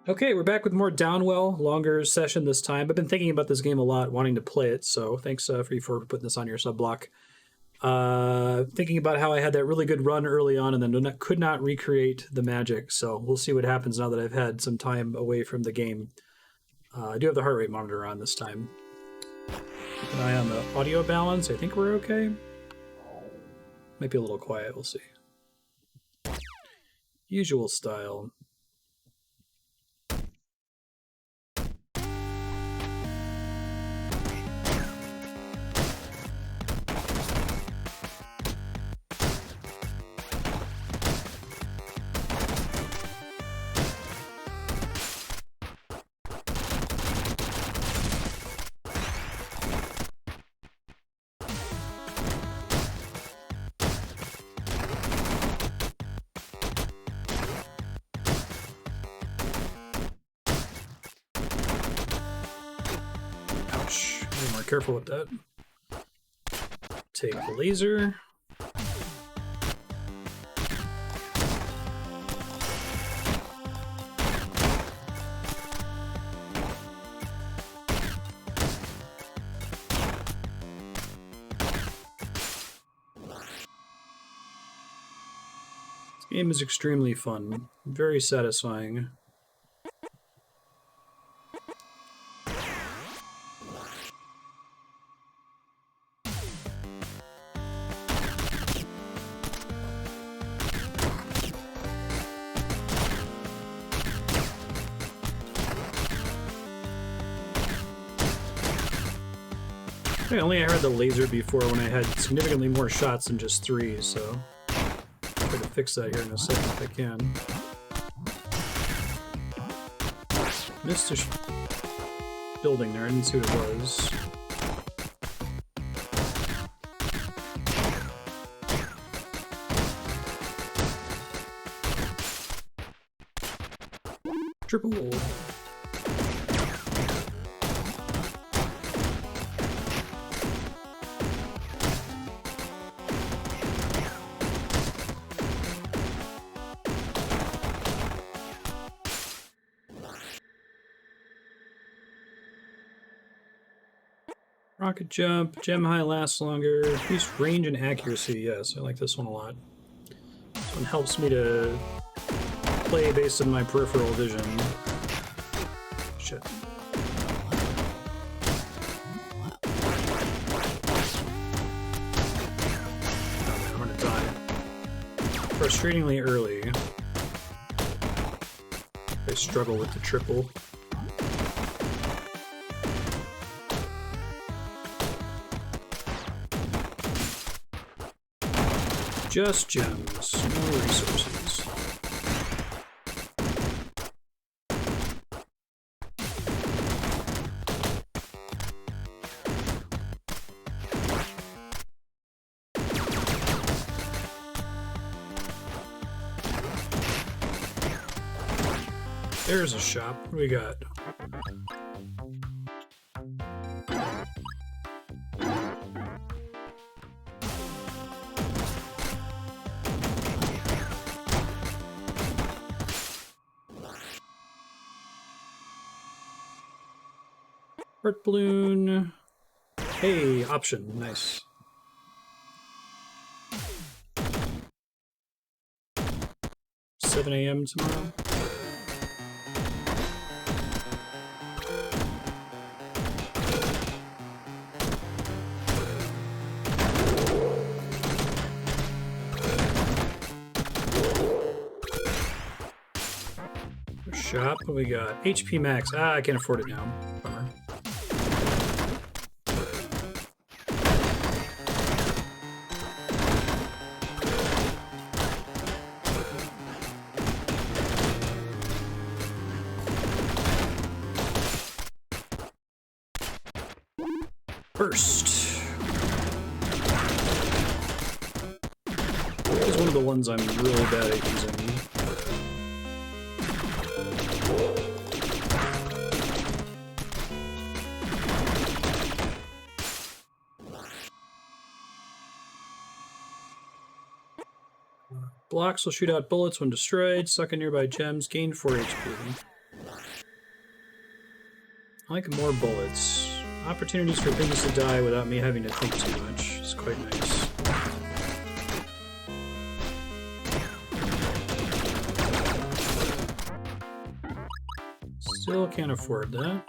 Okay, we're back with more Downwell, longer session this time. I've been thinking about this game a lot, wanting to play it, so thanks for putting this on your sub block. Thinking about how I had that really good run early on and then could not recreate the magic, so we'll see what happens now that I've had some time away from the game. I do have the heart rate monitor on this time. Keep an eye on the audio balance. I think we're okay. Might be a little quiet, we'll see. Usual style. Be more careful with that. Take the laser. This game is extremely fun, very satisfying. I only heard the laser before when I had significantly more shots than just 3, so I'll try to fix that here in a second if I can. Missed a building there, I didn't see what it was. Triple. Rocket jump, gem high lasts longer, increased range and accuracy. Yes, I like this one a lot. This one helps me to play based on my peripheral vision. Shit. Oh man, I'm gonna die. Frustratingly early. I struggle with the triple. Just gems, no resources. There's a shop. What do we got? Heart balloon. Hey, option. Nice. $7 a.m. tomorrow. Shop. What we got? HP max. Ah, I can't afford it now. Bummer. First. This is one of the ones I'm really bad at using. Blocks will shoot out bullets when destroyed, suck in nearby gems, gain 4 HP. I like more bullets. Opportunities for things to die without me having to think too much. It's quite nice. Still can't afford that.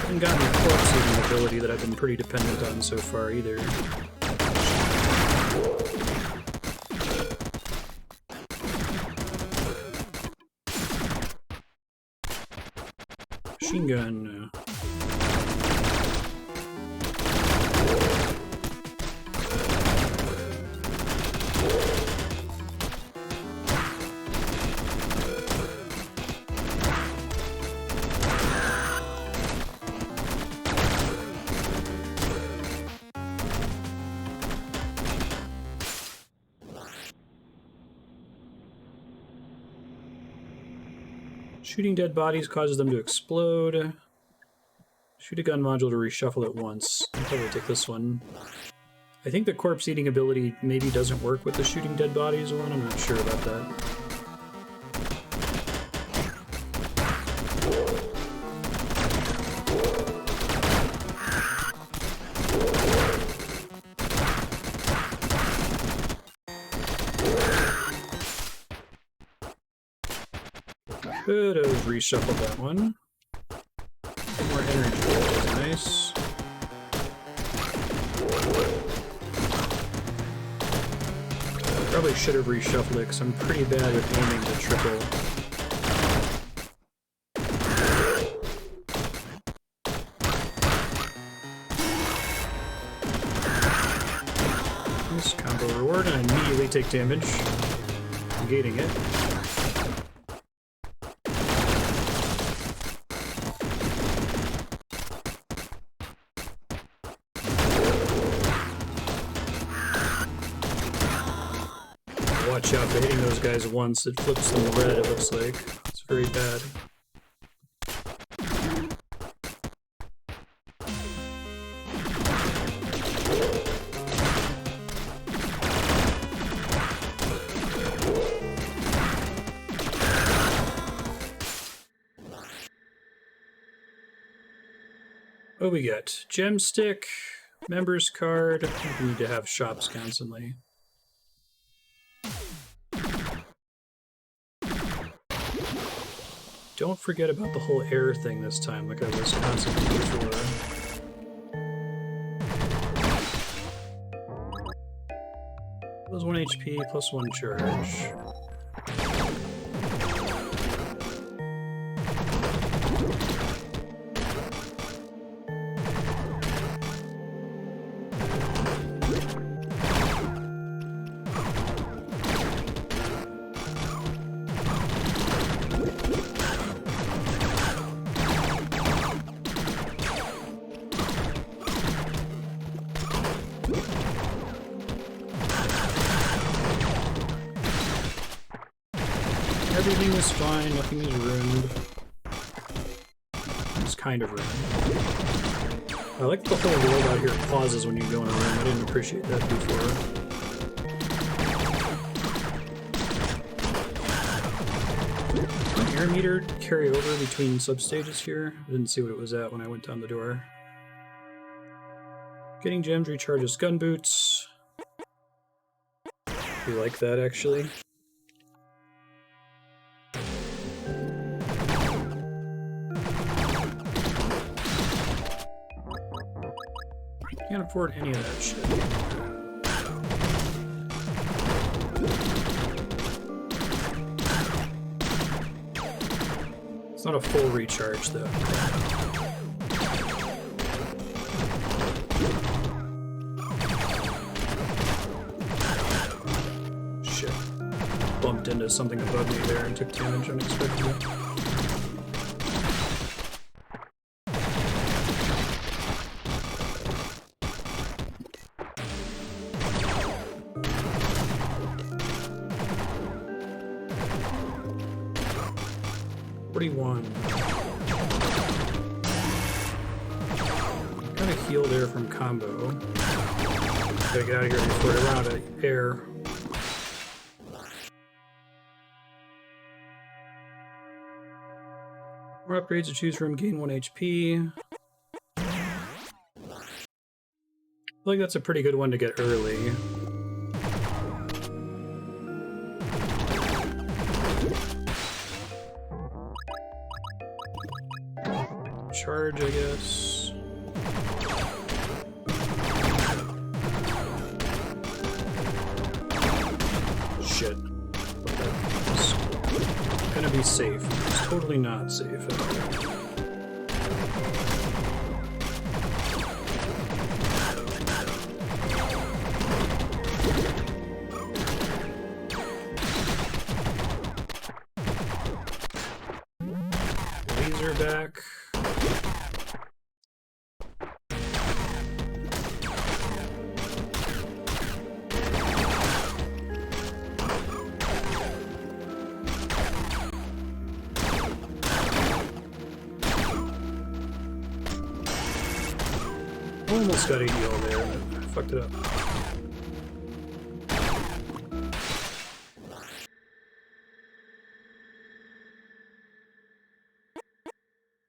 Haven't gotten the corpse eating ability that I've been pretty dependent on so far either. Machine gun. Shooting dead bodies causes them to explode. Shoot a gun module to reshuffle it once. I'll probably take this one. I think the corpse eating ability maybe doesn't work with the shooting dead bodies one. I'm not sure about that. Could have reshuffled that one. More energy, which is nice. Probably should have reshuffled it because I'm pretty bad with aiming to triple. Nice combo reward, and I immediately take damage, negating it. Watch out for hitting those guys once, it flips them red, it looks like. It's very bad. What we got? Gem stick, members card. We need to have shops constantly. Don't forget about the whole air thing this time, like I was constantly before. Plus 1 HP, plus 1 charge. Everything was fine, nothing is ruined. It's kind of ruined. I like the whole world out here pauses when you go in a room. I didn't appreciate that before. Can air meter carry over between substages here? I didn't see what it was at when I went down the door. Getting gems recharges gun boots. We like that actually. Can't afford any of that shit. It's not a full recharge though. Shit. Bumped into something above me there and took damage unexpectedly. Kind of heal there from combo. Gotta get out of here before I run out of air. More upgrades to choose from, gain 1 HP. I feel like that's a pretty good one to get early. Charge, I guess. Shit. It's gonna be safe. It's totally not safe. Laser back. Almost got a heal there, but I fucked it up.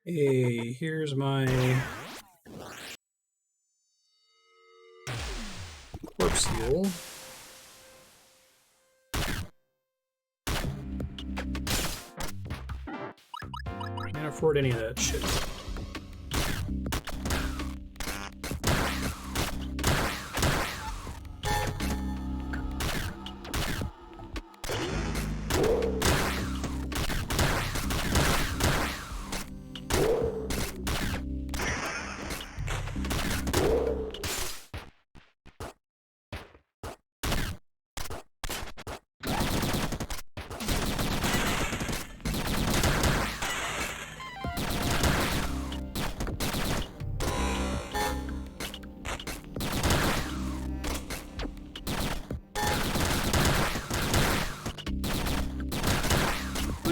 Hey, here's my corpse heal. Can't afford any of that shit.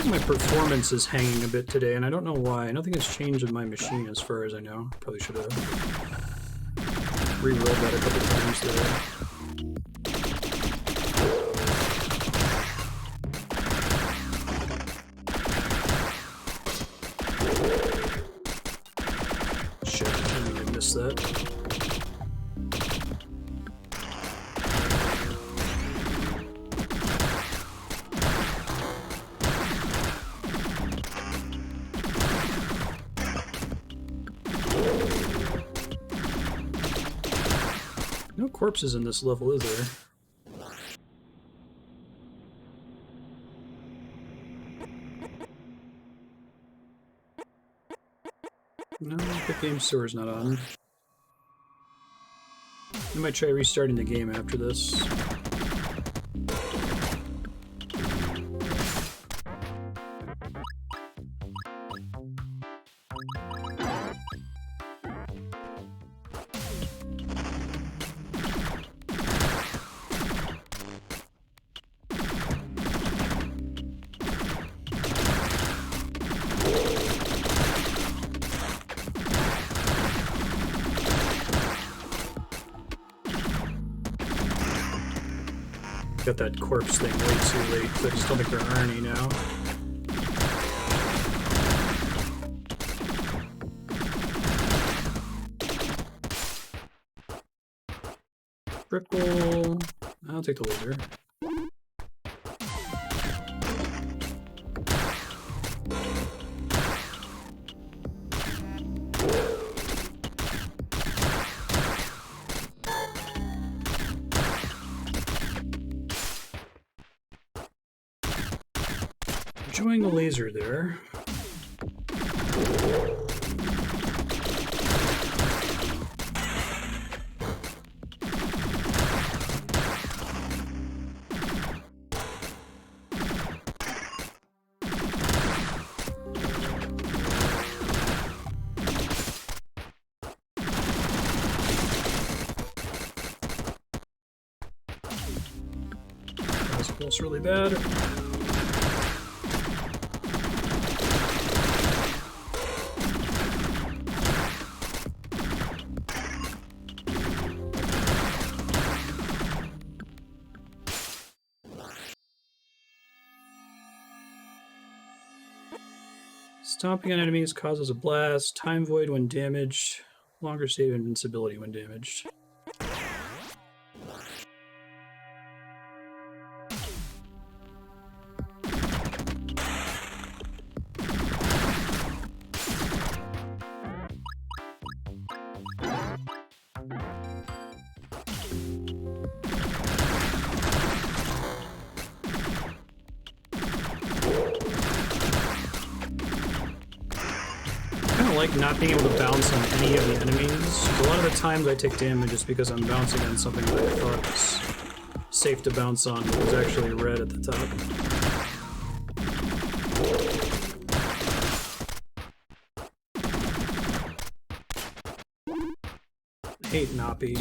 My performance is hanging a bit today, and I don't know why. Nothing has changed with my machine as far as I know. Probably should have rerolled that a couple times there. Shit, I didn't even miss that. No corpses in this level, is there? No, the game store's not on. I might try restarting the game after this. Got that corpse thing way too late, so I just don't think there are any now. Triple. I'll take the laser. Enjoying the laser there. This pulse really bad. Stomping on enemies causes a blast. Time void when damaged. Longer state of invincibility when damaged. Like not being able to bounce on any of the enemies. A lot of the times I take damage just because I'm bouncing on something that I thought was safe to bounce on, but was actually red at the top. I hate Nappy.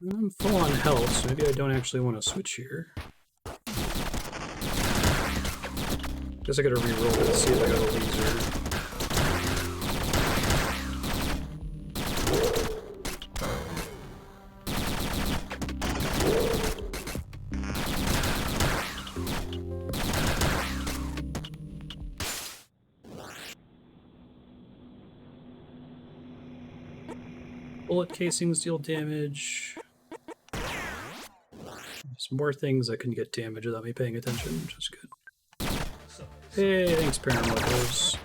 I'm full on health, so maybe I don't actually want to switch here. Guess I gotta reroll it to see if I got a laser. Bullet casings deal damage. Some more things that can get damage without me paying attention, which is good. Hey, thanks, Paranormal Echoes.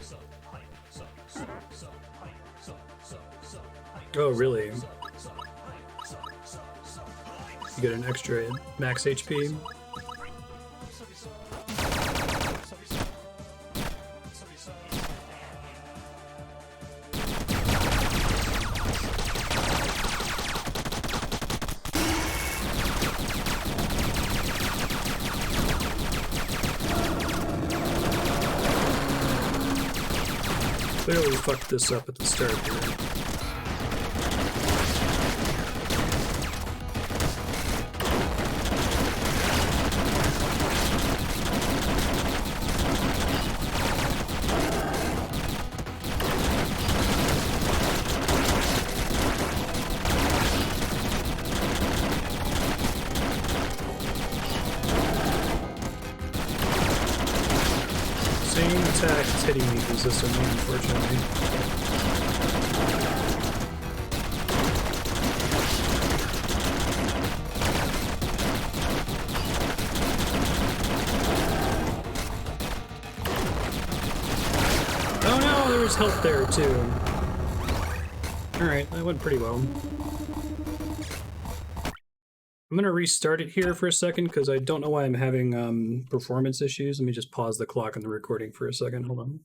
Oh, really? You get an extra max HP? Clearly fucked this up at the start here. Attack is hitting me consistently, unfortunately. Oh no, there was health there too. Alright, that went pretty well. I'm gonna restart it here for a second because I don't know why I'm having performance issues. Let me just pause the clock on the recording for a second. Hold on.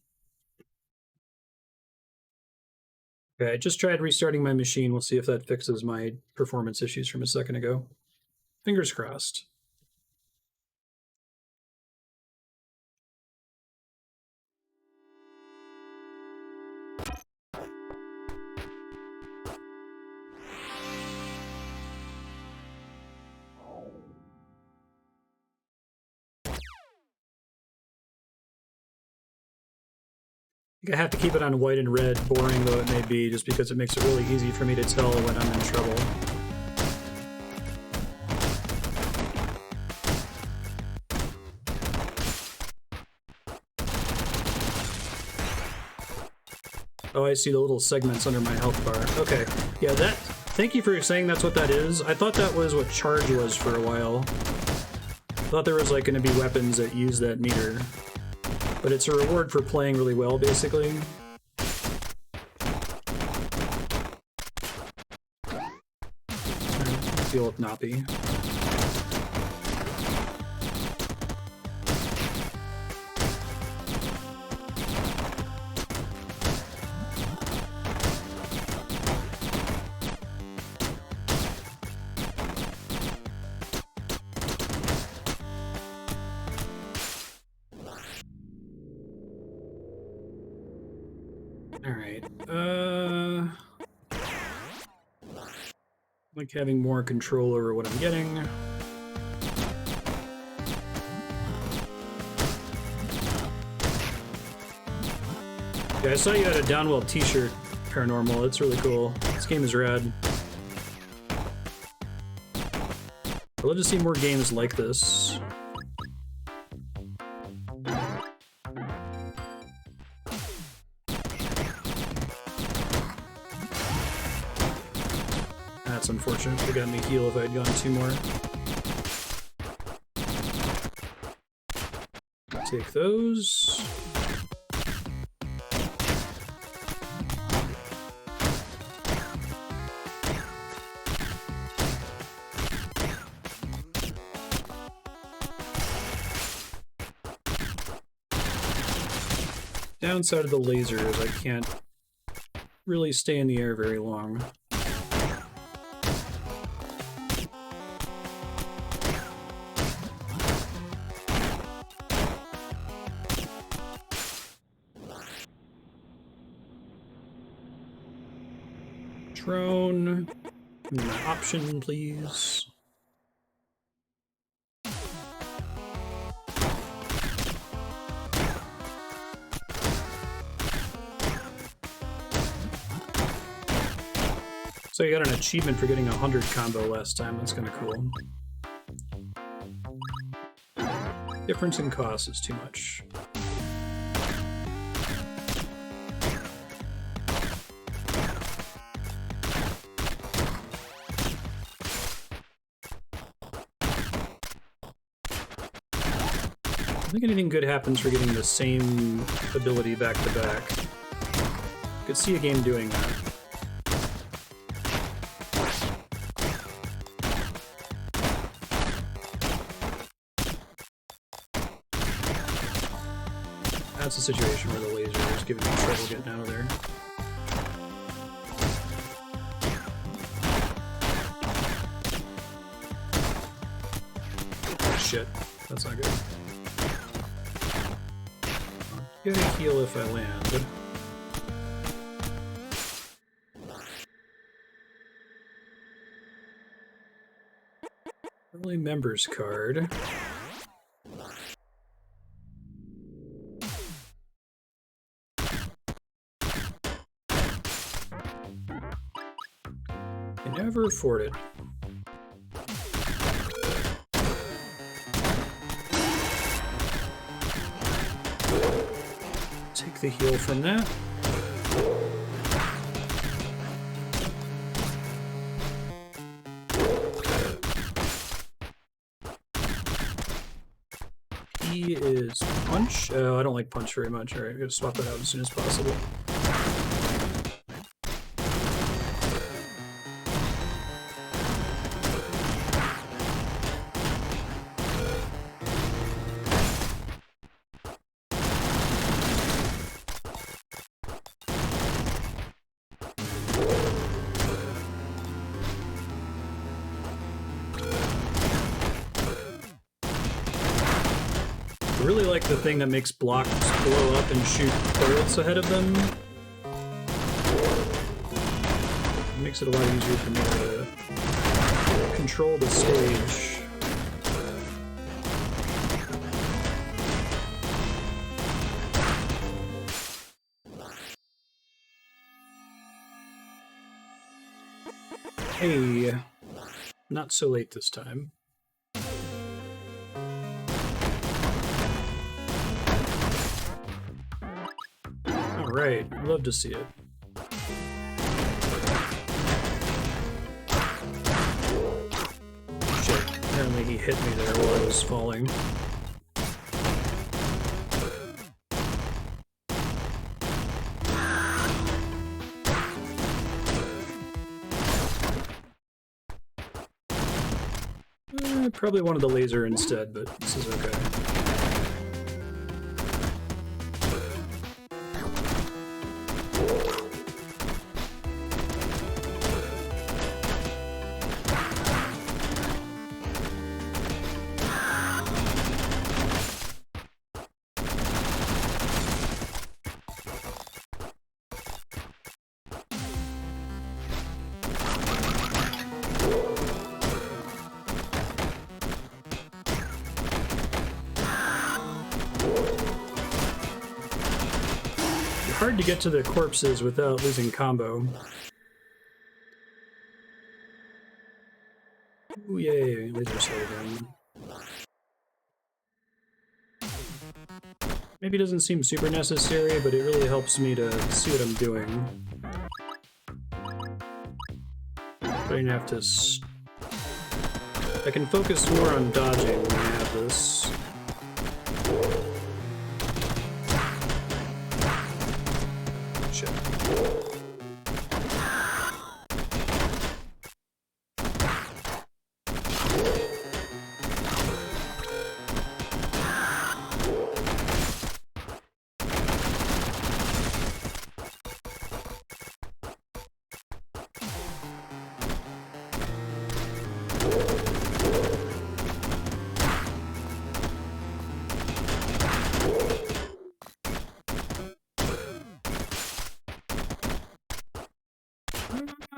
Okay, I just tried restarting my machine. We'll see if that fixes my performance issues from a second ago. Fingers crossed. I have to keep it on white and red, boring though it may be, just because it makes it really easy for me to tell when I'm in trouble. Oh, I see the little segments under my health bar. Okay, yeah, that. Thank you for saying that's what that is. I thought that was what charge was for a while. I thought there was like going to be weapons that use that meter. But it's a reward for playing really well, basically. heal up Nappy. Like having more control over what I'm getting. Yeah, I saw you had a Downwell t-shirt, Paranormal. It's really cool. This game is rad. I'd love to see more games like this. That's unfortunate. They got me heal if I'd gone 2 more. Take those. Downside of the laser is I can't really stay in the air very long. Drone, give me my option, please. So you got an achievement for getting 100 combo last time. That's kind of cool. Difference in cost is too much. I think anything good happens for getting the same ability back to back. Could see a game doing that. That's a situation where the laser is giving me trouble getting out of there. Shit, that's not good. I'll get a heal if I land. Early members card. Can never afford it. Take the heal from that. He is punch. Oh, I don't like punch very much. Alright, I'm gonna swap that out as soon as possible. I really like the thing that makes blocks blow up and shoot bullets ahead of them. It makes it a lot easier for me to control the stage. Hey, not so late this time. Right, love to see it. Shit, apparently he hit me there while I was falling. I probably wanted the laser instead, but this is okay. Hard to get to the corpses without losing combo. Ooh, yay, laser saving. Maybe it doesn't seem super necessary, but it really helps me to see what I'm doing. I don't have to... I can focus more on dodging when I have this. Shit.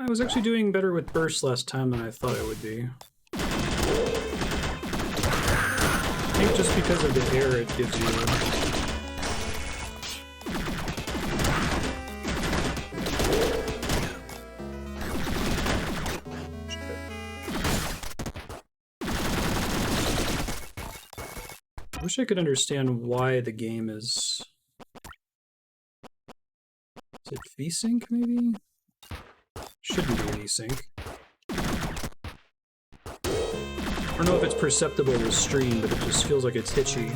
I was actually doing better with burst last time than I thought I would be. I think just because of the air it gives you. I wish I could understand why the game is... Is it VSync, maybe? Shouldn't be VSync. I don't know if it's perceptible in the stream, but it just feels like it's hitchy.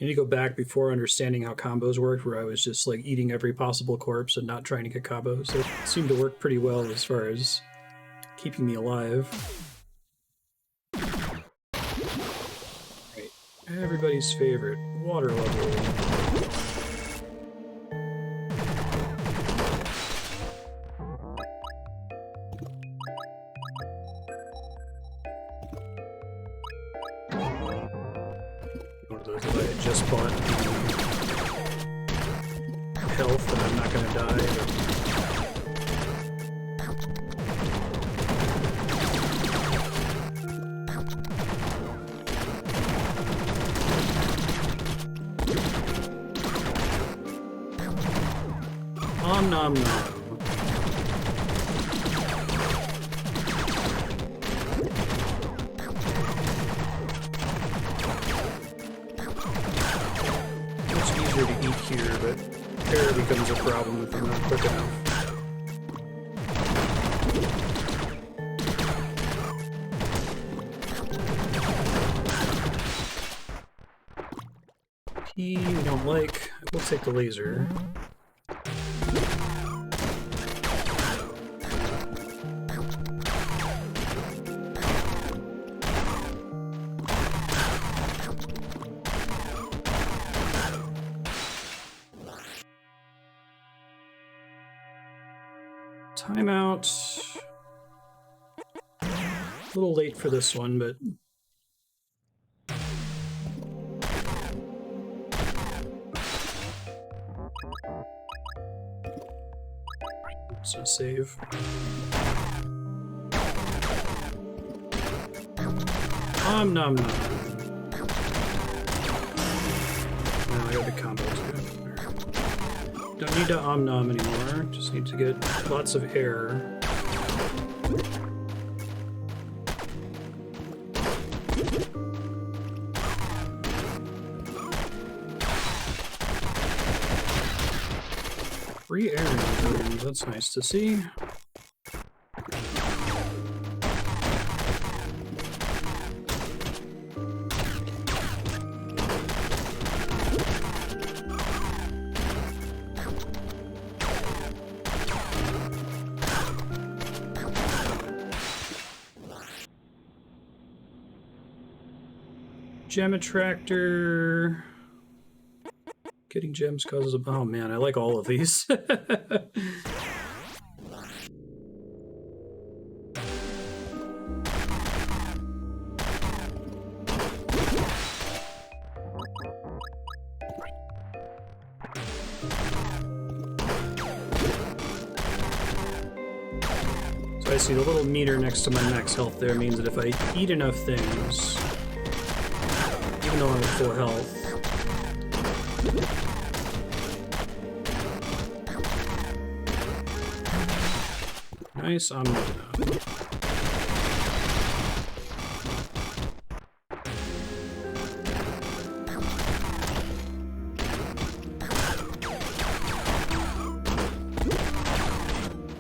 I need to go back before understanding how combos worked, where I was just like eating every possible corpse and not trying to get combos. It seemed to work pretty well as far as keeping me alive. Right. Everybody's favorite, water level. Just bought health and I'm not gonna die. Om nom nom. Here, but air becomes a problem if I'm not quick enough. P we don't like. We'll take the laser. Timeout. A little late for this one, but so save. Nom nom nom. Now I got the combos good. Don't need to om nom anymore, just need to get lots of air. Free air, that's nice to see. Gem attractor. Getting gems causes a... Oh man, I like all of these. So I see the little meter next to my max health there means that if I eat enough things, even though I'm at full health, nice, I'm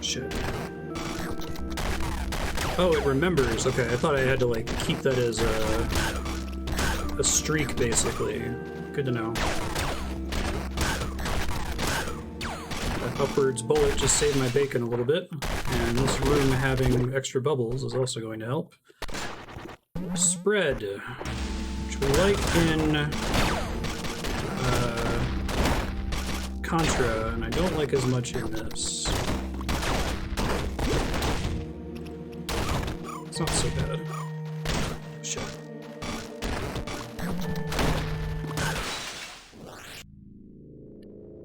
shit. Oh, it remembers. Okay, I thought I had to like keep that as a streak, basically. Good to know. That upwards bullet just saved my bacon a little bit. And this room having extra bubbles is also going to help. Spread, which we like in Contra, and I don't like as much in this. It's not so bad. Shit.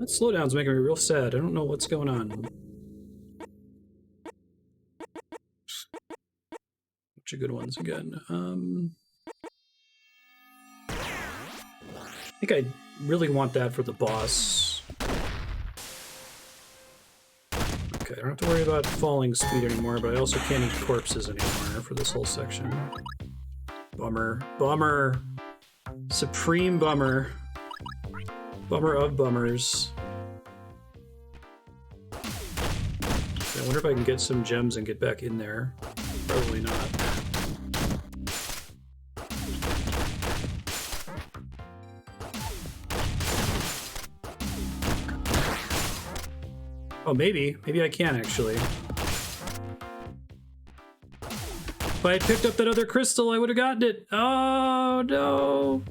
That slowdown's making me real sad. I don't know what's going on. Bunch of good ones again. I think I really want that for the boss. Okay, I don't have to worry about falling speed anymore, but I also can't eat corpses anymore for this whole section. Bummer. Bummer. Supreme bummer. Bummer of bummers. I wonder if I can get some gems and get back in there. Probably not. Oh, maybe. Maybe I can, actually. If I had picked up that other crystal, I would have gotten it. Oh, no.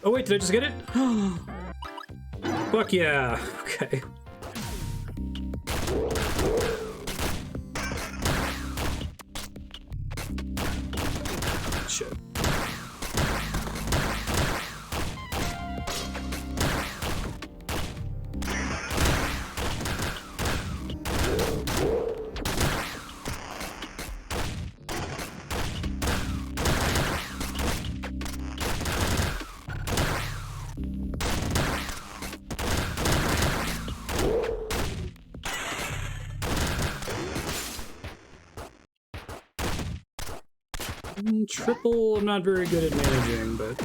Oh, wait, did I just get it? Fuck yeah. Okay. Shit. Triple, I'm not very good at managing, but...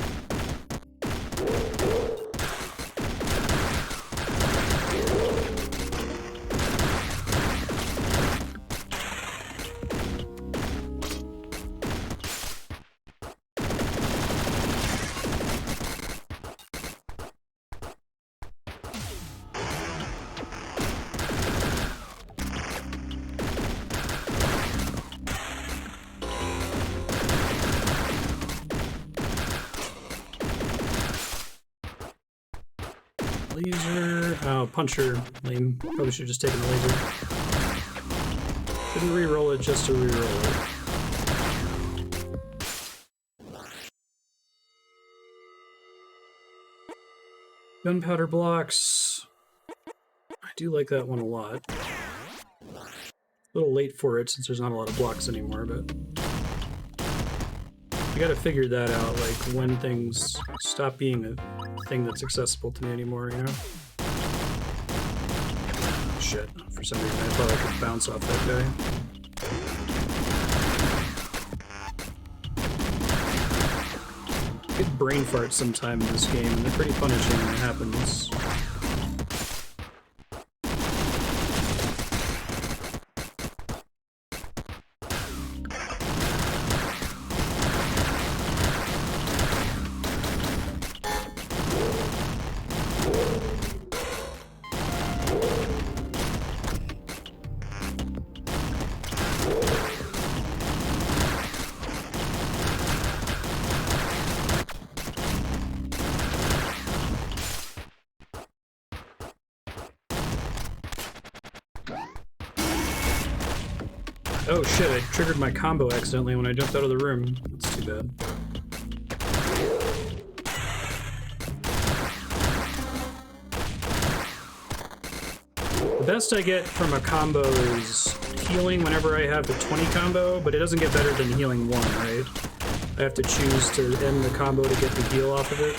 Laser. Oh, puncher. Lame. Probably should have just taken the laser. Didn't re-roll it just to re-roll it. Gunpowder blocks. I do like that one a lot. A little late for it since there's not a lot of blocks anymore, but... I gotta figure that out, like when things stop being a thing that's accessible to me anymore, you know? Shit, for some reason I thought I could bounce off that guy. I get brain farts sometime in this game, and they're pretty punishing when it happens. Oh shit, I triggered my combo accidentally when I jumped out of the room. That's too bad. The best I get from a combo is healing whenever I have the 20 combo, but it doesn't get better than healing 1, right? I have to choose to end the combo to get the heal off of it.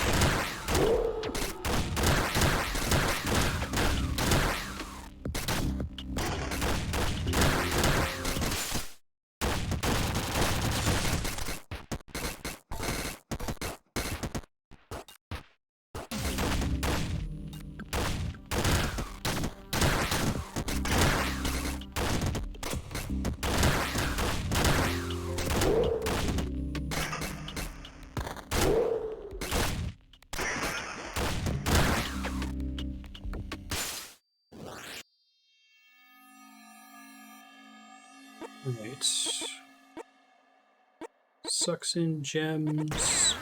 Right. Sucks in gems.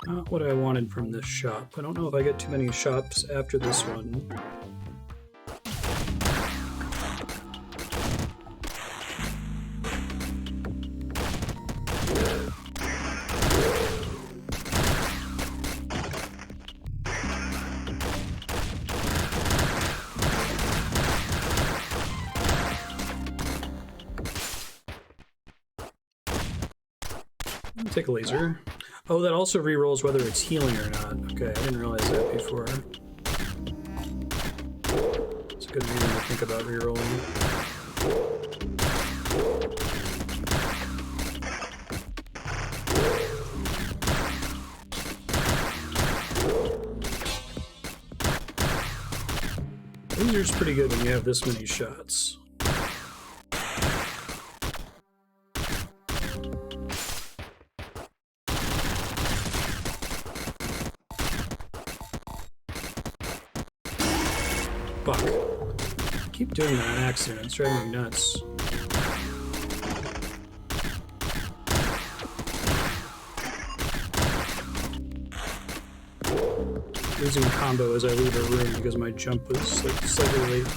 Not what I wanted from this shop. I don't know if I get too many shops after this one. Take a laser. Oh, that also re-rolls whether it's healing or not. Okay, I didn't realize that before. It's a good reason to think about re-rolling. Laser's pretty good when you have this many shots. Fuck. I keep doing that on accident. It's driving me nuts. Losing combo as I leave a room because my jump was like slightly late.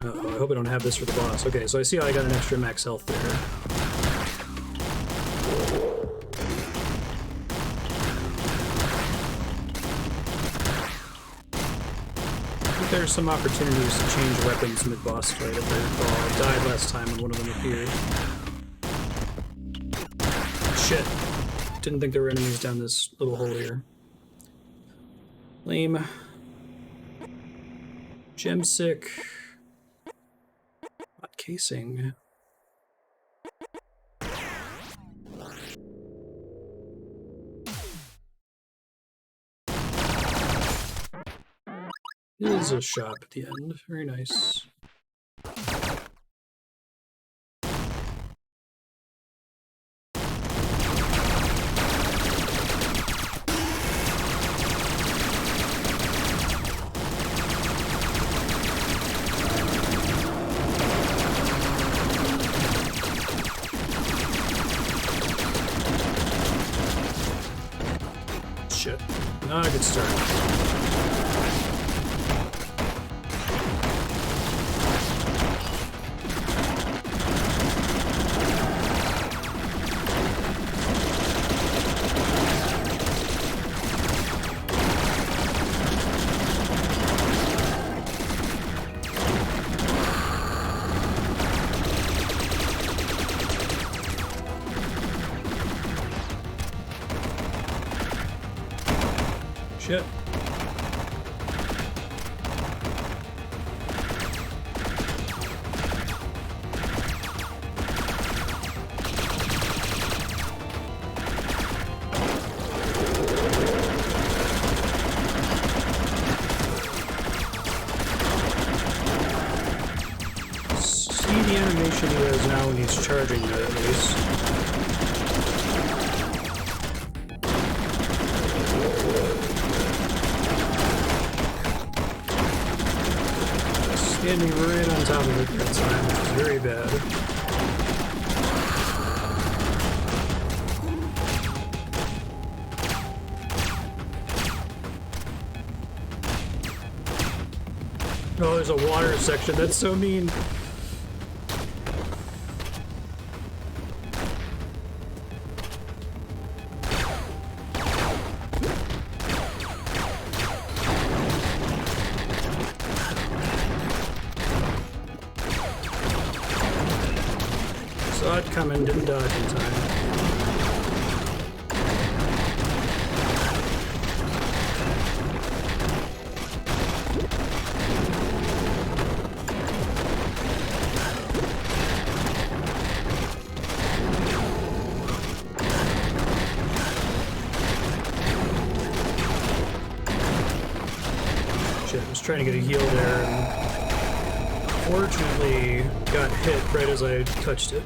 Uh-oh, I hope I don't have this for the boss. Okay, so I see how I got an extra max health there. There are some opportunities to change weapons mid-boss fight if I recall. I died last time when one of them appeared. Shit. Didn't think there were enemies down this little hole here. Lame. Gem sick. Hot casing. It is a shop at the end. Very nice. Shit. Not a good start. Shit. See the animation he has now when he's charging it, at least. Standing right on top of it that time, which is very bad. Oh, there's a water section. That's so mean. Saw it coming, didn't dodge in time. Shit, I was trying to get a heal there and fortunately got hit right as I touched it.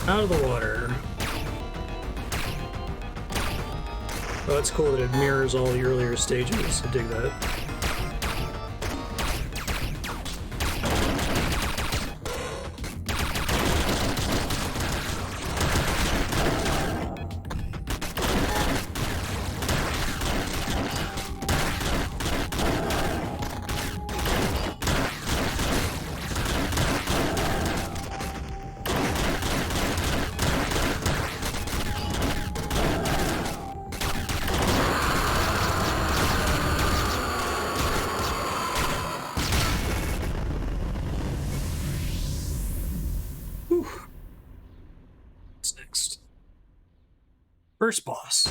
Out of the water. Oh, that's cool that it mirrors all the earlier stages. I dig that. What's next? First boss.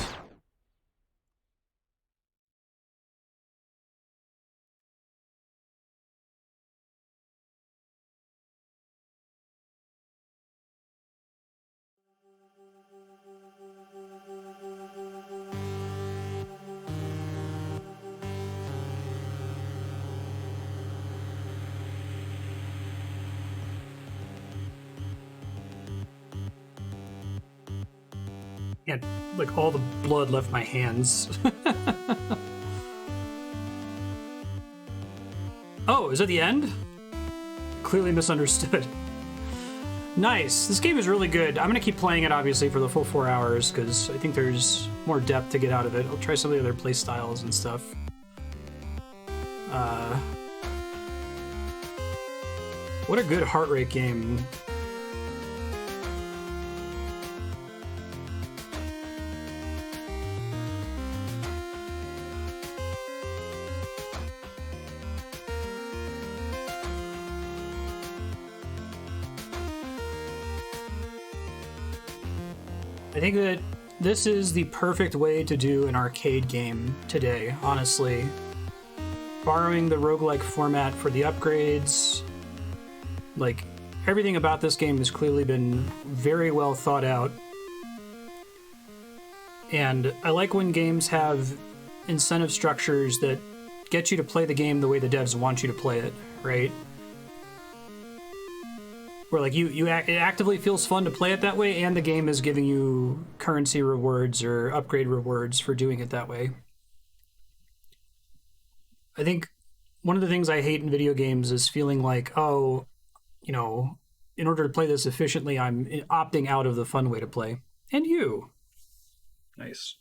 And like all the blood left my hands. Oh, is that the end? Clearly misunderstood. Nice. This game is really good. I'm going to keep playing it, obviously, for the full 4 hours, because I think there's more depth to get out of it. I'll try some of the other play styles and stuff. What a good heart rate game. I think that this is the perfect way to do an arcade game today, honestly. Borrowing the roguelike format for the upgrades. Like, everything about this game has clearly been very well thought out. And I like when games have incentive structures that get you to play the game the way the devs want you to play it, right? Where like it actively feels fun to play it that way, and the game is giving you currency rewards or upgrade rewards for doing it that way. I think one of the things I hate in video games is feeling like, oh, you know, in order to play this efficiently, I'm opting out of the fun way to play. And you. Nice.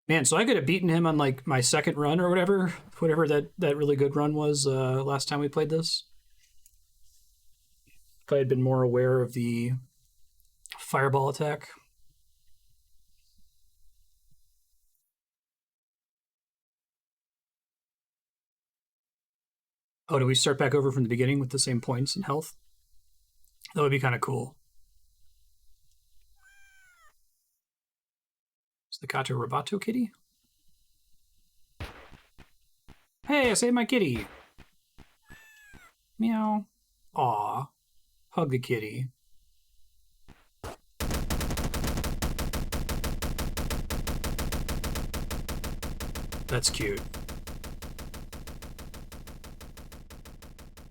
Man, so I could have beaten him on like my second run or whatever that really good run was last time we played this. If I had been more aware of the fireball attack. Oh, do we start back over from the beginning with the same points and health? That would be kind of cool. Is the Gato Roboto kitty? Hey, I saved my kitty. Meow. Aw. Hug the kitty. That's cute.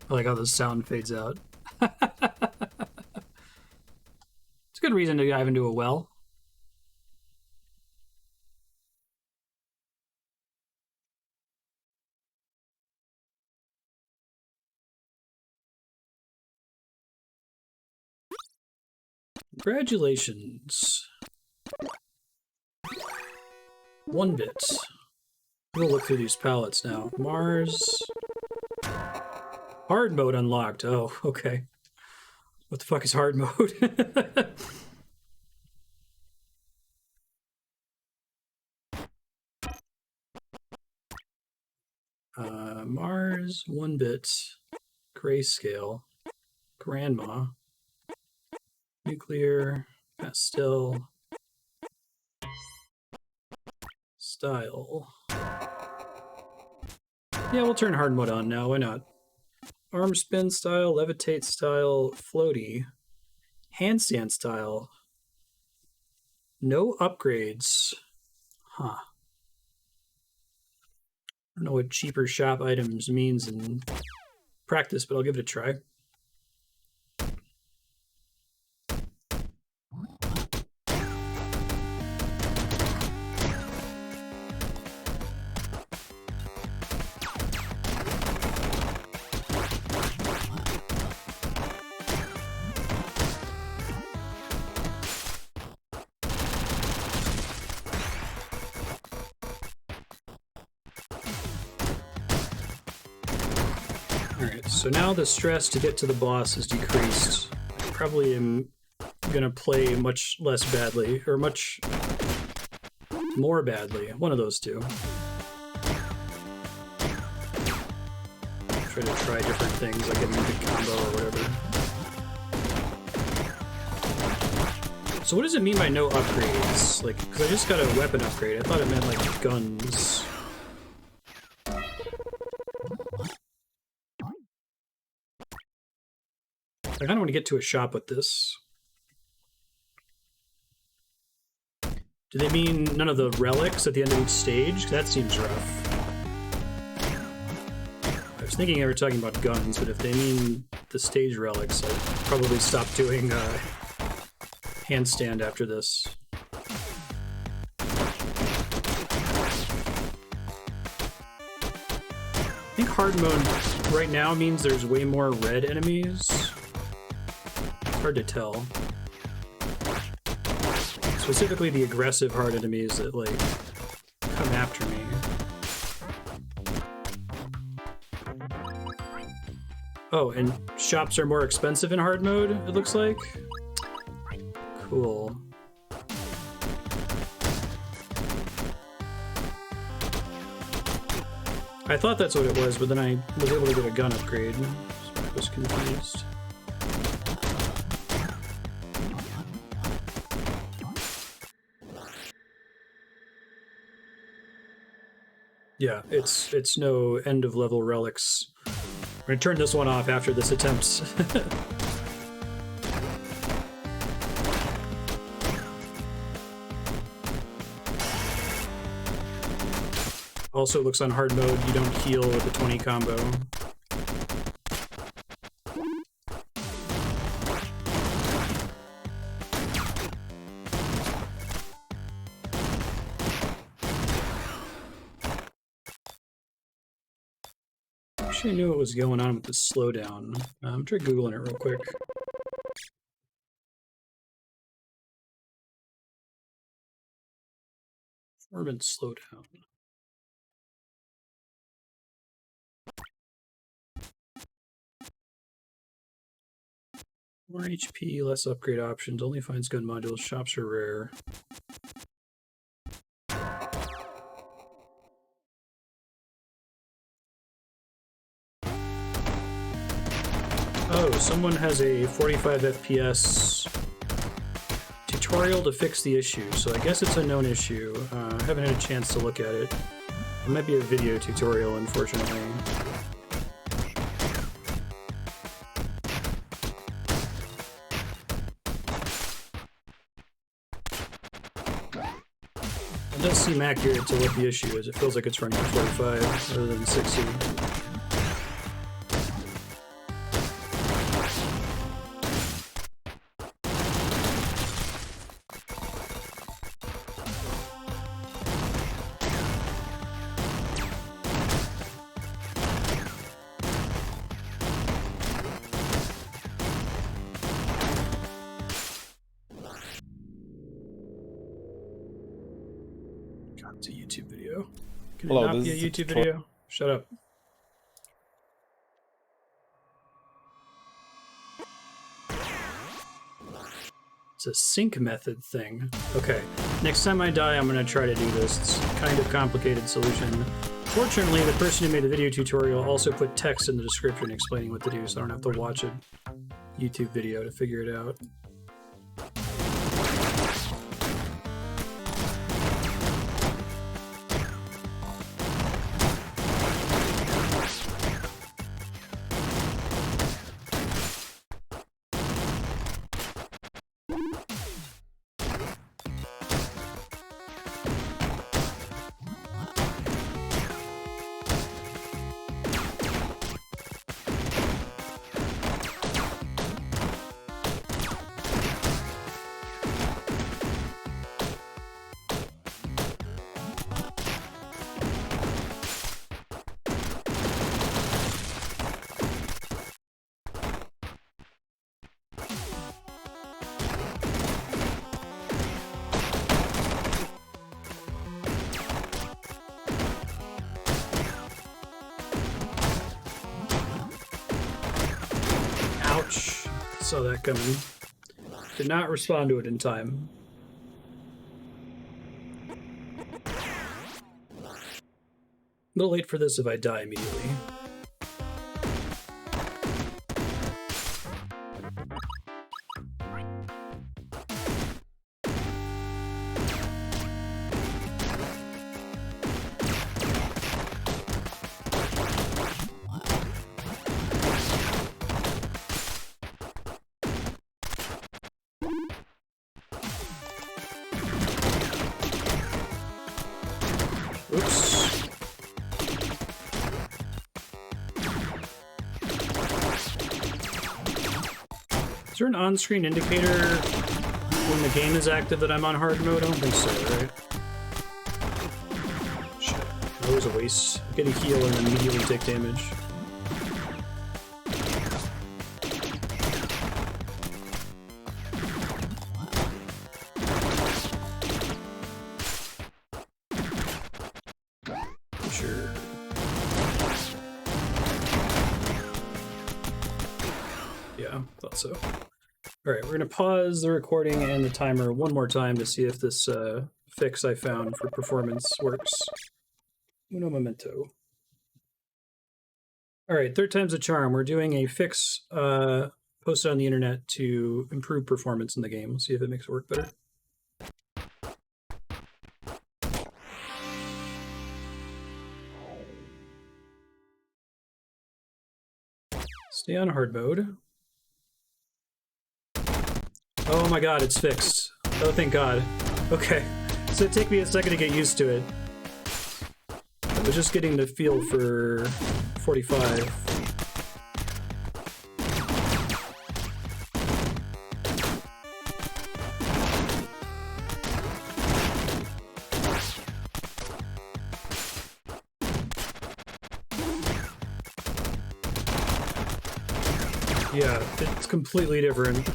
I like how the sound fades out. It's a good reason to dive into a well. Congratulations. 1 bit. We'll look through these palettes now. Mars. Hard mode unlocked. Oh, okay. What the fuck is hard mode? Mars, 1 bit. Grayscale. Grandma. Nuclear. Pastel. Style. Yeah, we'll turn hard mode on now. Why not? Arm spin style, levitate style, floaty, handstand style. No upgrades. Huh. I don't know what cheaper shop items means in practice, but I'll give it a try. So now the stress to get to the boss is decreased. I probably am gonna play much less badly, or much more badly. One of those two. Try to try different things, like getting a good combo or whatever. So what does it mean by no upgrades? Like, because I just got a weapon upgrade. I thought it meant, like, guns. I kind of want to get to a shop with this. Do they mean none of the relics at the end of each stage? That seems rough. I was thinking they were talking about guns, but if they mean the stage relics, I'd probably stop doing handstand after this. I think hard mode right now means there's way more red enemies. Hard to tell. Specifically the aggressive hard enemies that, like, come after me. Oh, and shops are more expensive in hard mode, it looks like? Cool. I thought that's what it was, but then I was able to get a gun upgrade, so I was confused. Yeah, it's no end of level relics. I'm gonna turn this one off after this attempt. Also, it looks on hard mode, you don't heal with the 20 combo. I knew what was going on with the slowdown. I'm trying Googling it real quick. Performance slowdown. More HP, less upgrade options, only finds gun modules, shops are rare. Oh, someone has a 45 FPS tutorial to fix the issue, so I guess it's a known issue. I haven't had a chance to look at it. It might be a video tutorial, unfortunately. It does seem accurate to what the issue is. It feels like it's running at 45 rather than 60. It's a YouTube video. Can Hello, it not this be a is a YouTube tutorial. video? Shut up. It's a sync method thing. Okay, next time I die, I'm gonna try to do this. It's a kind of complicated solution. Fortunately, the person who made the video tutorial also put text in the description explaining what to do, so I don't have to watch a YouTube video to figure it out. Ouch. Saw that coming. Did not respond to it in time. A little late for this if I die immediately. Oops. Is there an on-screen indicator when the game is active that I'm on hard mode? I don't think so, right? Shit. That was a waste. Get a heal and immediately take damage. Thought so. Alright, we're going to pause the recording and the timer one more time to see if this fix I found for performance works. Uno momento. Alright, third time's a charm. We're doing a fix posted on the internet to improve performance in the game. We'll see if it makes it work better. Stay on hard mode. Oh my god, it's fixed. Oh, thank god. Okay, so it'd take me a second to get used to it. I was just getting the feel for 45. Yeah, it's completely different.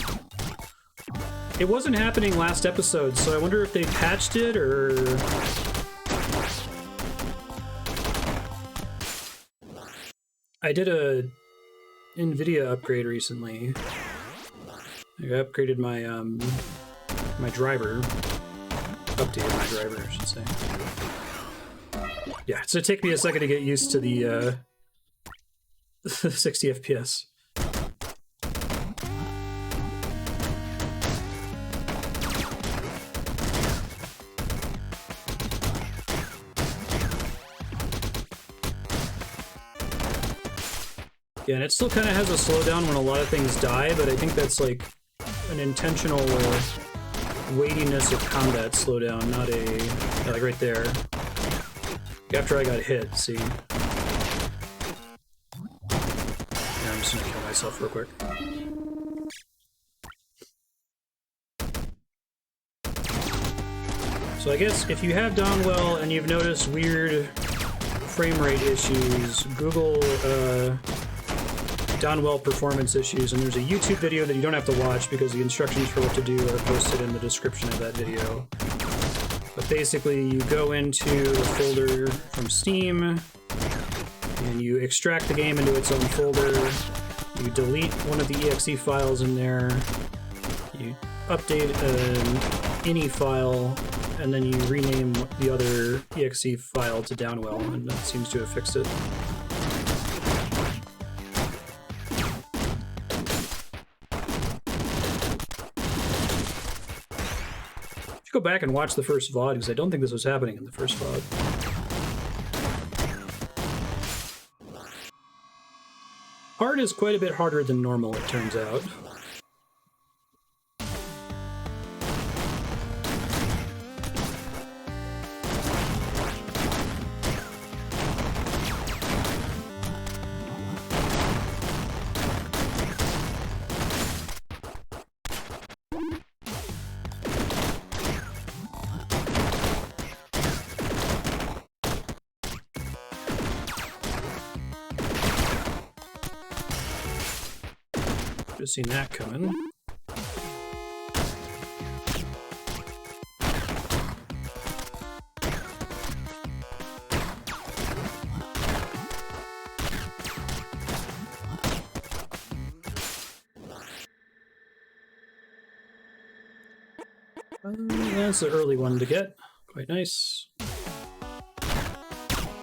It wasn't happening last episode, so I wonder if they patched it or... I did a NVIDIA upgrade recently. I upgraded my my driver. Updated my driver, I should say. Yeah, so it took me a second to get used to the 60 FPS. Yeah, and it still kind of has a slowdown when a lot of things die, but I think that's like an intentional weightiness of combat slowdown, not a... Yeah, like right there. After I got hit, see? Yeah, I'm just gonna kill myself real quick. So I guess if you have Downwell and you've noticed weird frame rate issues, Google Downwell performance issues, and there's a YouTube video that you don't have to watch because the instructions for what to do are posted in the description of that video. But basically, you go into the folder from Steam, and you extract the game into its own folder. You delete one of the exe files in there. You update an ini file, and then you rename the other exe file to Downwell, and that seems to have fixed it. Go back and watch the first VOD, because I don't think this was happening in the first VOD. Hard is quite a bit harder than normal, it turns out. Just seen that coming. That's the early one to get. Quite nice.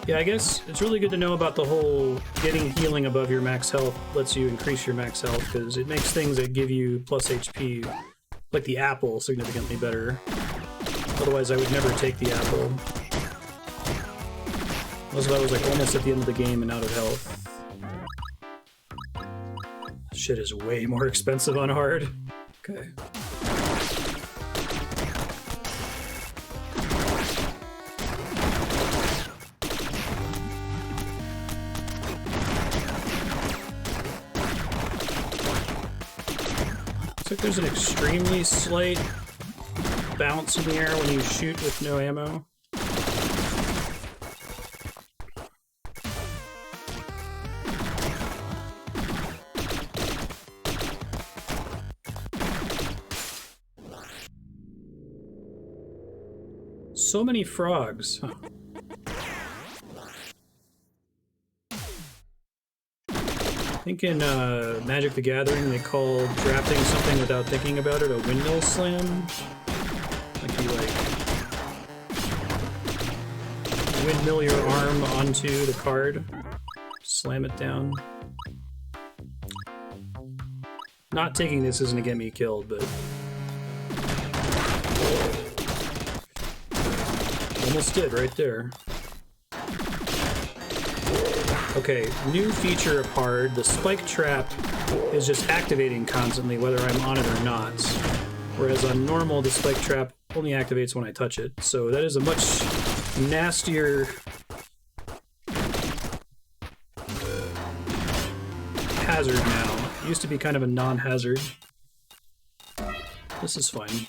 Yeah, I guess it's really good to know about the whole getting healing above your max health lets you increase your max health, because it makes things that give you plus HP, like the apple, significantly better. Otherwise, I would never take the apple. Unless I was like almost at the end of the game and out of health. Shit is way more expensive on hard. Okay. Looks like there's an extremely slight bounce in the air when you shoot with no ammo. So many frogs. Huh. I think in Magic the Gathering they call drafting something without thinking about it a windmill slam. Like you windmill your arm onto the card, slam it down. Not taking this isn't gonna get me killed, but almost did right there. Okay, new feature of hard, the spike trap is just activating constantly whether I'm on it or not. Whereas on normal, the spike trap only activates when I touch it. So that is a much nastier hazard now. It used to be kind of a non-hazard. This is fine.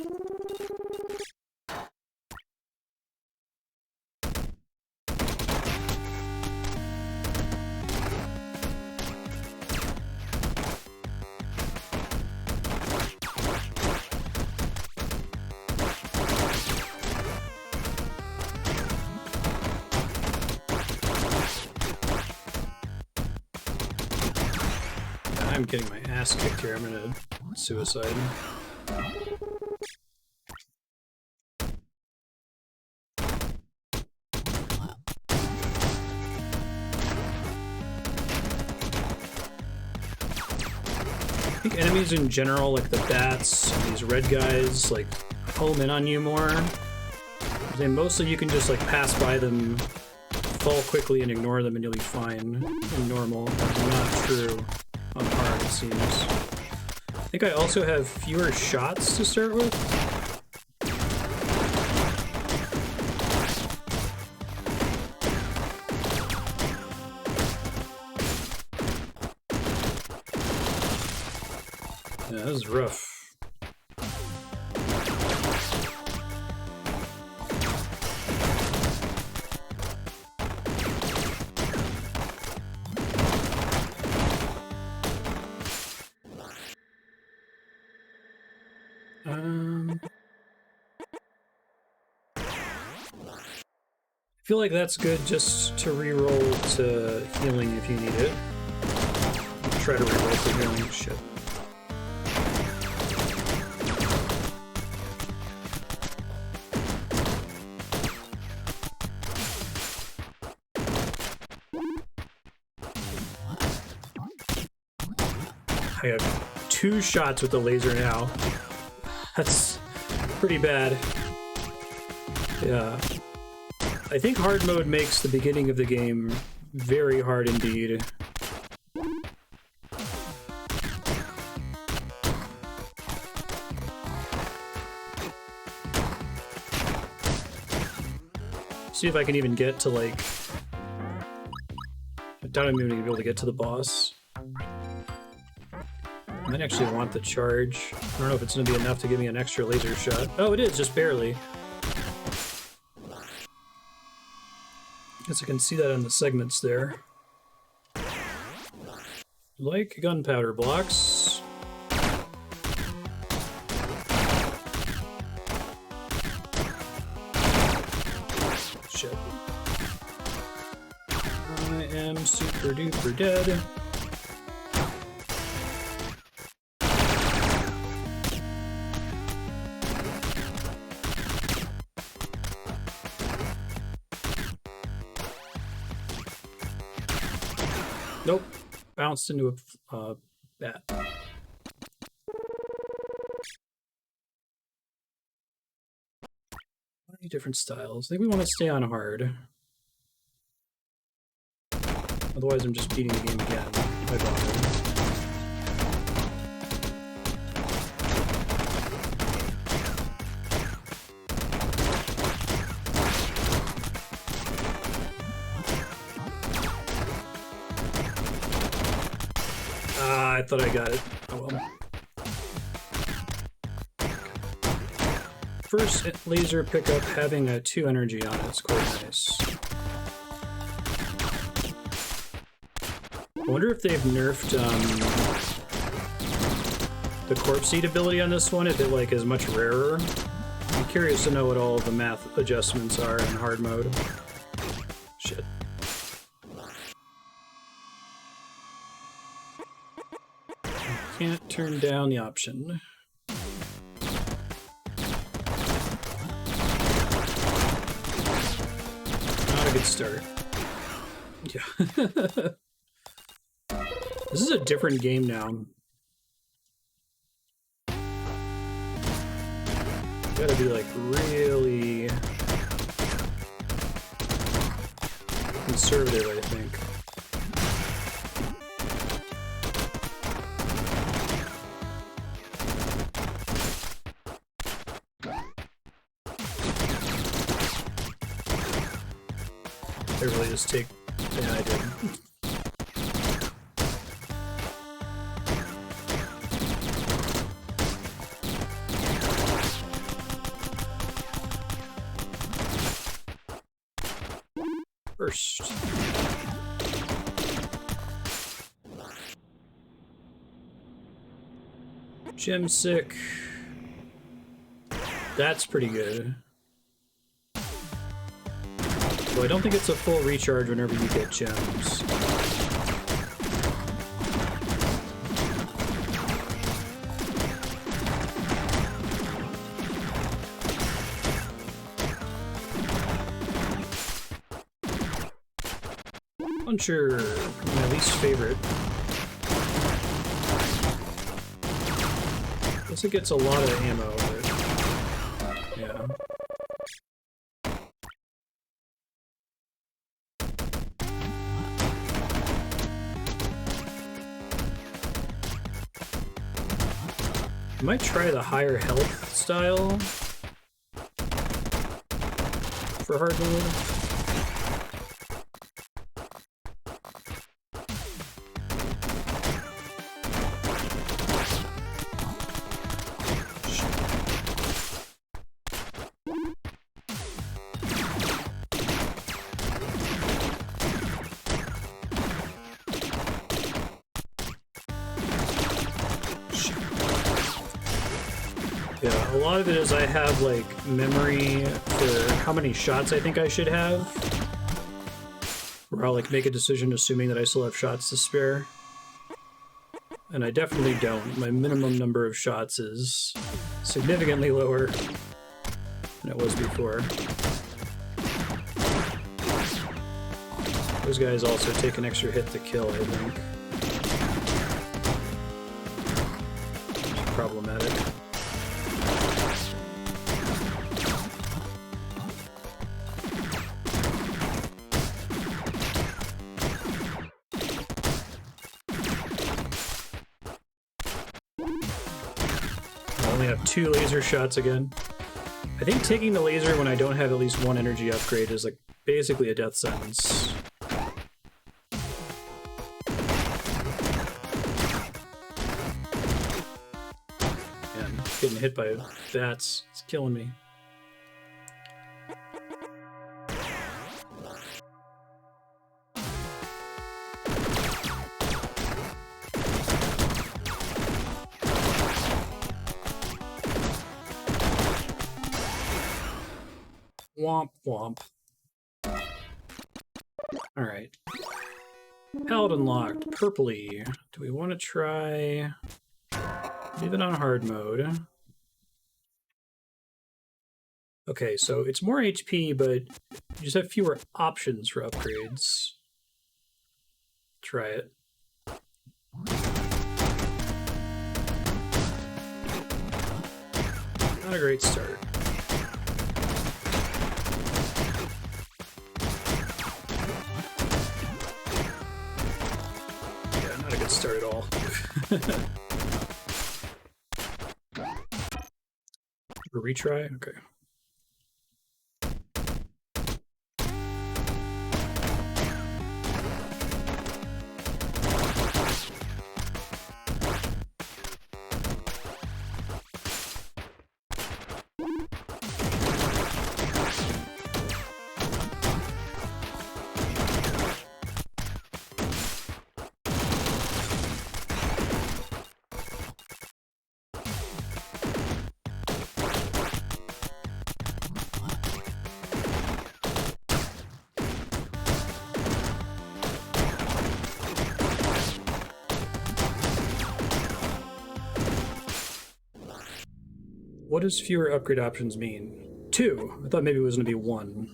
I'm getting my ass kicked here. I'm gonna suicide. I think enemies in general, like the bats, these red guys, like home in on you more. And mostly you can just like pass by them, fall quickly and ignore them and you'll be fine in normal. That's not true on hard, it seems. I think I also have fewer shots to start with. Yeah, this is rough. feel like that's good just to reroll to healing if you need it. Try to reroll to healing. Shit. I have 2 shots with the laser now. That's pretty bad. Yeah. I think hard mode makes the beginning of the game very hard indeed. See if I can even get to, like... I doubt I'm even gonna be able to get to the boss. I might actually want the charge. I don't know if it's gonna be enough to give me an extra laser shot. Oh, it is, just barely. Guess I can see that on the segments there. Like gunpowder blocks. Shit. I am super duper dead. Nope. Bounced into a bat. Many different styles. I think we want to stay on hard. Otherwise, I'm just beating the game again. Why bother? I thought I got it. Oh well. First laser pickup having a 2 energy on it. It's quite nice. I wonder if they've nerfed the corpse seed ability on this one, if it like is much rarer. I'm curious to know what all the math adjustments are in hard mode. Shit. Can't turn down the option. Not a good start. Yeah. This is a different game now. You gotta be like really conservative, I think. I really just take... Yeah, I did. First. Gem sick. That's pretty good. So I don't think it's a full recharge whenever you get gems. Puncher, my least favorite. Guess it gets a lot of ammo, but yeah. I might try the higher health style for hard mode. Yeah, a lot of it is I have, like, memory for how many shots I think I should have. Where I'll, like, make a decision assuming that I still have shots to spare. And I definitely don't. My minimum number of shots is significantly lower than it was before. Those guys also take an extra hit to kill, I think. It's problematic. I only have 2 laser shots again. I think taking the laser when I don't have at least 1 energy upgrade is like basically a death sentence. Man, getting hit by bats, it's killing me. Womp womp. Alright. Palette unlocked. Purpley. Do we want to try... leave it on hard mode. Okay, so it's more HP, but you just have fewer options for upgrades. Try it. Not a great start. Start at all. A retry? Okay. What does fewer upgrade options mean? 2. I thought maybe it was going to be 1.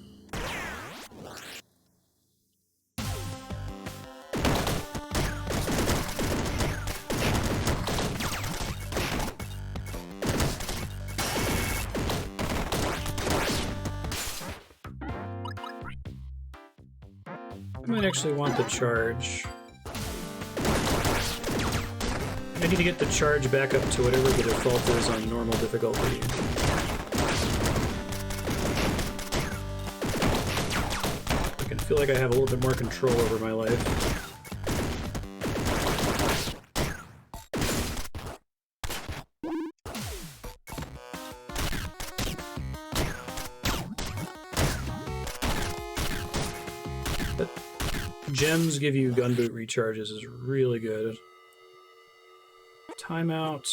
I might actually want the charge. I need to get the charge back up to whatever the default is on normal difficulty. I can feel like I have a little bit more control over my life. But gems give you gun boot recharges is really good. Timeout.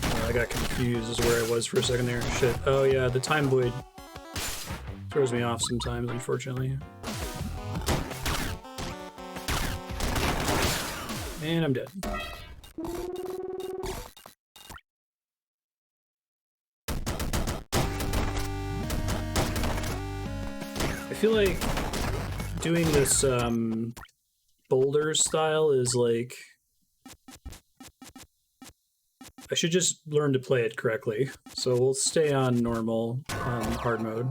Oh, I got confused as where I was for a second there. Shit. Oh yeah, the time void throws me off sometimes, unfortunately. And I'm dead. I feel like doing this boulder style is like... I should just learn to play it correctly. So we'll stay on normal, hard mode.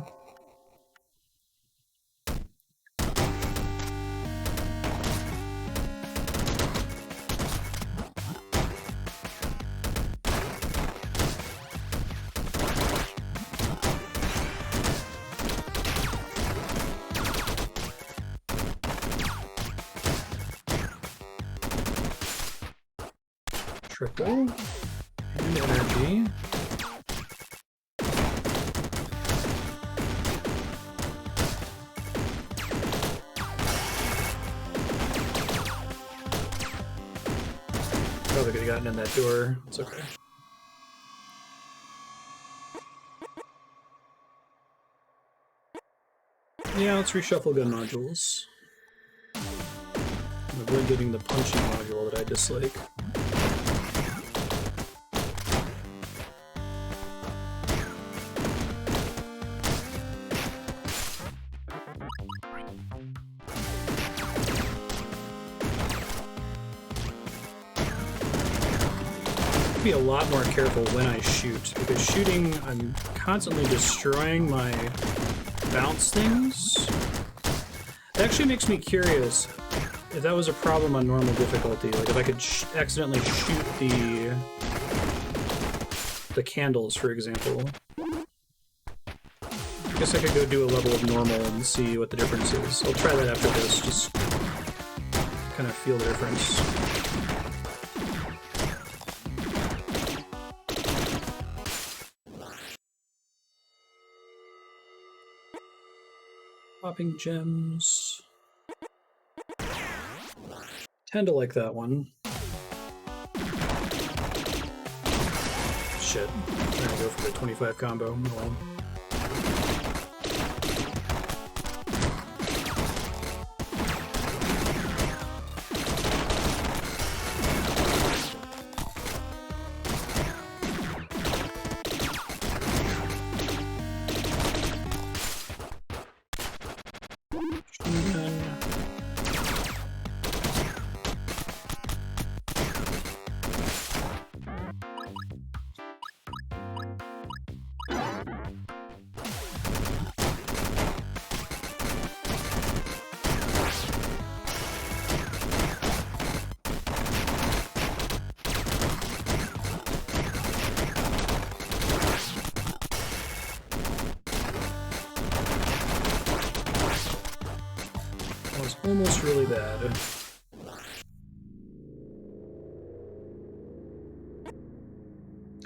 Triple and energy. Probably could have gotten in that door. It's okay. Yeah, let's reshuffle gun modules. Avoid getting the punching module that I dislike. Be a lot more careful when I shoot, because shooting, I'm constantly destroying my bounce things. It actually makes me curious if that was a problem on normal difficulty, like if I could accidentally shoot the candles, for example. I guess I could go do a level of normal and see what the difference is. I'll try that after this, just kind of feel the difference. Popping gems. Tend to like that one. Shit. I'm gonna go for the 25 combo. Oh well. Almost really bad.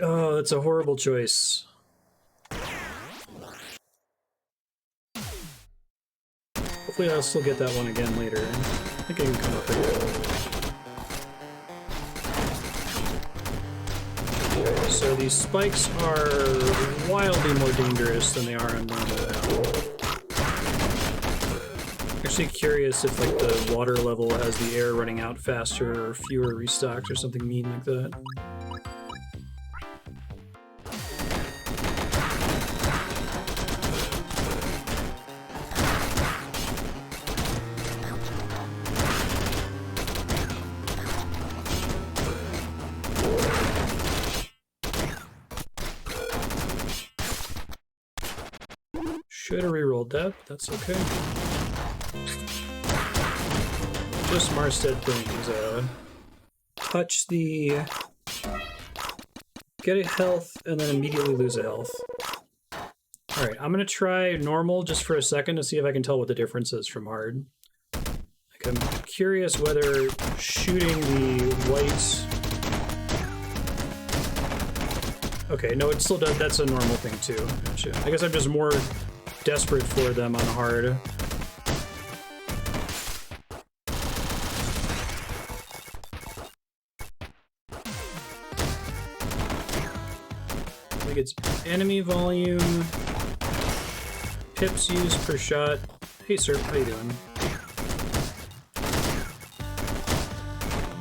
Oh, that's a horrible choice. Hopefully I'll still get that one again later. I think I can come up again. Okay, so these spikes are wildly more dangerous than they are in normal now. Actually curious if like the water level has the air running out faster or fewer restocks or something mean like that. Should have rerolled that, but that's okay. Just Marstead things, touch the... get a health, and then immediately lose a health. Alright, I'm gonna try normal just for a second to see if I can tell what the difference is from hard. Like, I'm curious whether shooting the white... Okay, no, it still does, that's a normal thing too. Gotcha. I guess I'm just more desperate for them on hard. It's enemy volume, pips used per shot. Hey sir, how you doing?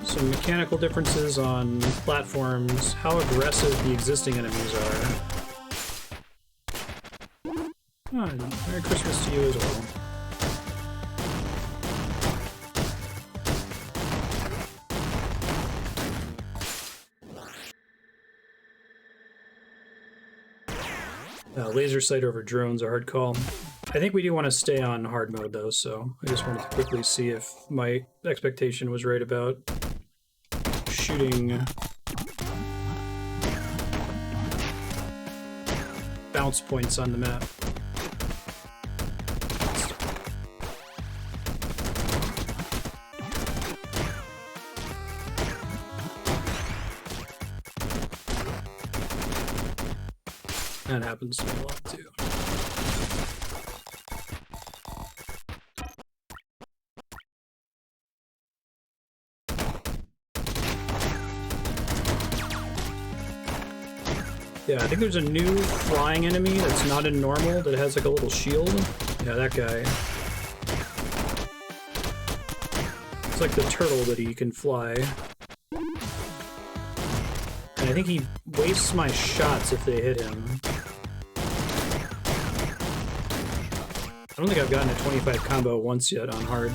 Some mechanical differences on platforms, how aggressive the existing enemies are. Oh, Merry Christmas to you as well. Laser sight over drones, a hard call. I think we do want to stay on hard mode though, so I just wanted to quickly see if my expectation was right about shooting bounce points on the map. That happens to me a lot too. Yeah, I think there's a new flying enemy that's not in normal that has like a little shield. Yeah, that guy. It's like the turtle that he can fly. And I think he wastes my shots if they hit him. I don't think I've gotten a 25 combo once yet on hard.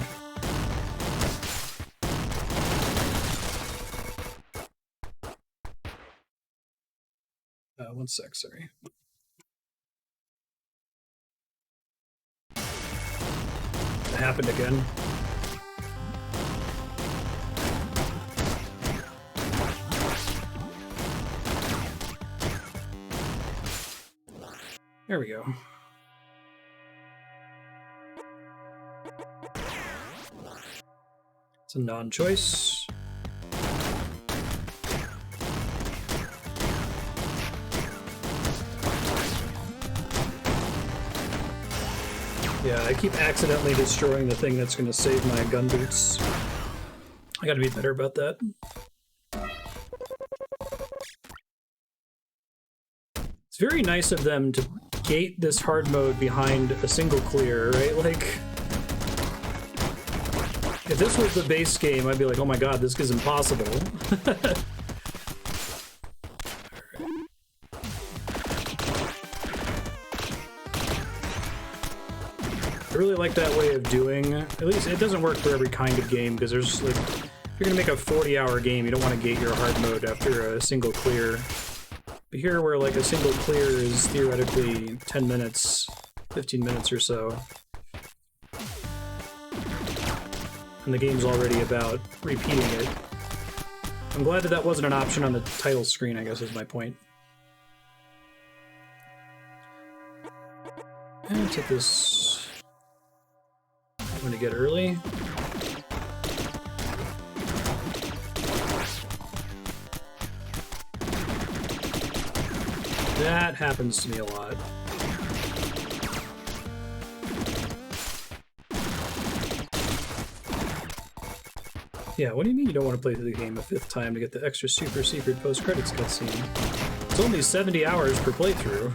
One sec, sorry. It happened again. There we go. It's a non-choice. Yeah, I keep accidentally destroying the thing that's going to save my gun boots. I gotta be better about that. It's very nice of them to gate this hard mode behind a single clear, right? Like, if this was the base game, I'd be like, oh my god, this is impossible. I really like that way of doing, at least it doesn't work for every kind of game, because there's like, if you're gonna make a 40-hour game, you don't want to gate your hard mode after a single clear. But here, where like a single clear is theoretically 10 minutes, 15 minutes or so, and the game's already about repeating it, I'm glad that that wasn't an option on the title screen, I guess is my point. And take this I'm gonna get early. That happens to me a lot. Yeah, what do you mean you don't want to play through the game a 5th time to get the extra super secret post-credits cutscene? It's only 70 hours per playthrough.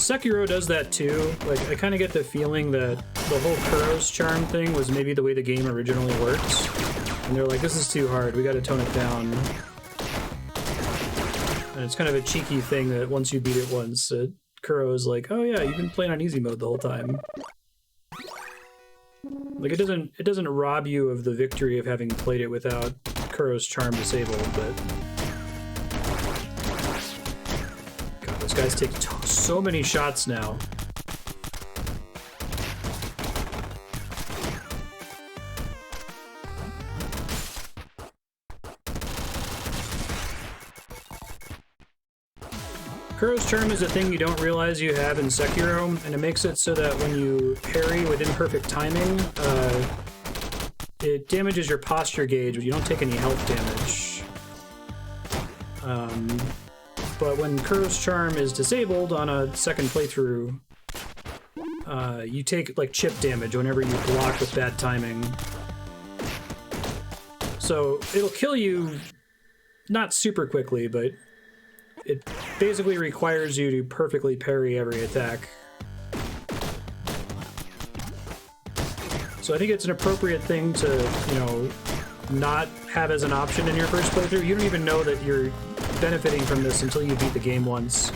Sekiro does that too. Like, I kind of get the feeling that the whole Kuro's charm thing was maybe the way the game originally works. And they're like, this is too hard, we gotta tone it down. And it's kind of a cheeky thing that once you beat it once, Kuro is like, oh yeah, you've been playing on easy mode the whole time. Like, it doesn't rob you of the victory of having played it without Kuro's charm disabled, but... God, those guys take so many shots now. Kuro's charm is a thing you don't realize you have in Sekiro, and it makes it so that when you parry with imperfect timing, it damages your posture gauge, but you don't take any health damage. But when Kuro's charm is disabled on a second playthrough, you take like chip damage whenever you block with bad timing. So it'll kill you not super quickly, but it basically requires you to perfectly parry every attack. So I think it's an appropriate thing to, you know, not have as an option in your first playthrough. You don't even know that you're benefiting from this until you beat the game once.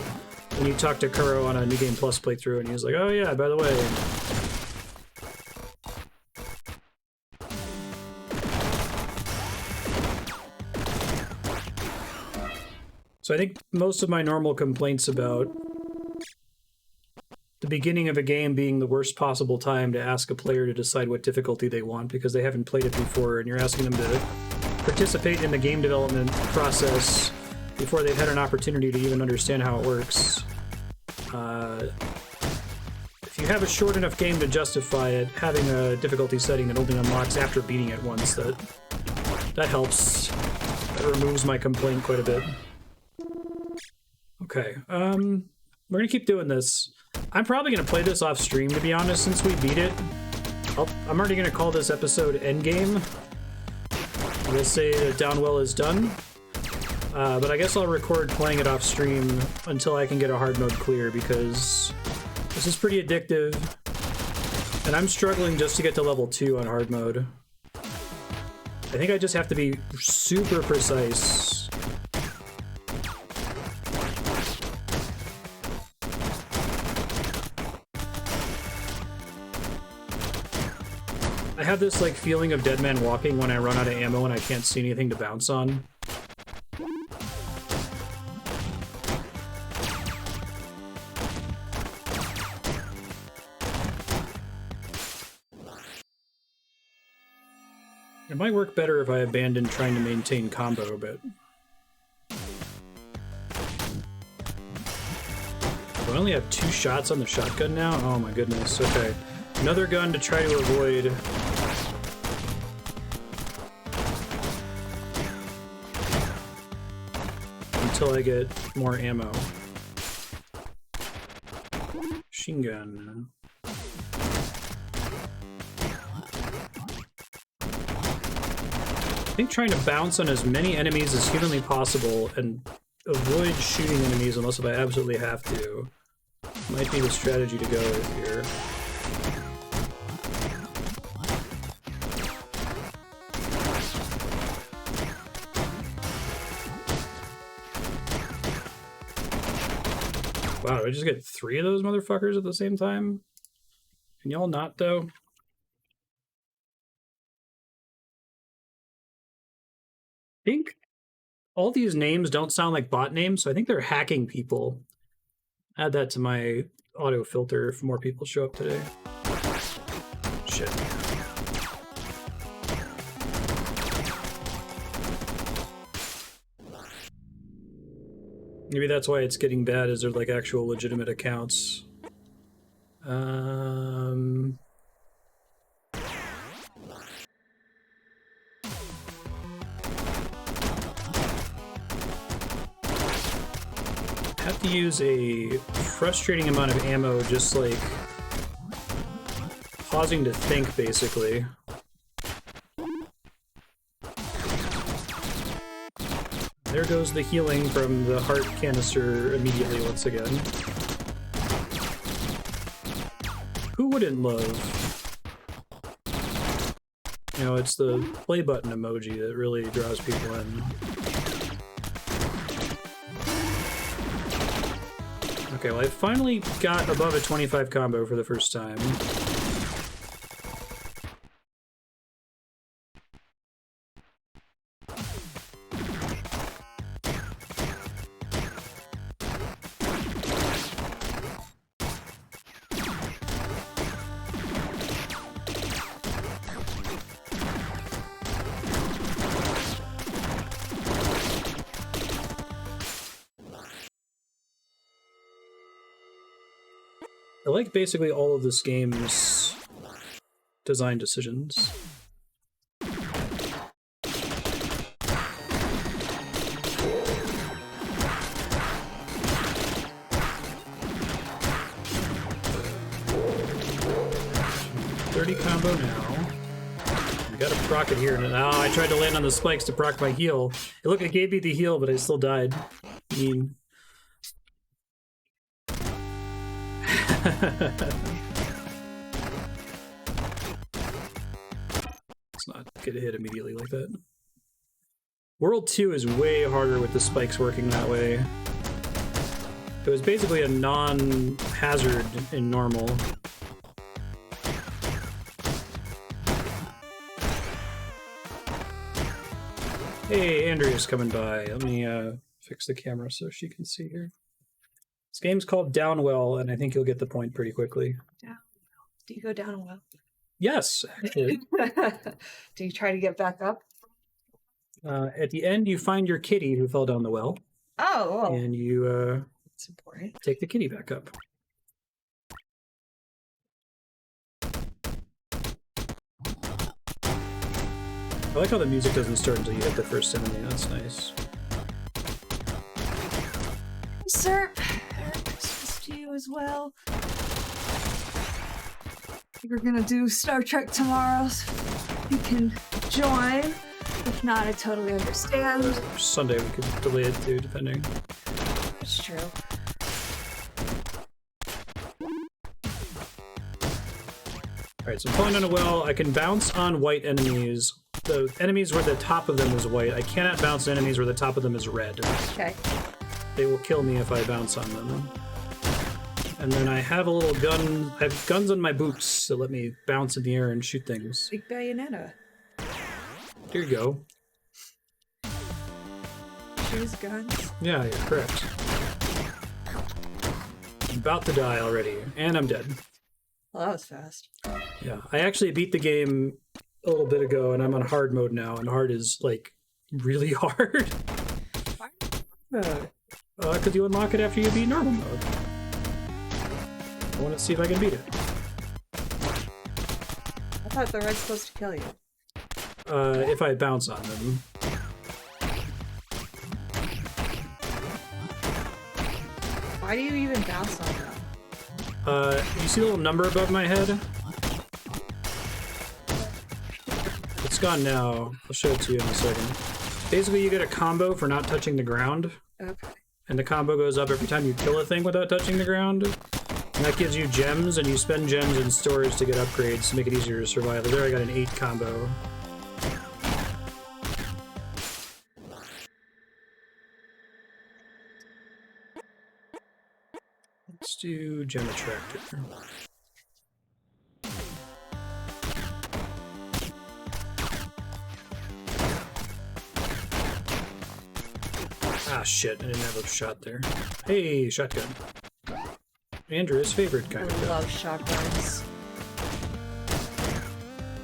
When you talk to Kuro on a New Game Plus playthrough and he's like, oh yeah, by the way. So I think most of my normal complaints about the beginning of a game being the worst possible time to ask a player to decide what difficulty they want because they haven't played it before and you're asking them to participate in the game development process before they've had an opportunity to even understand how it works. If you have a short enough game to justify it, having a difficulty setting that only unlocks after beating it once, that helps. That removes my complaint quite a bit. Okay, we're gonna keep doing this. I'm probably gonna play this off stream, to be honest, since we beat it. I'm already going to call this episode Endgame. We'll say that Downwell is done. But I guess I'll record playing it off stream until I can get a hard mode clear, because this is pretty addictive. And I'm struggling just to get to level 2 on hard mode. I think I just have to be super precise. I have this like feeling of dead man walking when I run out of ammo and I can't see anything to bounce on. It might work better if I abandon trying to maintain combo, but... I only have 2 shots on the shotgun now? Oh my goodness, okay. Another gun to try to avoid. Until I get more ammo. Machine gun. I think trying to bounce on as many enemies as humanly possible and avoid shooting enemies unless if I absolutely have to might be the strategy to go with here. Wow, did I just get 3 of those motherfuckers at the same time? Can y'all not, though? I think all these names don't sound like bot names, so I think they're hacking people. Add that to my auto filter if more people show up today. Shit. Maybe that's why it's getting bad, is they're like actual legitimate accounts. Have to use a frustrating amount of ammo, just like pausing to think, basically. There goes the healing from the heart canister immediately once again. Who wouldn't love? You know, it's the play button emoji that really draws people in. Okay, well I finally got above a 25 combo for the first time. I like basically all of this game's design decisions. Combo now. I got a proc it here. Oh, I tried to land on the spikes to proc my heal. It gave me the heal, but I still died. I mean... Let's not get a hit immediately like that. World 2 is way harder with the spikes working that way. It was basically a non-hazard in normal. Hey, Andrea's coming by. Let me fix the camera so she can see here. This game's called Downwell, and I think you'll get the point pretty quickly. Downwell. Do you go down a well? Yes, actually. Do you try to get back up? At the end, you find your kitty who fell down the well. Oh. And you That's important. Take the kitty back up. I like how the music doesn't start until you hit the first enemy. That's nice. Sir, Merry Christmas to you as well. We're gonna do Star Trek tomorrow. So you can join. If not, I totally understand. Sunday we could delay it too, depending. That's true. Alright, so I'm falling down a well. I can bounce on white enemies. The enemies where the top of them is white. I cannot bounce on enemies where the top of them is red. Okay. They will kill me if I bounce on them. And then I have a little gun. I have guns on my boots that let me bounce in the air and shoot things. Big Bayonetta. Here you go. Choose guns. Yeah, you're correct. I'm about to die already, and I'm dead. Well, that was fast. Yeah, I actually beat the game a little bit ago, and I'm on hard mode now, and hard is, like, really hard. Mode. Because you unlock it after you beat normal mode. I want to see if I can beat it. I thought the red's supposed to kill you. If I bounce on them. Why do you even bounce on them? You see the little number above my head? It's gone now. I'll show it to you in a second. Basically, you get a combo for not touching the ground. Okay. And the combo goes up every time you kill a thing without touching the ground. And that gives you gems, and you spend gems in storage to get upgrades to make it easier to survive. There I got an 8 combo. Let's do gem attractor. Ah, shit, I didn't have a shot there. Hey, shotgun. Andrew's favorite kind of I gun. love shotguns.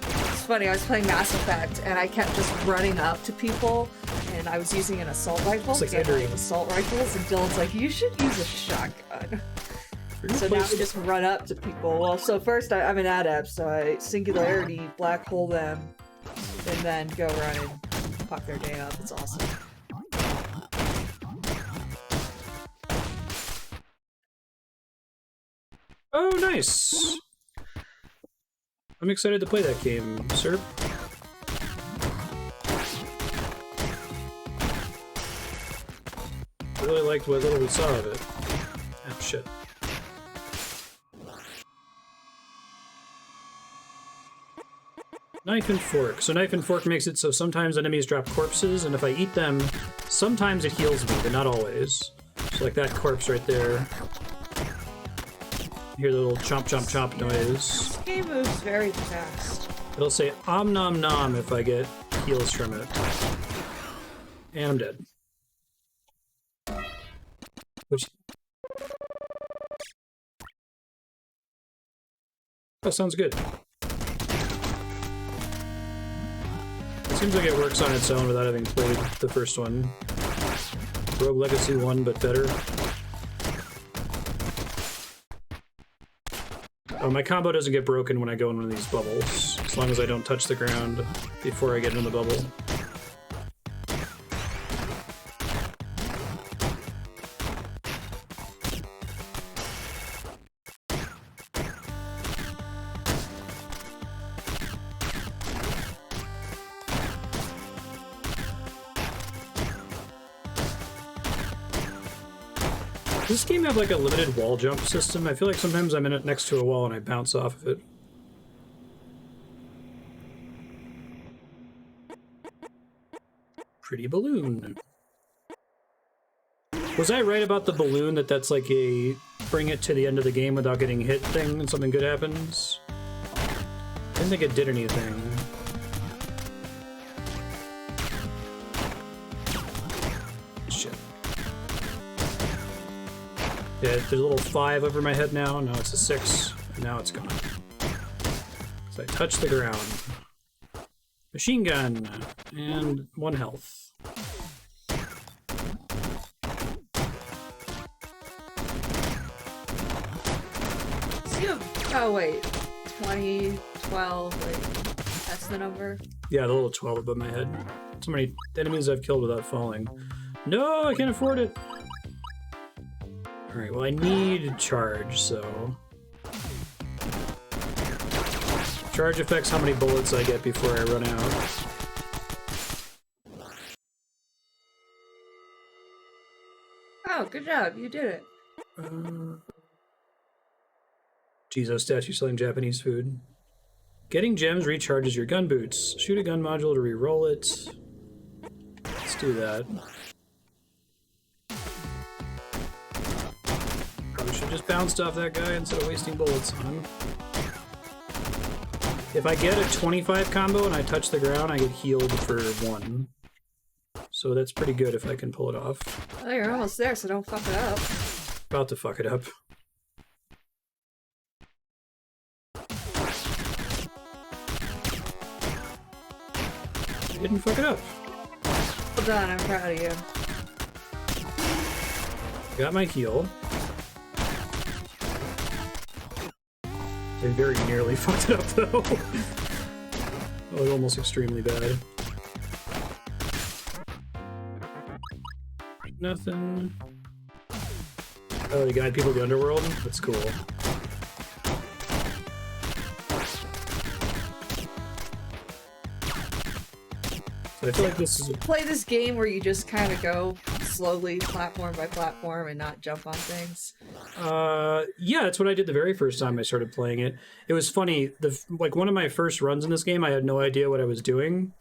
It's funny, I was playing Mass Effect and I kept just running up to people and I was using an assault rifle. It's like and I Andrew. like assault rifles, and Dylan's like, you should use a shotgun. So now we just run up to people. Well, so first I'm an adept, so I singularity black hole them and then go run and fuck their day up. It's awesome. Oh, nice! I'm excited to play that game, sir. I really liked what little we saw of it. Oh, shit. Knife and fork. So knife and fork makes it so sometimes enemies drop corpses, and if I eat them, sometimes it heals me, but not always. So like that corpse right there. You hear the little chomp chomp chomp noise. This game moves very fast. It'll say om nom nom if I get heals from it. And I'm dead. Which... That sounds good. Seems like it works on its own without having played the first one. Rogue Legacy 1, but better. Oh, my combo doesn't get broken when I go in one of these bubbles, as long as I don't touch the ground before I get in the bubble. Does this game have like a limited wall jump system? I feel like sometimes I'm in it next to a wall and I bounce off of it. Pretty balloon. Was I right about the balloon that's like a bring it to the end of the game without getting hit thing and something good happens? I didn't think it did anything. Shit. Yeah, there's a little 5 over my head now. Now it's a 6. And now it's gone. So I touch the ground. Machine gun. And 1 health. Oh wait, 20, 12, wait, that's the number? Yeah, the little 12 above my head. So many enemies I've killed without falling. No, I can't afford it! Alright, well I need charge, so... Charge affects how many bullets I get before I run out. Oh, good job. You did it. Jesus, statue selling Japanese food. Getting gems recharges your gun boots. Shoot a gun module to re-roll it. Let's do that. Probably should just bounced off that guy instead of wasting bullets on him. If I get a 25 combo and I touch the ground, I get healed for 1. So that's pretty good if I can pull it off. Oh, you're almost there, so don't fuck it up. About to fuck it up. Didn't fuck it up. Well done, I'm proud of you. Got my heal. I very nearly fucked it up though. Oh, almost extremely bad. Nothing. Oh, you guide people to the underworld? That's cool. So I feel like this is Play this game where you just kind of go slowly, platform by platform, and not jump on things. yeah, that's what I did the very first time I started playing it. It was funny. Like one of my first runs in this game, I had no idea what I was doing.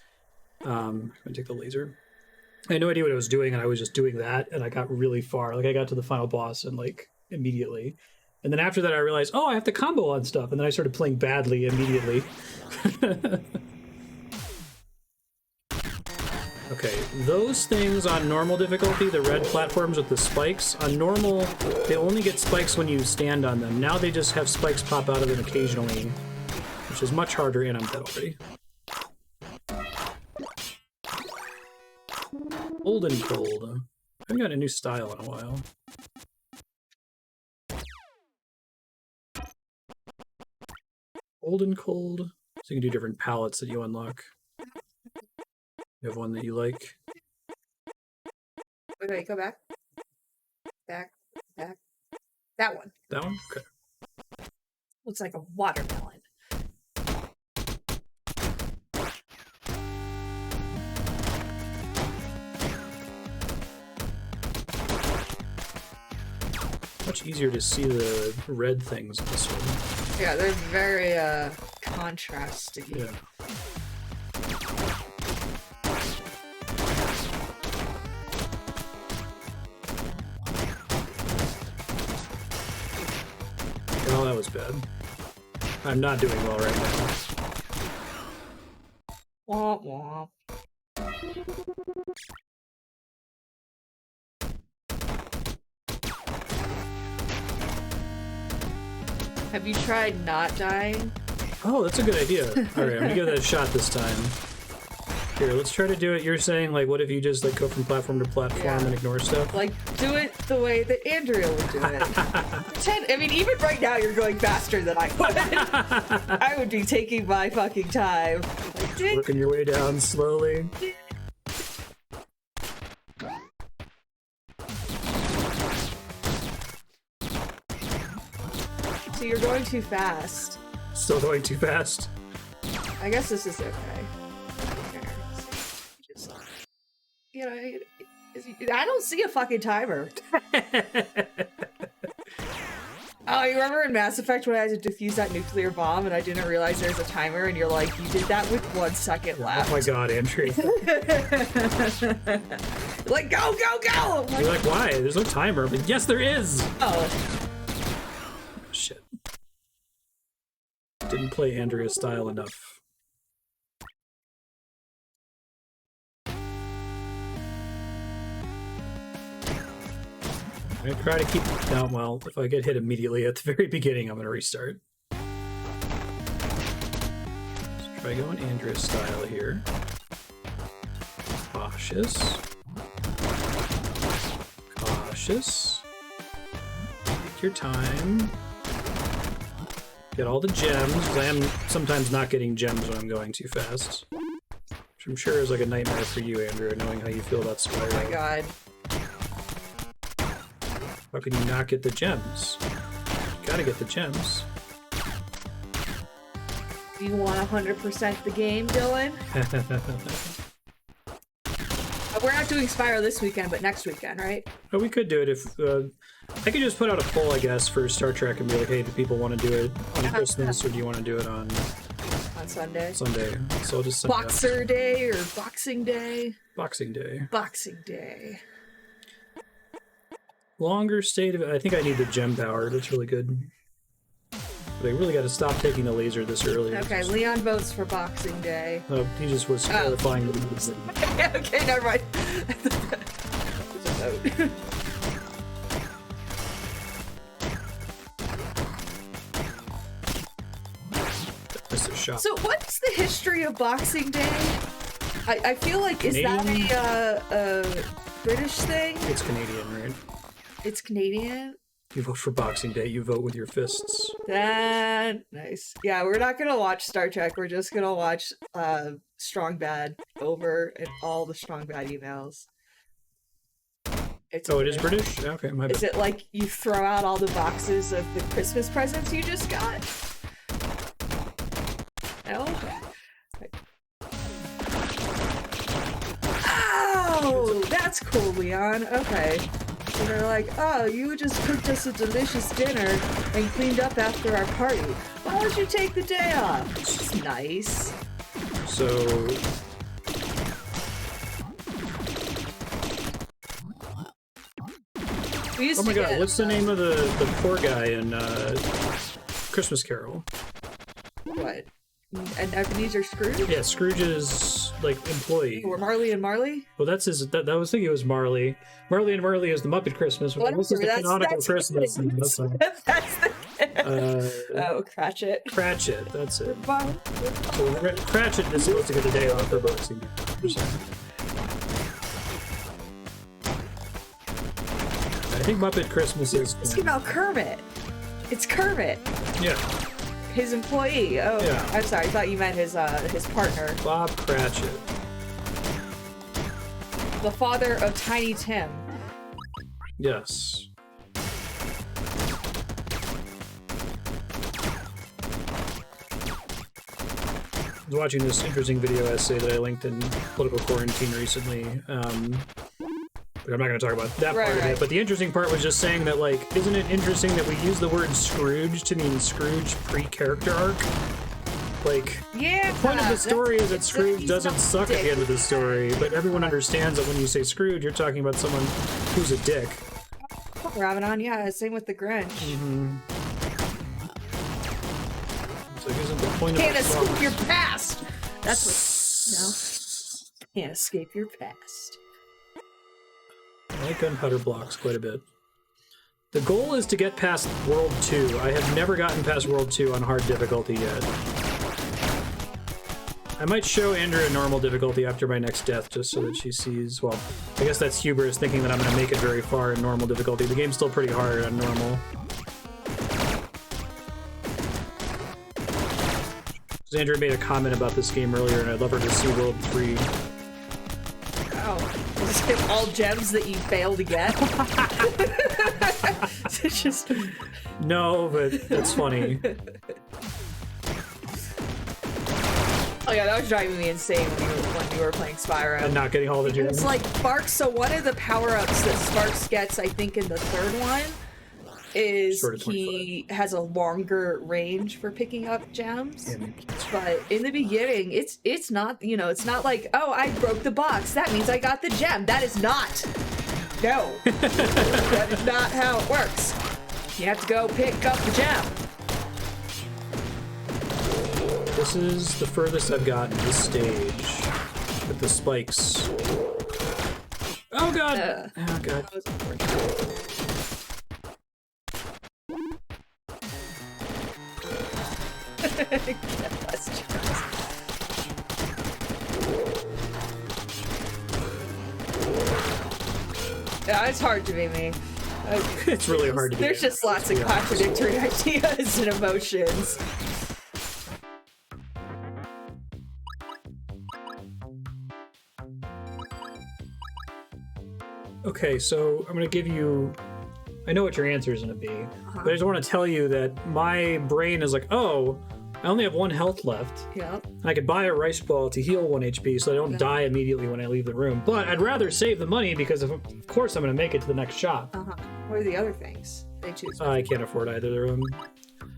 I'm gonna take the laser. I had no idea what I was doing, and I was just doing that, and I got really far. Like I got to the final boss, and like immediately. And then after that, I realized, oh, I have to combo on stuff, and then I started playing badly immediately. Okay, those things on normal difficulty, the red platforms with the spikes, on normal, they only get spikes when you stand on them. Now they just have spikes pop out of them occasionally, which is much harder, and I'm dead already. Old and cold. I haven't got a new style in a while. Old and cold. So you can do different palettes that you unlock. You have one that you like? Wait, go back. Back. That one. That one? Okay. Looks like a watermelon. Much easier to see the red things in this one. Yeah, they're very, contrasty. Yeah. Oh, that was bad. I'm not doing well right now. Womp womp. Have you tried not dying? Oh, that's a good idea. Alright, I'm gonna give that a shot this time. Here, let's try to do it. You're saying, like, what if you just, like, go from platform to platform and ignore stuff? Like, do it the way that Andrea would do it. Pretend, I mean, even right now you're going faster than I would. I would be taking my fucking time. Like, Working your way down slowly. So you're going too fast. Still going too fast. I guess this is okay. Just, you know, I don't see a fucking timer. Oh, you remember in Mass Effect when I had to defuse that nuclear bomb and I didn't realize there's a timer and you're like, you did that with 1 second left. Oh my god, Andrea. Like, go, go, go! You're like, why? There's no timer. But yes, there is! Oh. Shit. Didn't play Andrea's style enough. I'm gonna try to keep Downwell. If I get hit immediately at the very beginning, I'm gonna restart. Let's try going Andrea's style here. Cautious. Cautious. Take your time. Get all the gems, because I am sometimes not getting gems when I'm going too fast. Which I'm sure is like a nightmare for you, Andrea, knowing how you feel about Spyro. Oh my god. How can you not get the gems? You gotta get the gems. Do you want 100% the game, Dylan? We're not doing Spyro this weekend, but next weekend, right? Oh, we could do it if I could just put out a poll, I guess, for Star Trek and be like, hey, do people want to do it on Christmas or do you want to do it on Sunday? Sunday. So I'll just send Boxer Day or Boxing Day? Boxing Day. Boxing Day. Longer state of it. I think I need the gem power. That's really good. But I really got to stop taking the laser this early. Okay, Leon votes for Boxing Day. Oh, he just was clarifying. Okay, never mind. There's a vote. That's a shot. So what's the history of Boxing Day? I feel like, Canadian? Is that a British thing? It's Canadian, right? It's Canadian? You vote for Boxing Day, you vote with your fists. Nice. Yeah, we're not gonna watch Star Trek, we're just gonna watch Strong Bad over and all the Strong Bad emails. It is British? Okay, my bad. Is it like you throw out all the boxes of the Christmas presents you just got? No? Oh, that's cool, Leon. Okay. So they're like, oh, you just cooked us a delicious dinner and cleaned up after our party. Why don't you take the day off? It's nice. So... Oh my god, what's the name of the poor guy in Christmas Carol? What? And Ebenezer Scrooge? Yeah, Scrooge's like employee. Or Marley and Marley? Well, that's his. That was thinking it was Marley. Marley and Marley is the Muppet Christmas. But this is the canonical Christmas. That's the. Oh, Cratchit. Cratchit, that's it. So Cratchit is supposed to get the day off for Boxing Day. I think Muppet Christmas is. It's about Kermit. It's Kermit. Yeah. His employee. Oh, yeah. I'm sorry. I thought you meant his partner. Bob Cratchit. The father of Tiny Tim. Yes. I was watching this interesting video essay that I linked in Political Quarantine recently. But I'm not going to talk about that part of it. But the interesting part was just saying that, like, isn't it interesting that we use the word Scrooge to mean Scrooge pre-character arc? Like, yeah, the point of the story is that Scrooge doesn't suck at the end of the story, but everyone understands that when you say Scrooge, you're talking about someone who's a dick. Ramadan, yeah, same with the Grinch. Mm-hmm. So isn't the point Can't of escape your past! That's what... No. Can't escape your past. I like gunpowder blocks quite a bit. The goal is to get past World 2. I have never gotten past World 2 on hard difficulty yet. I might show Andrew a normal difficulty after my next death, just so that she sees, well, I guess that's hubris thinking that I'm going to make it very far in normal difficulty. The game's still pretty hard on normal. Andrew made a comment about this game earlier, and I'd love her to see World 3. All gems that you fail to get. It's just... No, but that's funny. Oh yeah, that was driving me insane when you were playing Spyro. And not getting all the gems. It's like Sparks, so one of the power-ups that Sparks gets, I think in the third one, is he has a longer range for picking up gems. Yeah, but in the beginning, it's not, you know, it's not like, oh, I broke the box, that means I got the gem. That is not. No. That is not how it works. You have to go pick up the gem. This is the furthest I've gotten this stage with the spikes. Oh god! Oh god. That was unfortunate. Yeah, it's hard to be me. It's really hard to be. There's just lots of contradictory ideas and emotions. Okay, so I'm gonna give you. I know what your answer is gonna be, but I just want to tell you that my brain is like, oh, I only have 1 health left. Yep. I could buy a rice ball to heal 1 HP so I don't die immediately when I leave the room. But I'd rather save the money because of course I'm going to make it to the next shop. What are the other things they choose? I can't afford either of them.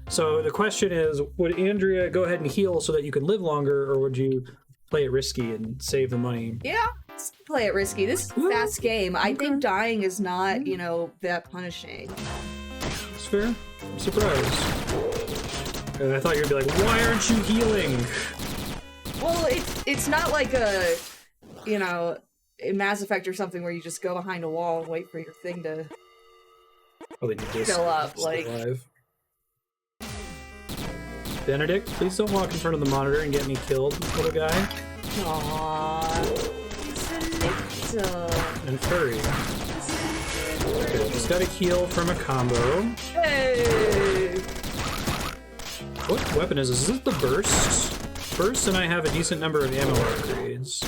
So the question is, would Andrea go ahead and heal so that you can live longer, or would you play it risky and save the money? Yeah, let's play it risky. This is a fast game. I think dying is not, you know, that punishing. It's fair. I'm surprised. I thought you'd be like, why aren't you healing? Well, it's not like a, you know, in Mass Effect or something where you just go behind a wall and wait for your thing to fill up. Like, alive. Benedict, please don't walk in front of the monitor and get me killed, little guy. Aww, he's a little. And furry. Okay, just got a heal from a combo. Hey! What weapon is this? Is this the burst? Burst, and I have a decent number of ammo upgrades.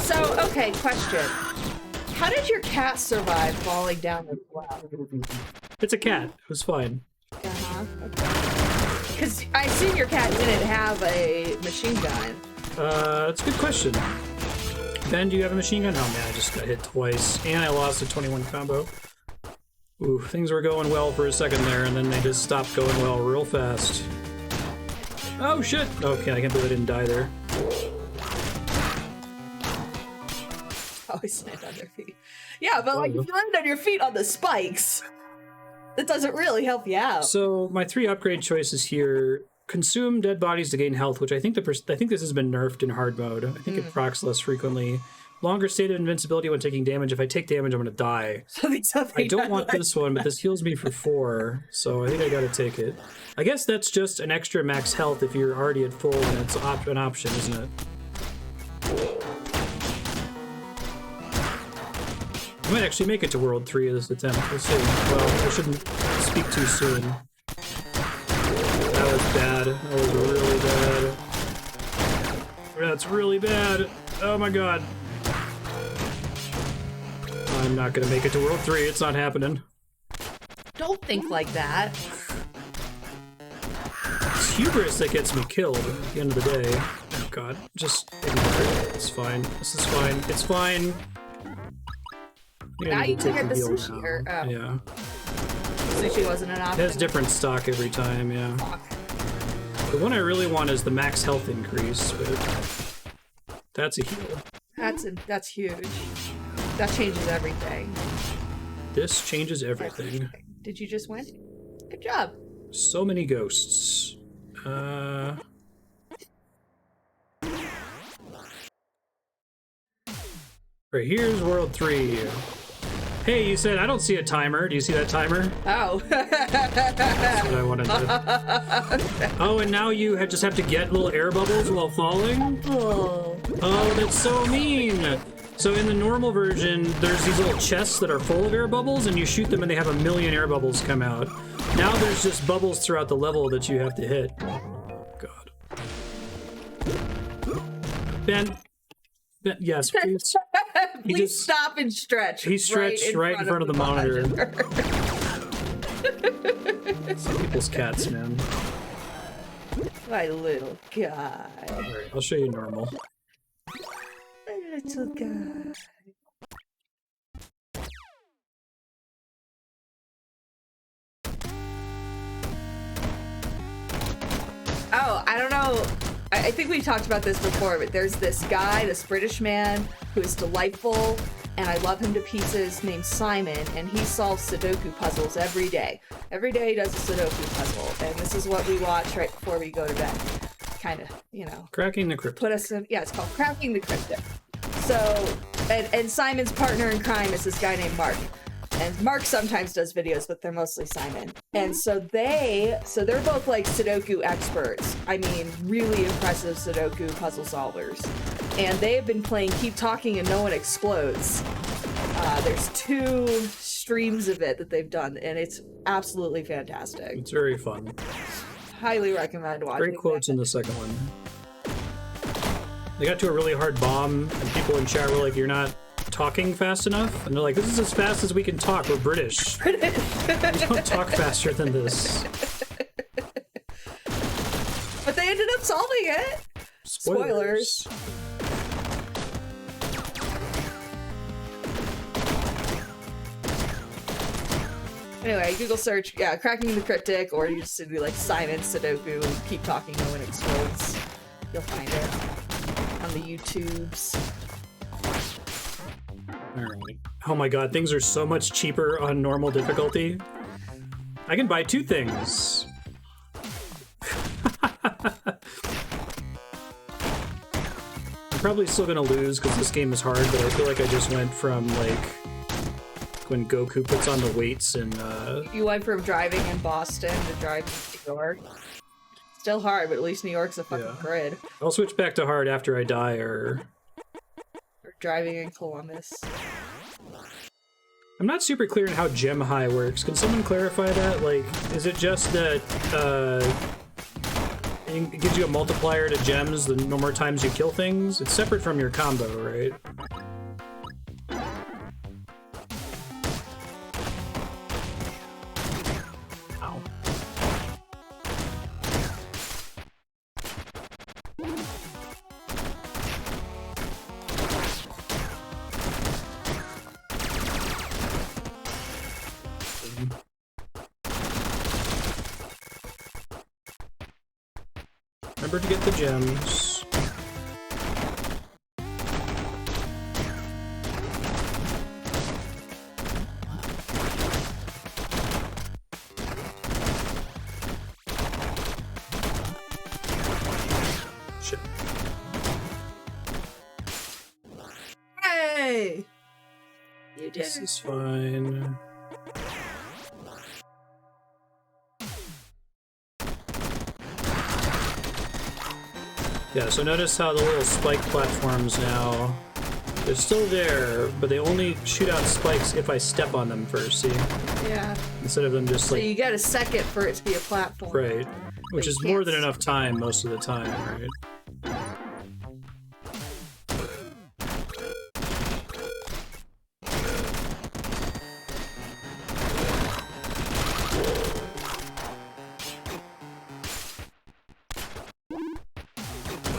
So, okay, question. How did your cat survive falling down the well? It's a cat. It was fine. Okay. Because I assume your cat didn't have a machine gun. That's a good question. Ben, do you have a machine gun? Oh man, I just got hit twice, and I lost a 21 combo. Ooh, things were going well for a second there, and then they just stopped going well real fast. Oh shit! Okay, I can't believe I didn't die there. Always stand on their feet. Yeah, but like if you land on your feet on the spikes, that doesn't really help you out. So my 3 upgrade choices here: consume dead bodies to gain health, which I think I think this has been nerfed in hard mode. I think it procs less frequently. Longer state of invincibility when taking damage. If I take damage, I'm gonna die. I don't want this one, but this heals me for 4, so I think I gotta take it. I guess that's just an extra max health if you're already at full, and it's an option, isn't it? I might actually make it to World 3 of this attempt. We'll see. Well, I shouldn't speak too soon. That was bad. That was really bad. That's really bad. Oh my god. I'm not gonna make it to World 3. It's not happening. Don't think like that. It's hubris that gets me killed at the end of the day. Oh god. Just ignore it. It's fine. This is fine. It's fine. Now you can get the sushi. Yeah. Sushi wasn't an option. It has different stock every time, yeah. Fuck. The one I really want is the max health increase, but that's a heal. That's huge. That changes everything. This changes everything. Did you just win? Good job. So many ghosts. Right, here's World 3. Hey, you said I don't see a timer. Do you see that timer? Oh. That's what I wanted to. Oh, and now you just have to get little air bubbles while falling? Oh, that's so mean. So in the normal version, there's these little chests that are full of air bubbles, and you shoot them and they have a million air bubbles come out. Now there's just bubbles throughout the level that you have to hit. God. Ben, yes, please. Please stop and stretch. He stretched right in front of the monitor. Some people's cats, man. My little guy. Alright, I'll show you normal. My little guy. Oh, I don't know. I think we talked about this before, but there's this guy, this British man, who is delightful, and I love him to pieces, named Simon, and he solves Sudoku puzzles every day. Every day he does a Sudoku puzzle, and this is what we watch right before we go to bed. Kind of, you know. Cracking the Cryptic. Put us in, yeah, it's called Cracking the Cryptic. So, and Simon's partner in crime is this guy named Mark. And Mark sometimes does videos, but they're mostly Simon. And so they're both like Sudoku experts. I mean, really impressive Sudoku puzzle solvers. And they have been playing Keep Talking and No One Explodes. There's 2 streams of it that they've done, and it's absolutely fantastic. It's very fun. Highly recommend watching. Great quotes in the second one. They got to a really hard bomb, and people in chat were like, you're not talking fast enough, and they're like, "This is as fast as we can talk. We're British. British. We don't talk faster than this." But they ended up solving it. Spoilers. Anyway, Google search, yeah, cracking the Cryptic, or you just do like Simon Sudoku, keep talking, no one explodes. You'll find it on the YouTubes. Alright. Oh my god, things are so much cheaper on normal difficulty. I can buy 2 things. I'm probably still gonna lose because this game is hard, but I feel like I just went from like when Goku puts on the weights and You went from driving in Boston to driving in New York. Still hard, but at least New York's a fucking grid. I'll switch back to hard after I die, or Driving in Columbus. I'm not super clear on how gem high works. Can someone clarify that? Like, is it just that it gives you a multiplier to gems the more times you kill things? It's separate from your combo, right? Ow. Remember to get the gems. Shit. Hey! You did This it. is fine. Yeah, so notice how the little spike platforms now, they're still there, but they only shoot out spikes if I step on them first, see? Yeah. Instead of them just So like... you get a second for it to be a platform. Right. Which is more than enough time most of the time, right?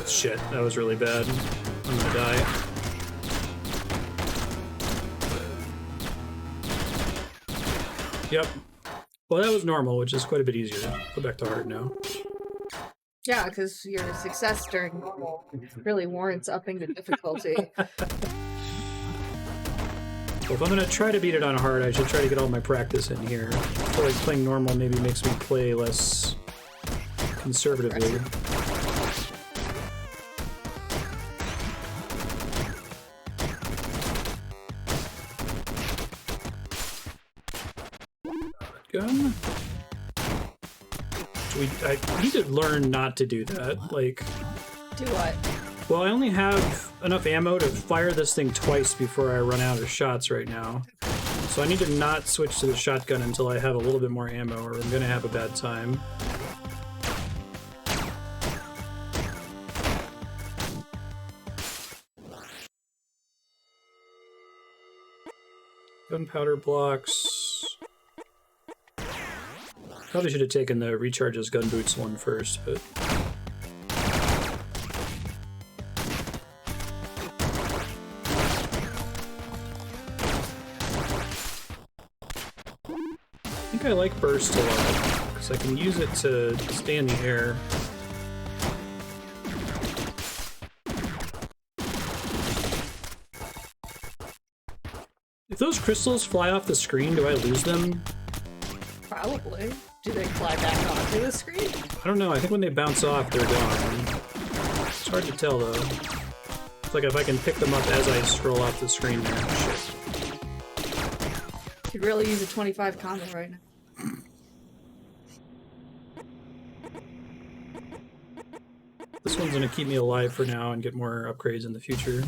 Shit, that was really bad. I'm gonna die. Yep. Well, that was normal, which is quite a bit easier. Go back to hard now. Yeah, because your success during normal really warrants upping the difficulty. Well, if I'm gonna try to beat it on hard, I should try to get all my practice in here. I feel like playing normal maybe makes me play less conservatively. Gun. I need to learn not to do that. Like, Do what? well, I only have enough ammo to fire this thing twice before I run out of shots right now. So I need to not switch to the shotgun until I have a little bit more ammo, or I'm gonna have a bad time. Gunpowder blocks. Probably should have taken the recharges gun boots one first, but... I think I like burst a lot, because I can use it to stay in the air. If those crystals fly off the screen, do I lose them? Probably. Do they fly back onto the screen? I don't know, I think when they bounce off, they're gone. It's hard to tell, though. It's like if I can pick them up as I scroll off the screen there. Shit. Could really use a 25 combo right now. This one's gonna keep me alive for now and get more upgrades in the future.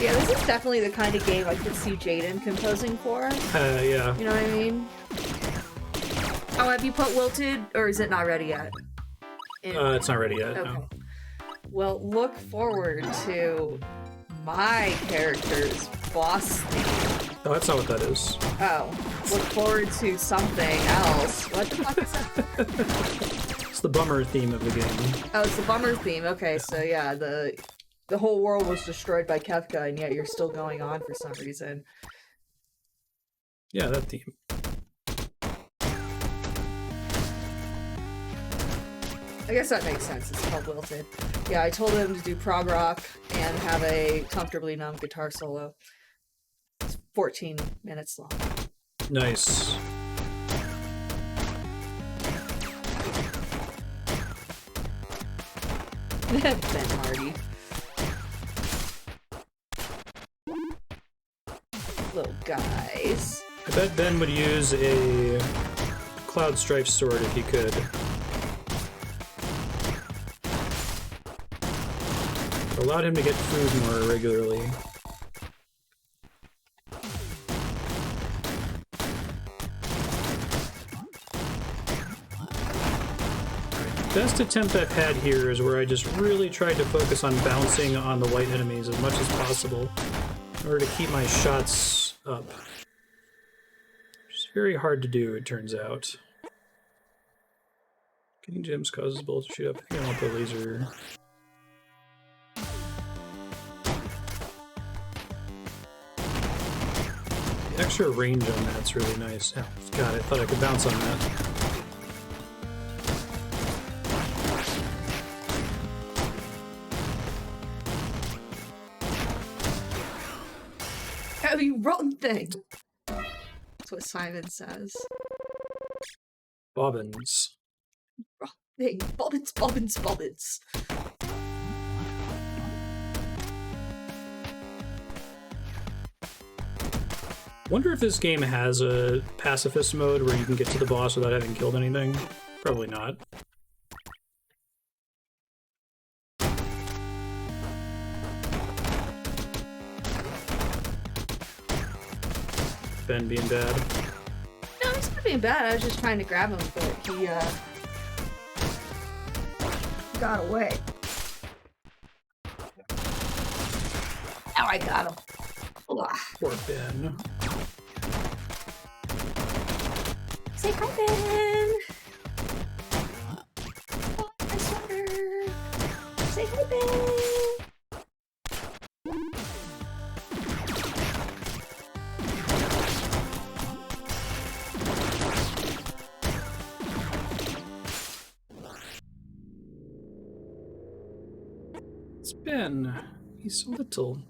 Yeah, this is definitely the kind of game I could see Jaden composing for. Yeah. You know what I mean? Oh, have you put Wilted, or is it not ready yet? It's not ready yet. Okay. No. Well, look forward to my character's boss theme. Oh, that's not what that is. Oh, look forward to something else. What the fuck is that? It's the bummer theme of the game. Oh, it's the bummer theme. Okay, so yeah, the whole world was destroyed by Kefka, and yet you're still going on for some reason. Yeah, that theme. I guess that makes sense. It's called Wilted. Yeah, I told him to do prog rock and have a comfortably numb guitar solo. It's 14 minutes long. Nice. Ben Hardy. Little guys. I bet Ben would use a Cloud Strife sword if he could. Allowed him to get food more regularly. Best attempt I've had here is where I just really tried to focus on bouncing on the white enemies as much as possible in order to keep my shots up. It's very hard to do, it turns out. Getting gems causes bullets to shoot up. I think I want the laser. The extra range on that's really nice. Oh, God, I thought I could bounce on that. Oh, you rotten thing! That's what Simon says. Bobbins. Hey, bobbins, bobbins, bobbins. Wonder if this game has a pacifist mode where you can get to the boss without having killed anything. Probably not. Ben being bad. No, he's not being bad. I was just trying to grab him, but he, got away. Now I got him. Ugh. Poor Ben. Say hi, Ben! Oh, my sweater! Say hi, Ben! It's Ben. He's so little.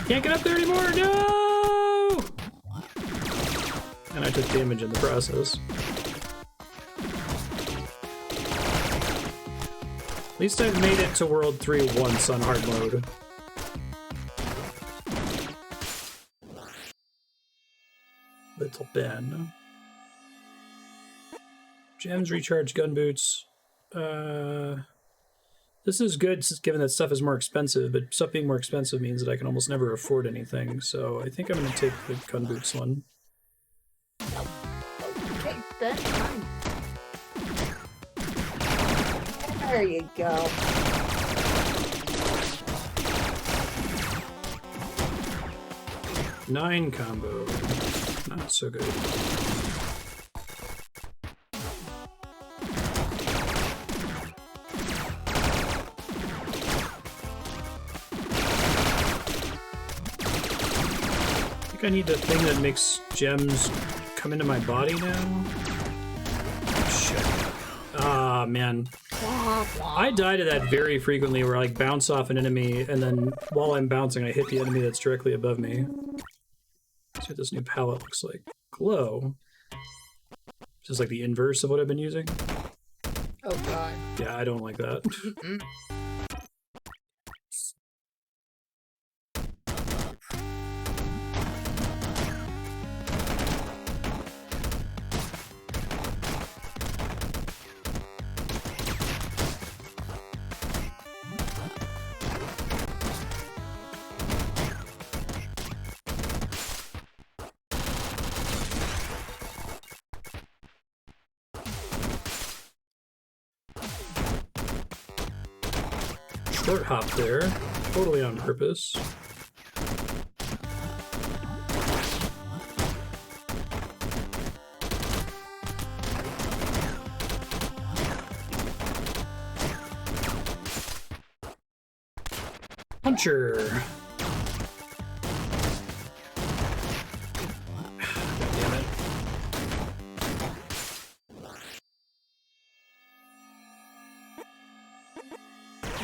Can't get up there anymore, no! And I took damage in the process. At least I've made it to World 3 once on hard mode. Little Ben. Gems, recharge, gun boots. This is good, given that stuff is more expensive, but stuff being more expensive means that I can almost never afford anything, so I think I'm going to take the gun boots one. Okay, that's fine. There you go. Nine combo. Not so good. I need the thing that makes gems come into my body now. Shit. Ah, man. I die to that very frequently where I like bounce off an enemy and then while I'm bouncing I hit the enemy that's directly above me. Let's see what this new palette looks like. Glow. Just like the inverse of what I've been using. Oh god. Yeah, I don't like that. Short hop there, totally on purpose. Puncher. Damn it.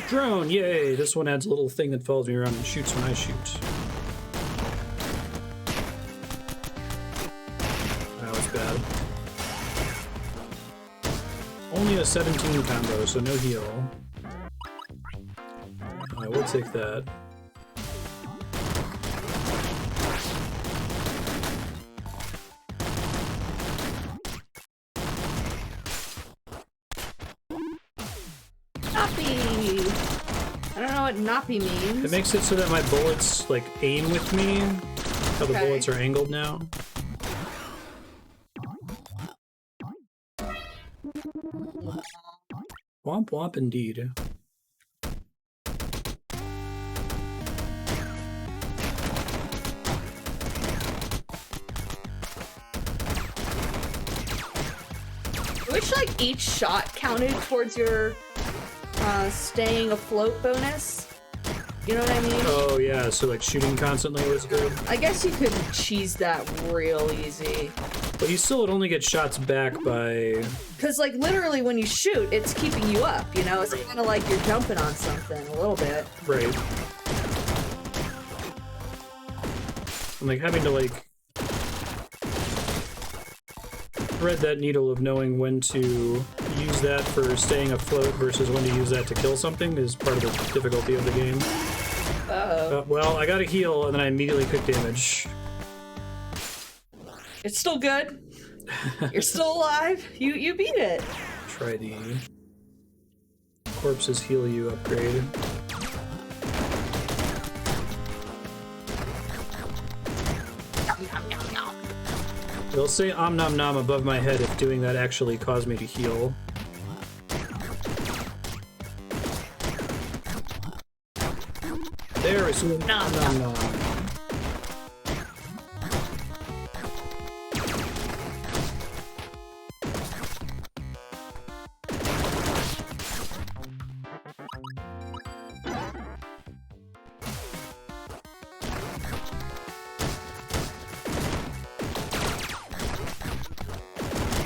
Drone, yay! This one adds a little thing that follows me around and shoots when I shoot. That was bad. Only a 17 combo, so no heal. I will take that. Nappy! I don't know what nappy means. It makes it so that my bullets, like, aim with me. How the bullets are angled now. Womp womp indeed. I wish like each shot counted towards your staying afloat bonus. You know what I mean? Oh yeah, so like shooting constantly was good. I guess you could cheese that real easy. But you still would only get shots back by... Because like literally when you shoot, it's keeping you up, you know? It's kind of like you're jumping on something a little bit. Right. I'm like having to like thread that needle of knowing when to use that for staying afloat versus when to use that to kill something is part of the difficulty of the game. Uh-oh. Well, I got a heal and then I immediately took damage. It's still good. You're still alive. You beat it. Try the corpses heal you upgrade. It'll say om nom nom above my head if doing that actually caused me to heal. There is nom nom nom.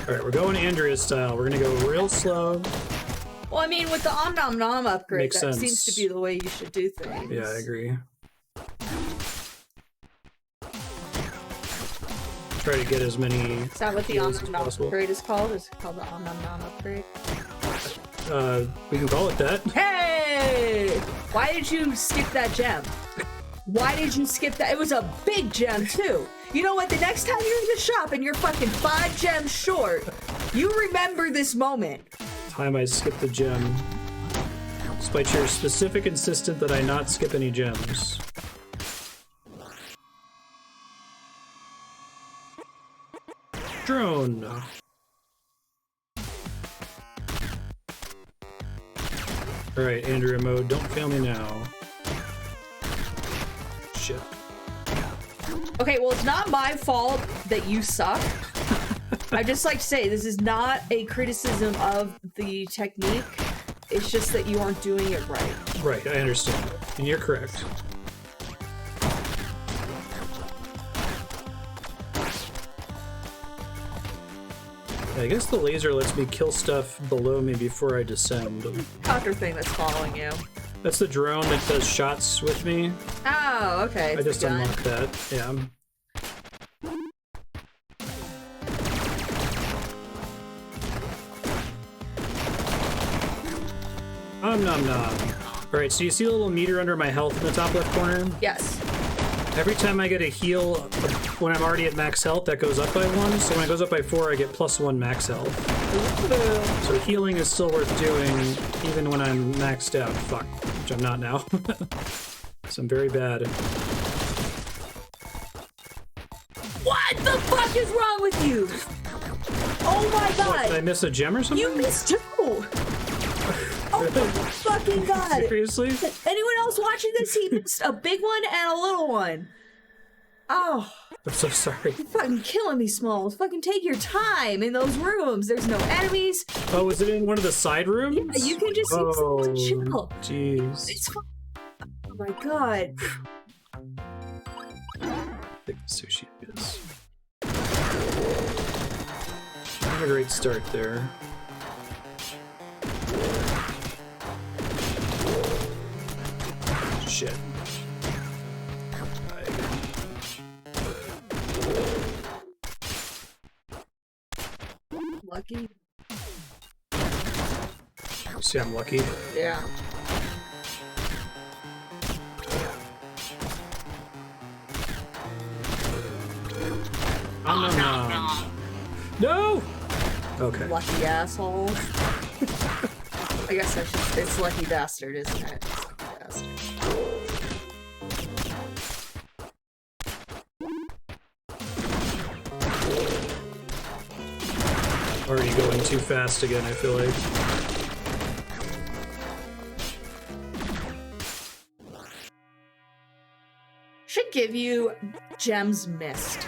Alright, we're going Andrea style. We're gonna go real slow. Well, I mean, with the Om Nom Nom upgrade, Makes that sense. seems to be the way you should do things. Yeah, I agree. Try to get as many. Is that what the Om heals Nom as Nom possible. upgrade is called? Is it called the Om Nom Nom upgrade? We can call it that. Hey! Why did you skip that gem? Why did you skip that? It was a big gem, too. You know what? The next time you're in the shop and you're fucking 5 gems short, you remember this moment. Time I skipped the gem. Despite your specific insistence that I not skip any gems. Drone. Alright, Andrea mode, don't fail me now. Shit. Okay, well, it's not my fault that you suck. I just like to say, this is not a criticism of the technique. It's just that you aren't doing it right. Right, I understand. And you're correct. Yeah, I guess the laser lets me kill stuff below me before I descend. Counter thing that's following you. That's the drone that does shots with me. Oh, okay. I just unlocked that. Yeah. Nom nom nom. Alright, so you see the little meter under my health in the top left corner? Yes. Every time I get a heal when I'm already at max health, that goes up by 1. So when it goes up by 4, I get +1 max health. Ooh. So healing is still worth doing, even when I'm maxed out. Fuck. Which I'm not now. So I'm very bad. What the fuck is wrong with you? Oh my god! What, did I miss a gem or something? You missed 2! Oh my fucking god! Seriously? Anyone else watching this? He missed a big one and a little one. Oh. I'm so sorry. You're fucking killing me, Smalls. Fucking take your time in those rooms. There's no enemies. Oh, was it in one of the side rooms? Yeah, you can just chill. Jeez. It's fine. Oh my god. I think the sushi is. Not a great start there. Shit. Lucky? See, I'm lucky. Yeah. No! Okay. Lucky asshole. I guess I should. It's lucky bastard, isn't it? Lucky bastard. Already going too fast again, I feel like. Should give you gems missed.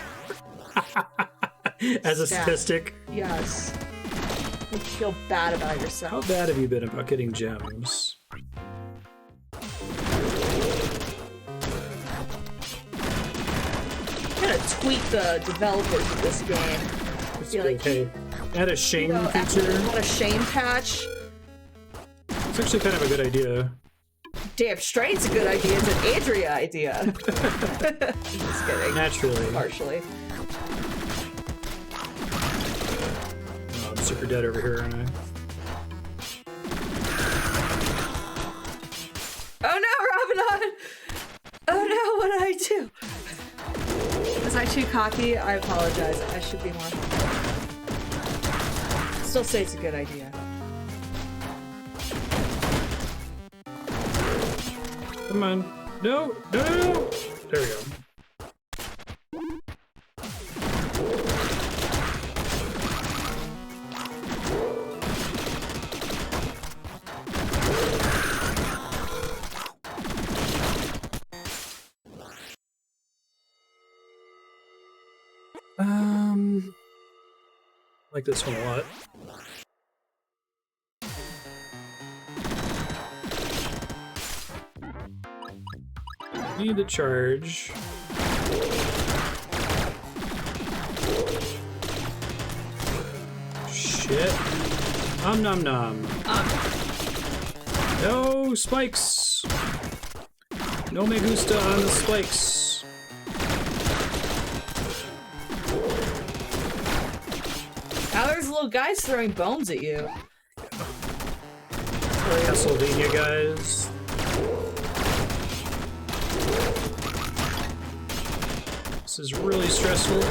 As a statistic. Yes. You feel bad about How yourself. bad have you been about getting gems? I'm gonna tweet the developers of this game. It's Be like, okay. Add a shame feature. Want a shame patch? It's actually kind of a good idea. Damn straight it's a good idea. It's an Andrea idea. Just kidding. Naturally. Partially. Oh, I'm super dead over here, aren't I? Oh no, Robinson! Oh no, what did I do? Was I too cocky? I apologize. I should be more. Still say it's a good idea. Come on. No! No, no, no! There we go. I like this one a lot. Need to charge. Shit. Nom nom nom. No spikes. No me gusta on the spikes. Now there's little guys throwing bones at you. Castlevania guys. This is really stressful.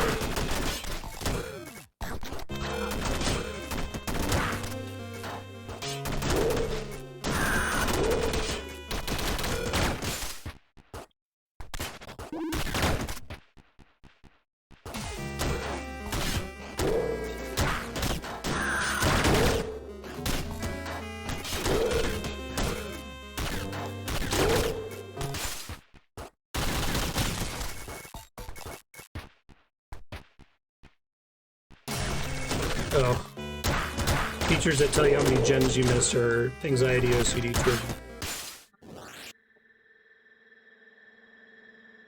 Oh. Features that tell you how many gems you missed are anxiety, OCD, trigger.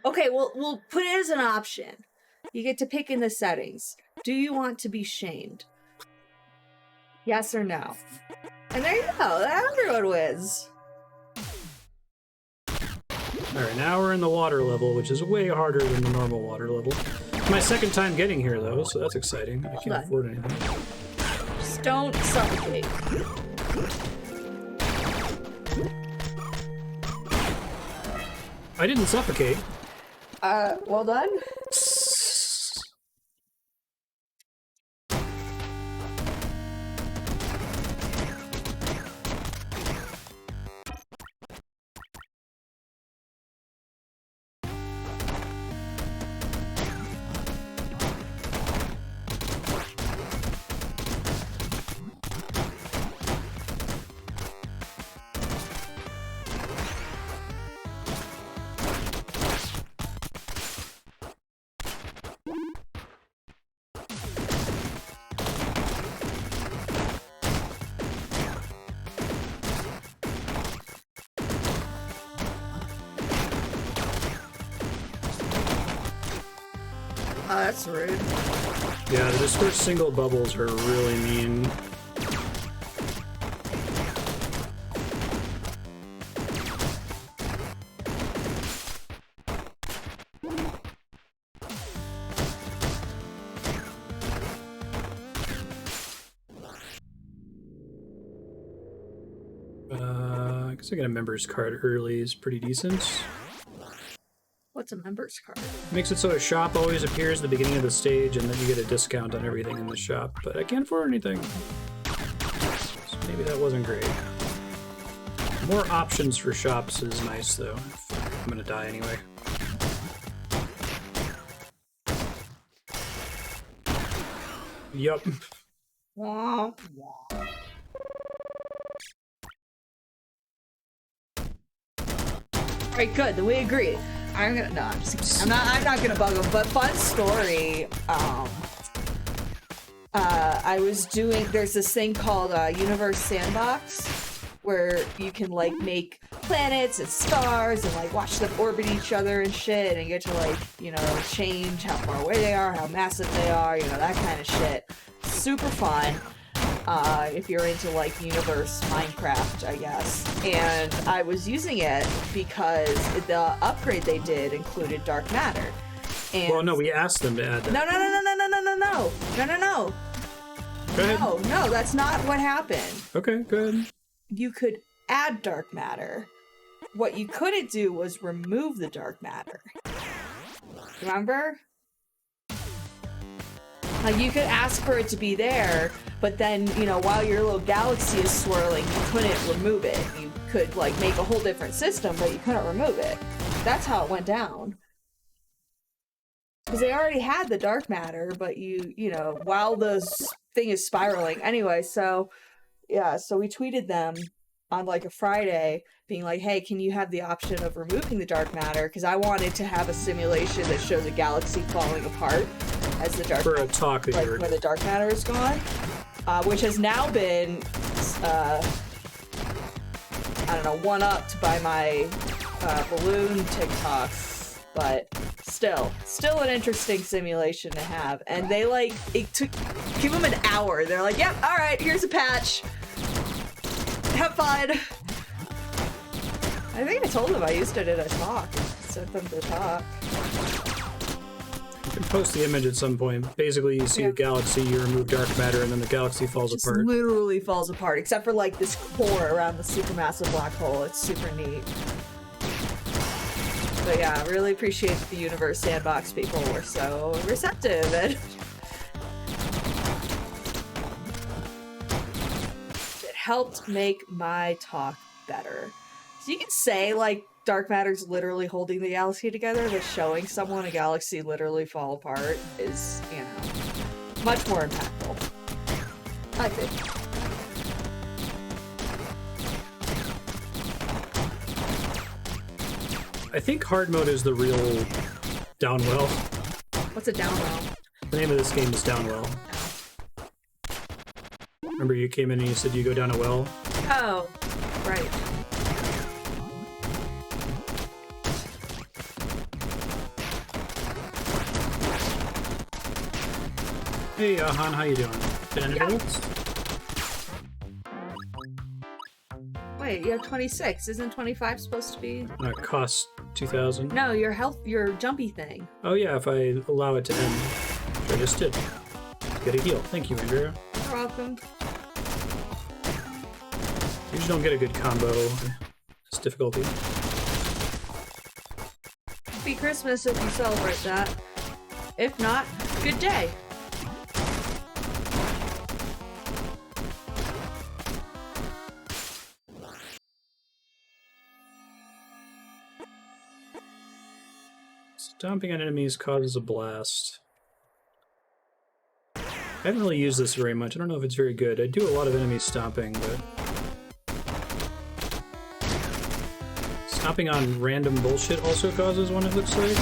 Okay, we'll put it as an option. You get to pick in the settings. Do you want to be shamed? Yes or no? And there you go. Everyone wins. Alright, now we're in the water level, which is way harder than the normal water level. My second time getting here, though, so that's exciting. I can't afford anything. Just don't suffocate. I didn't suffocate. Well done. Oh, that's rude. Yeah, the dispersed single bubbles are really mean. I guess I got a member's card early is pretty decent. What's a member's card? Makes it so a shop always appears at the beginning of the stage and then you get a discount on everything in the shop, but I can't afford anything. So maybe that wasn't great. More options for shops is nice though. I'm gonna die anyway. Yup. Womp womp. Alright, good. Then we agree. I'm gonna no. I'm not gonna bug them. But fun story. I was doing. There's this thing called Universe Sandbox, where you can like make planets and stars and like watch them orbit each other and shit, and you get to like change how far away they are, how massive they are, that kind of shit. Super fun. If you're into like universe Minecraft, I guess. And I was using it because the upgrade they did included dark matter. And Well, no, we asked them to add that. no. Go ahead. No, that's not what happened. Okay, good. You could add dark matter. What you couldn't do was remove the dark matter. Remember? Like, you could ask for it to be there, but then, while your little galaxy is swirling, you couldn't remove it. You could, like, make a whole different system, but you couldn't remove it. That's how it went down. Because they already had the dark matter, but while the thing is spiraling. Anyway, so we tweeted them on, like, a Friday, being like, hey, can you have the option of removing the dark matter? Because I wanted to have a simulation that shows a galaxy falling apart as the dark For a talk that you were... where the dark matter is gone, which has now been, one-upped by my balloon TikTok, but still an interesting simulation to have. And they give them an hour. They're like, yep, all right, here's a patch. Have fun. I think I told them I used it in a talk. Sent them the talk. You can post the image at some point. Basically, you see a galaxy, you remove dark matter, and then the galaxy falls Just apart. literally falls apart, except for like this core around the supermassive black hole. It's super neat. But yeah, I really appreciate the Universe Sandbox people were so receptive and it helped make my talk better. So you can say like dark matter's literally holding the galaxy together, but showing someone a galaxy literally fall apart is, much more impactful. I think. I think hard mode is the real Downwell. What's a Downwell? The name of this game is Downwell. Remember you came in and you said you go down a well? Oh, right. Hey, Han, how you doing? Been any minutes? Wait, you have 26. Isn't 25 supposed to be? It costs 2,000. No, your jumpy thing. Oh yeah, if I allow it to end. Which I just did. Get a heal. Thank you, Andrea. You're welcome. Usually don't get a good combo. It's difficulty. happy Christmas if you celebrate that. If not, good day. Stomping on enemies causes a blast. I haven't really used this very much. I don't know if it's very good. I do a lot of enemy stomping, but... Stomping on random bullshit also causes one, it looks like.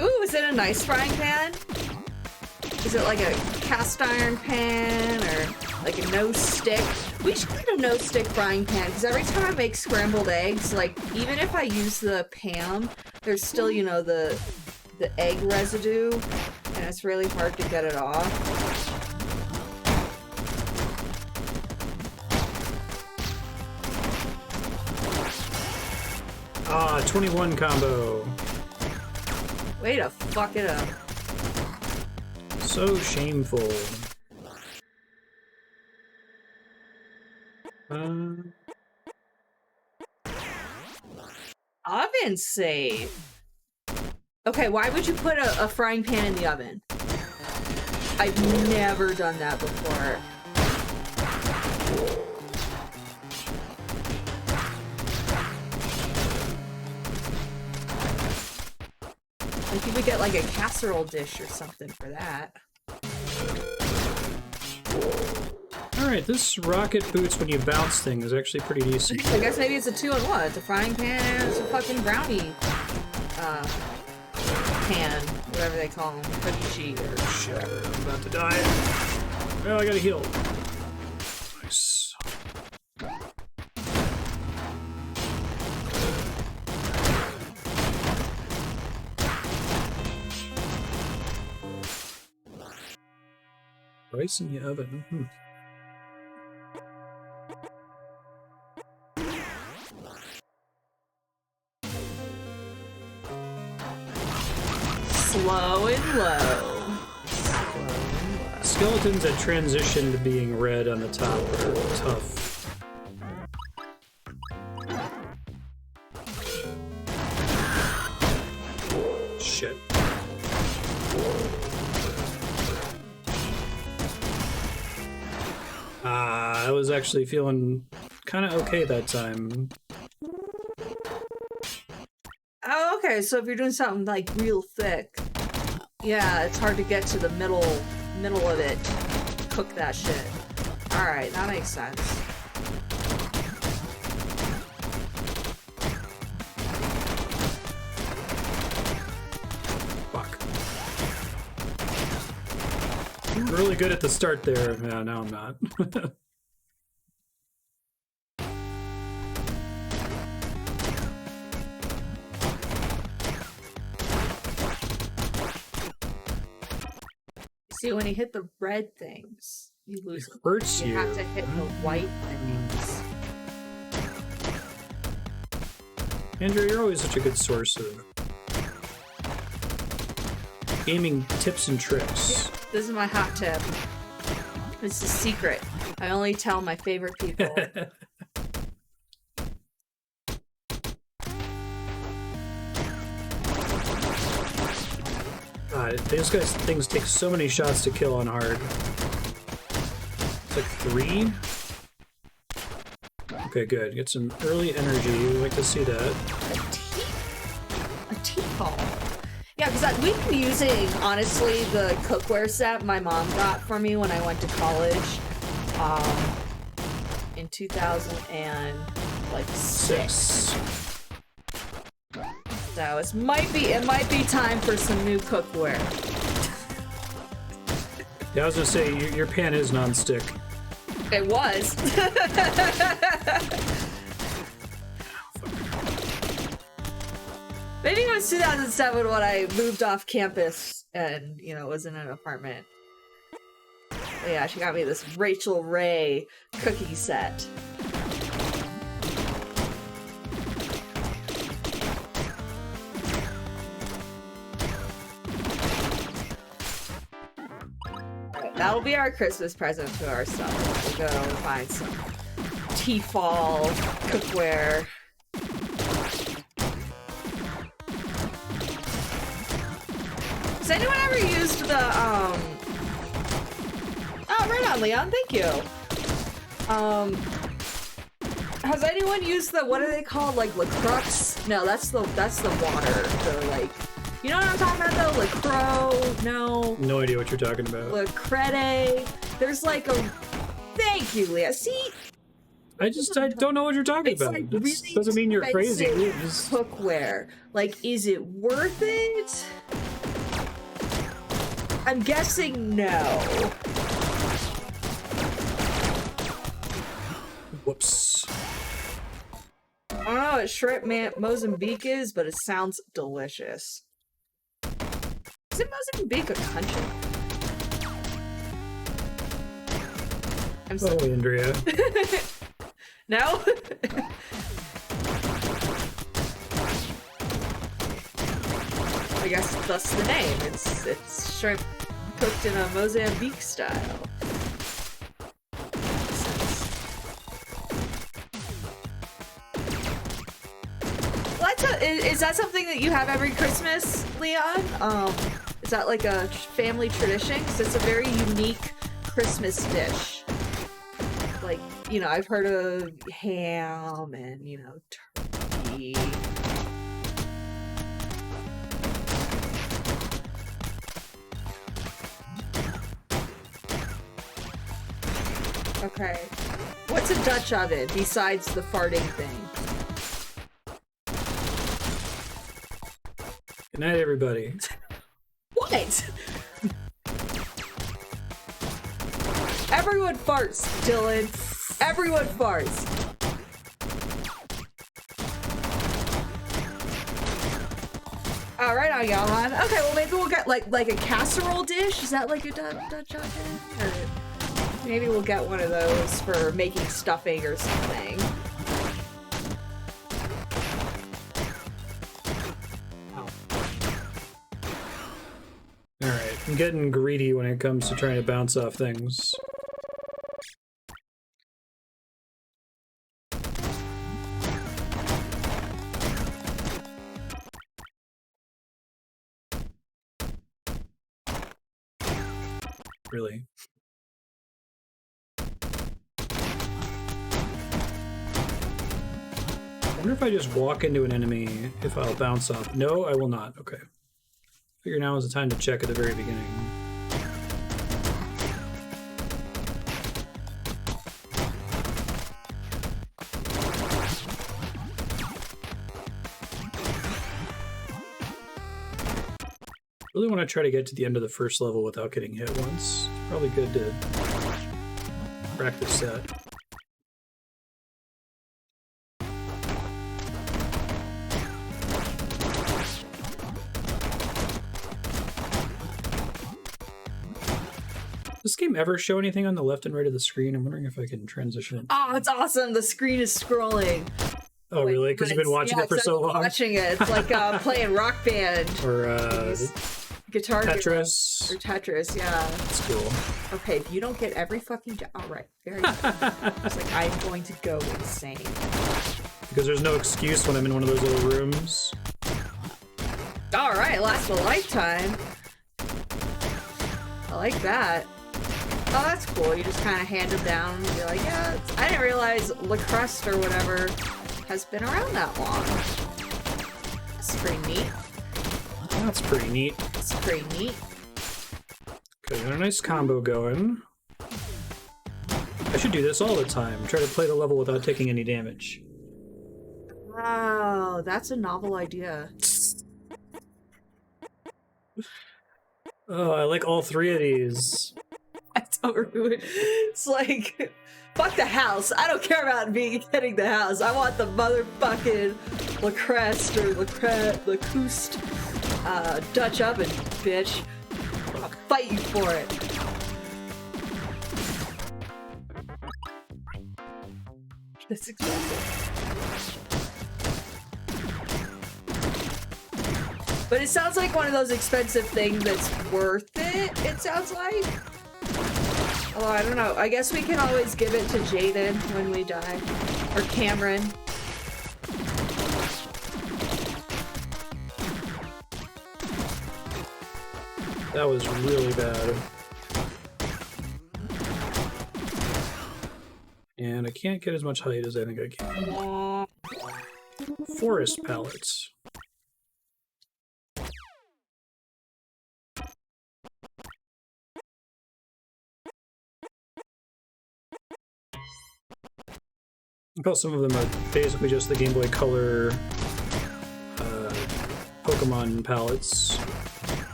Ooh, is it a nice frying pan? Is it like a cast iron pan or like a no stick? We should get a no stick frying pan because every time I make scrambled eggs, like even if I use the Pam, there's still, you know, the egg residue and it's really hard to get it off. Ah, 21 combo. Way to fuck it up. So shameful. Oven safe. Okay, why would you put a frying pan in the oven? I've never done that before. Like you would get like a casserole dish or something for that. Alright, this rocket boots when you bounce thing is actually pretty decent. I guess maybe it's a 2-in-1. It's a frying pan and it's a fucking brownie pan, whatever they call them. Cookie sheet or Shit, I'm about to die. Well, I gotta heal. Nice. Rice in the oven. Slow and low. Skeletons that transition to being red on the top are tough. Shit. I was actually feeling kind of okay that time. Oh, okay, so if you're doing something like real thick, yeah, it's hard to get to the middle of it. Cook that shit. Alright, that makes sense. Fuck. I'm really good at the start there. Yeah, now I'm not. See, when you hit the red things, you lose. It hurts you. You have to hit the white things. Andrew, you're always such a good source of gaming tips and tricks. This is my hot tip. It's a secret. I only tell my favorite people. God, these guys things take so many shots to kill on hard. It's like 3? Okay, good. Get some early energy. We like to see that. A tea ball. Yeah, because we've been using, honestly, the cookware set my mom got for me when I went to college in 2006. So it might be time for some new cookware. Yeah, I was gonna say your pan is non-stick. It was. Maybe it was 2007 when I moved off campus and, you know, was in an apartment. But yeah, she got me this Rachel Ray cookie set. That That'll be our Christmas present to ourselves. We'll go find some Tefal cookware. Has anyone ever used the, Oh, right on, Leon, thank you. Has anyone used the, what are they called, like, LaCrux? No, that's the water, the, like, you know what I'm talking about, though? LaCroix, no. No idea what you're talking about. LaCrede. There's, like, a, thank you, Leah. See? I don't know what you're talking It's about. like This really doesn't mean you're crazy. expensive Just... cookware. Like, is it worth it? I'm guessing no. Whoops. I don't know what shrimp Mozambique is, but it sounds delicious. Is it Mozambique a country? I'm sorry. Oh, Andrea. No? I guess that's the name. It's shrimp cooked in a Mozambique style. Is that something that you have every Christmas, Leon? Is that like a family tradition? Because it's a very unique Christmas dish. Like, you know, I've heard of ham and, you know, turkey. Okay. What's a Dutch oven besides the farting thing? Good night, everybody. What? Everyone farts, Dylan. Everyone farts. All right, on Johan. Okay, well maybe we'll get like a casserole dish. Is that like a Dutch oven? Or maybe we'll get one of those for making stuffing or something. Alright, I'm getting greedy when it comes to trying to bounce off things. Really? I wonder if I just walk into an enemy, if I'll bounce off. No, I will not. Okay. Figure now is the time to check at the very beginning. Really want to try to get to the end of the first level without getting hit once. It's probably good to practice that. Does this game ever show anything on the left and right of the screen? I'm wondering if I can transition it. Oh, it's awesome. The screen is scrolling. Oh, really? Because you've been watching it for so long? Watching it. It's like playing Rock Band. Or Guitar Tetris. Hero. Or Tetris, yeah. That's cool. Okay, if you don't get every fucking all right, very good. It's like I'm going to go insane. Because there's no excuse when I'm in one of those little rooms. All right, lasts a lifetime. I like that. Oh, that's cool. You just kind of hand them down and be like, yeah, I didn't realize LaCrust or whatever has been around that long. That's pretty neat. That's pretty neat. That's pretty neat. Okay, got a nice combo going. I should do this all the time. Try to play the level without taking any damage. Wow, that's a novel idea. Oh, I like all three of these. I don't ruin. It's like, fuck the house. I don't care about getting the house. I want the motherfucking LaCrest or Lacouste Dutch oven, bitch. I'll fight you for it. That's expensive. But it sounds like one of those expensive things that's worth it, it sounds like. Although, I don't know. I guess we can always give it to Jaden when we die. Or Cameron. That was really bad. And I can't get as much height as I think I can. Forest pallets. Well, some of them are basically just the Game Boy Color Pokemon palettes.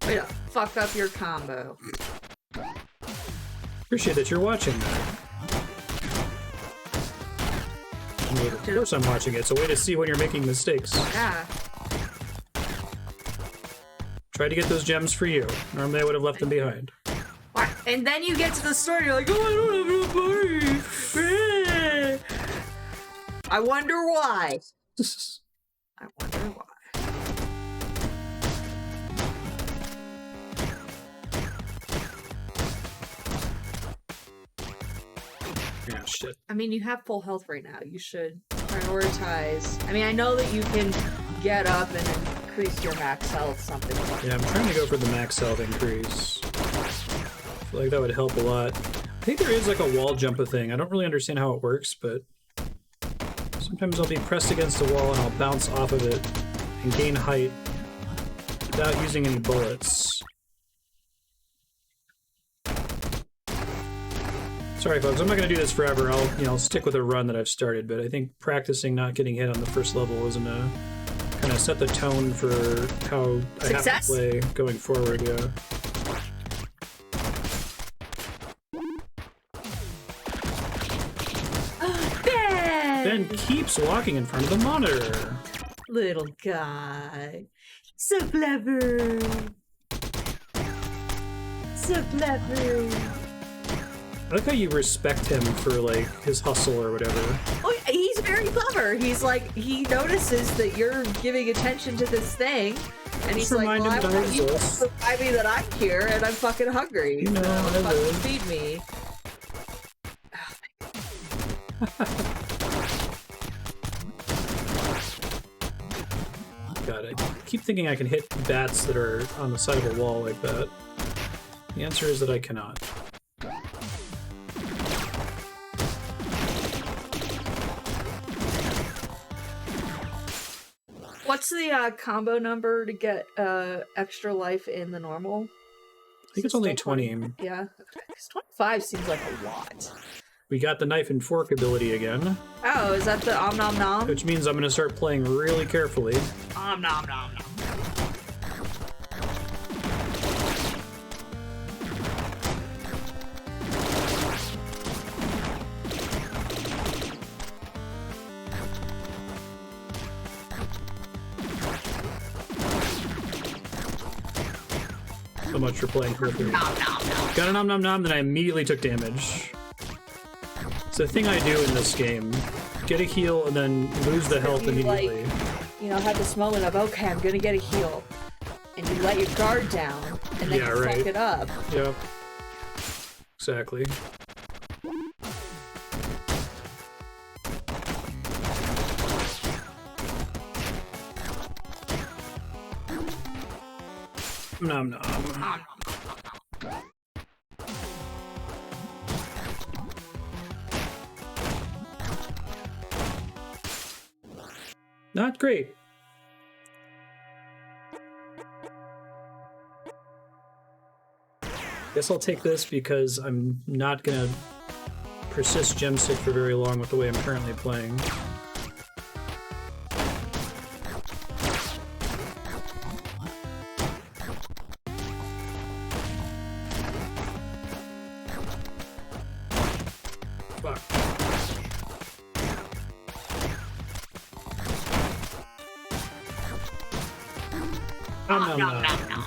Way to fuck up your combo. Appreciate that you're watching that. Of course I'm watching it. It's a way to see when you're making mistakes. Yeah. Try to get those gems for you. Normally I would have left them behind. What? And then you get to the store and you're like, oh, I don't have enough money. I wonder why. I wonder why. Yeah, shit. I mean, you have full health right now. You should prioritize. I mean, I know that you can get up and increase your max health, something like that. Yeah, I'm trying to go for the max health increase. I feel like that would help a lot. I think there is like a wall jump thing. I don't really understand how it works, but sometimes I'll be pressed against a wall and I'll bounce off of it and gain height without using any bullets. Sorry folks, I'm not going to do this forever. I'll stick with a run that I've started, but I think practicing not getting hit on the first level is gonna kind of set the tone for how Success? I have to play going forward, yeah. Ben keeps walking in front of the monitor. Little guy. So clever. So clever. I like how you respect him for, like, his hustle or whatever. Oh, he's very clever. He's like, he notices that you're giving attention to this thing, and he's like, well, I want you to remind me that I'm here, and I'm fucking hungry. You know, so fucking feed me. God, I keep thinking I can hit bats that are on the side of a wall like that. The answer is that I cannot. What's the combo number to get extra life in the normal? I think it's only 20. Yeah, because 25 seems like a lot. We got the knife and fork ability again. Oh, is that the om nom nom? Which means I'm going to start playing really carefully. Om nom nom nom. So much for playing carefully. Nom nom nom. Got a nom nom nom, then I immediately took damage. It's the thing I do in this game. Get a heal and then lose the health immediately. Like, you know, have this moment of, okay, I'm gonna get a heal. And you let your guard down, and then you fuck it up. Yep. Exactly. Nom nom. Not great. Guess I'll take this because I'm not gonna persist gemstick for very long with the way I'm currently playing. Fuck. Nom, nom, nom.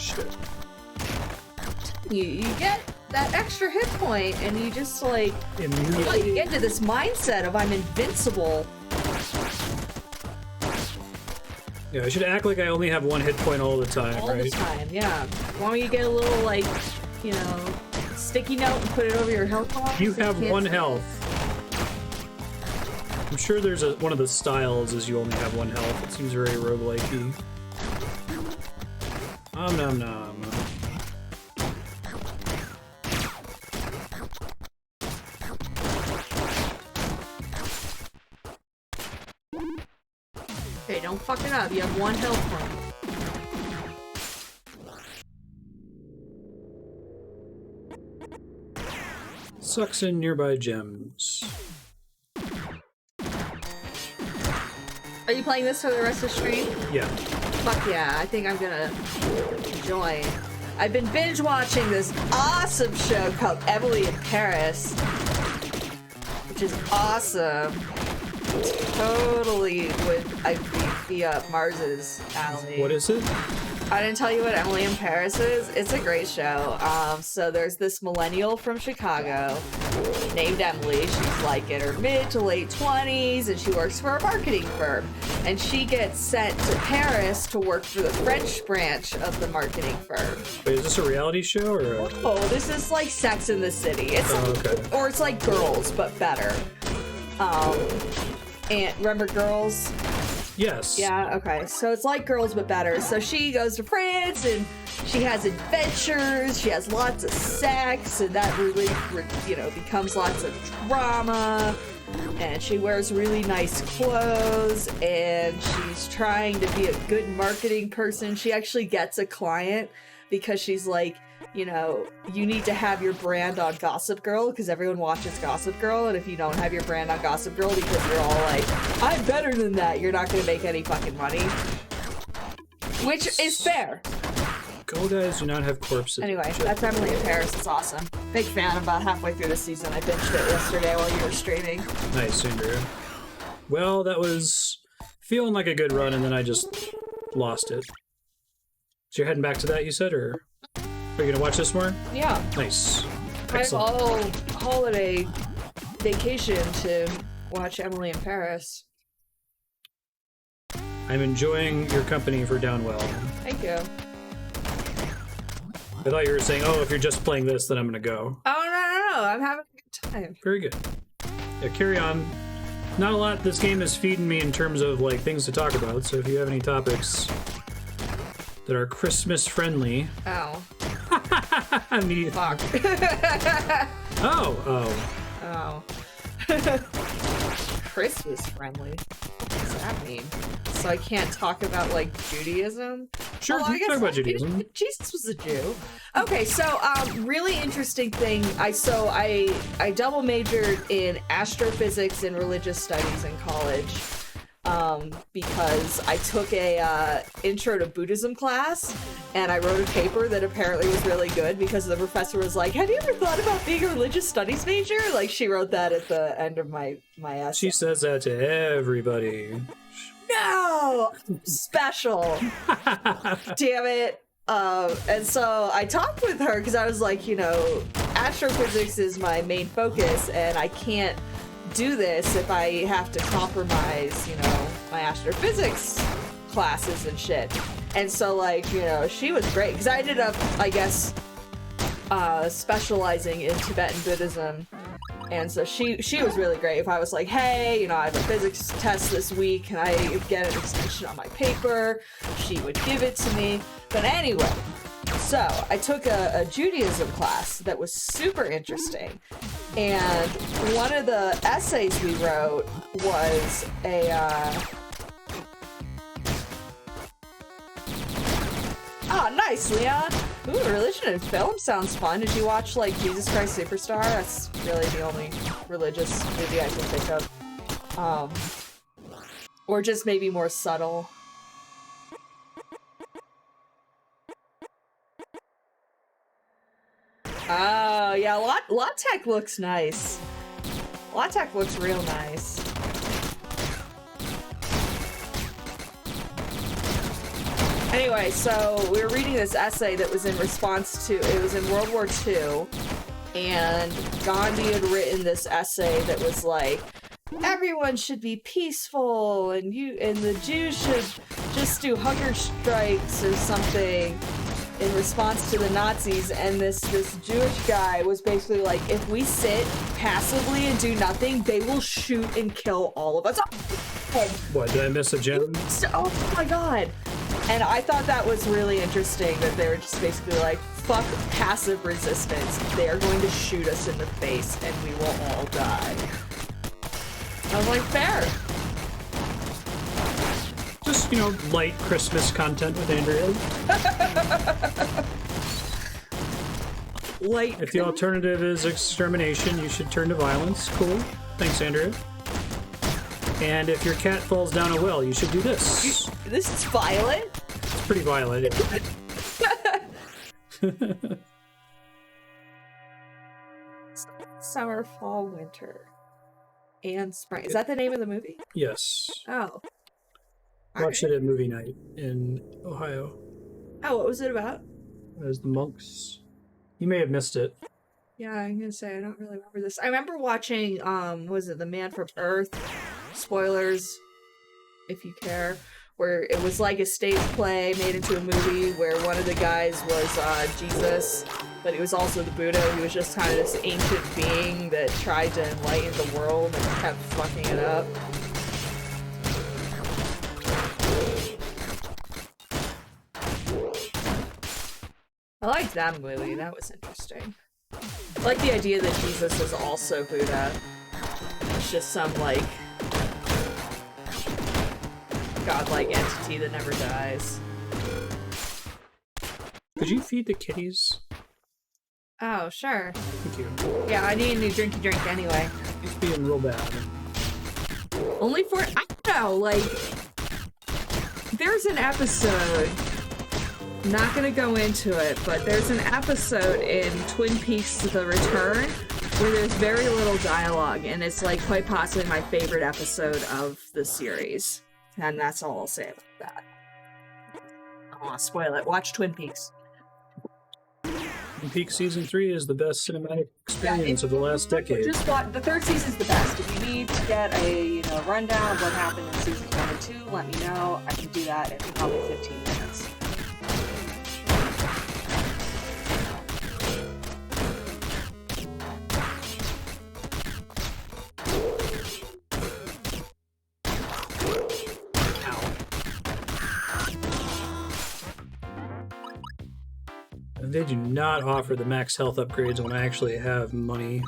Shit. You get that extra hit point, and you just like Immediately. get into this mindset of I'm invincible. Yeah, I should act like I only have 1 hit point all the time, All right? the time, yeah. Why don't you get a little, like, you know, sticky note and put it over your health bar? You so have can't 1 see? health. I'm sure there's one of the styles is you only have 1 health. It seems very roguelike-y. Nom nom. Okay, don't fuck it up. You have 1 health point. Sucks in nearby gems. Are you playing this for the rest of the stream? Yeah. Fuck yeah, I think I'm gonna join. I've been binge watching this awesome show called Emily in Paris, which is awesome. Totally would be up Mars's alley. What is it? I didn't tell you what Emily in Paris is. It's a great show. So there's this millennial from Chicago named Emily. She's like in her mid to late 20s, and she works for a marketing firm. And she gets sent to Paris to work for the French branch of the marketing firm. Wait, is this a reality show or a... Oh, this is like Sex in the City. It's okay. or it's like Girls, but better. And remember Girls? Yes. Yeah, okay. So it's like Girls, but better. So she goes to France, and she has adventures, she has lots of sex, and that really, you know, becomes lots of drama. And she wears really nice clothes, and she's trying to be a good marketing person. She actually gets a client because she's like, you know, you need to have your brand on Gossip Girl because everyone watches Gossip Girl, and if you don't have your brand on Gossip Girl because you're all like, I'm better than that, you're not going to make any fucking money. Which is fair. Go guys do not have corpses. Anyway, that's Emily in Paris. It's awesome. Big fan. I'm about halfway through the season. I binged it yesterday while you were streaming. Nice, Andrew. Well, that was feeling like a good run, and then I just lost it. So you're heading back to that, you said, or are you gonna watch this more? Yeah. Nice. I have Excellent. all holiday vacation to watch Emily in Paris. I'm enjoying your company for Downwell. Thank you. I thought you were saying, oh, if you're just playing this, then I'm gonna go. Oh, no. I'm having a good time. Very good. Yeah, carry on. Not a lot this game is feeding me in terms of, like, things to talk about, so if you have any topics that are Christmas friendly... Ow. I mean... Fuck. Oh. Christmas friendly? What does that mean? So I can't talk about, like, Judaism? Sure, Although we can talk about Judaism. Jesus was a Jew. Okay, so really interesting thing. I double majored in astrophysics and religious studies in college because I took a intro to Buddhism class, and I wrote a paper that apparently was really good because the professor was like, "Have you ever thought about being a religious studies major?" Like, she wrote that at the end of my essay. She says that to everybody. No! Special. Damn it. And so I talked with her because I was like, you know, astrophysics is my main focus, and I can't do this if I have to compromise, you know, my astrophysics classes and shit. And so, like, you know, she was great because I ended up, I guess, specializing in Tibetan Buddhism. And so she was really great. If I was like, hey, you know, I have a physics test this week, can I get an extension on my paper? She would give it to me. But anyway, so I took a Judaism class that was super interesting. And one of the essays we wrote was Oh, nice, Leon. Ooh, religion and film sounds fun. Did you watch, like, Jesus Christ Superstar? That's really the only religious movie I can think of. Or just maybe more subtle. Oh, yeah, LaTeX looks nice. LaTeX looks real nice. Anyway, so we were reading this essay that was in response to, it was in World War II, and Gandhi had written this essay that was like, everyone should be peaceful, and the Jews should just do hunger strikes or something in response to the Nazis. And this Jewish guy was basically like, if we sit passively and do nothing, they will shoot and kill all of us. What, did I miss a gem? Oh my god. And I thought that was really interesting, that they were just basically like, fuck passive resistance. They are going to shoot us in the face and we will all die. I was like, fair. Just, you know, light Christmas content with Andrea. Light. If the alternative is extermination, you should turn to violence. Cool. Thanks, Andrea. And if your cat falls down a well, you should do this. This is violent? It's pretty violent. Summer, fall, winter, and spring. Is that the name of the movie? Yes. Oh. Watched it at movie night in Ohio. Oh, what was it about? As the monks. You may have missed it. Yeah, I'm gonna say I don't really remember this. I remember watching, was it The Man from Earth? Spoilers, if you care. Where it was like a stage play made into a movie where one of the guys was Jesus, but he was also the Buddha. He was just kind of this ancient being that tried to enlighten the world and kept fucking it up. I liked that movie. That was interesting. I like the idea that Jesus is also Buddha. It's just some, like, godlike entity that never dies. Could you feed the kitties? Oh, sure. Thank you. Yeah, I need a new drinky drink anyway. It's being real bad. Only for, I don't know, like, there's an episode, not gonna go into it, but there's an episode in Twin Peaks The Return where there's very little dialogue, and it's, like, quite possibly my favorite episode of the series. And that's all I'll say about that. I don't want to spoil it. Watch Twin Peaks. Twin Peaks Season 3 is the best cinematic experience of the last decade. Just watch, the third season's the best. If you need to get a rundown of what happened in seasons 1 and 2, let me know. I can do that in probably 15 minutes. They do not offer the max health upgrades when I actually have money.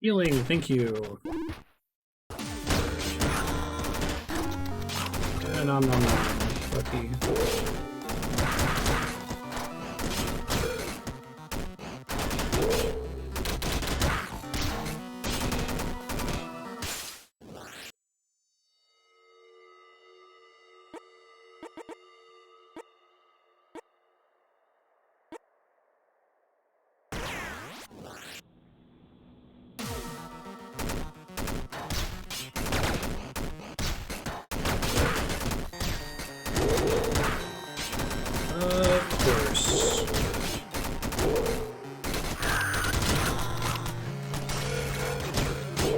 Healing, thank you. And nom nom nom. Lucky. Of course.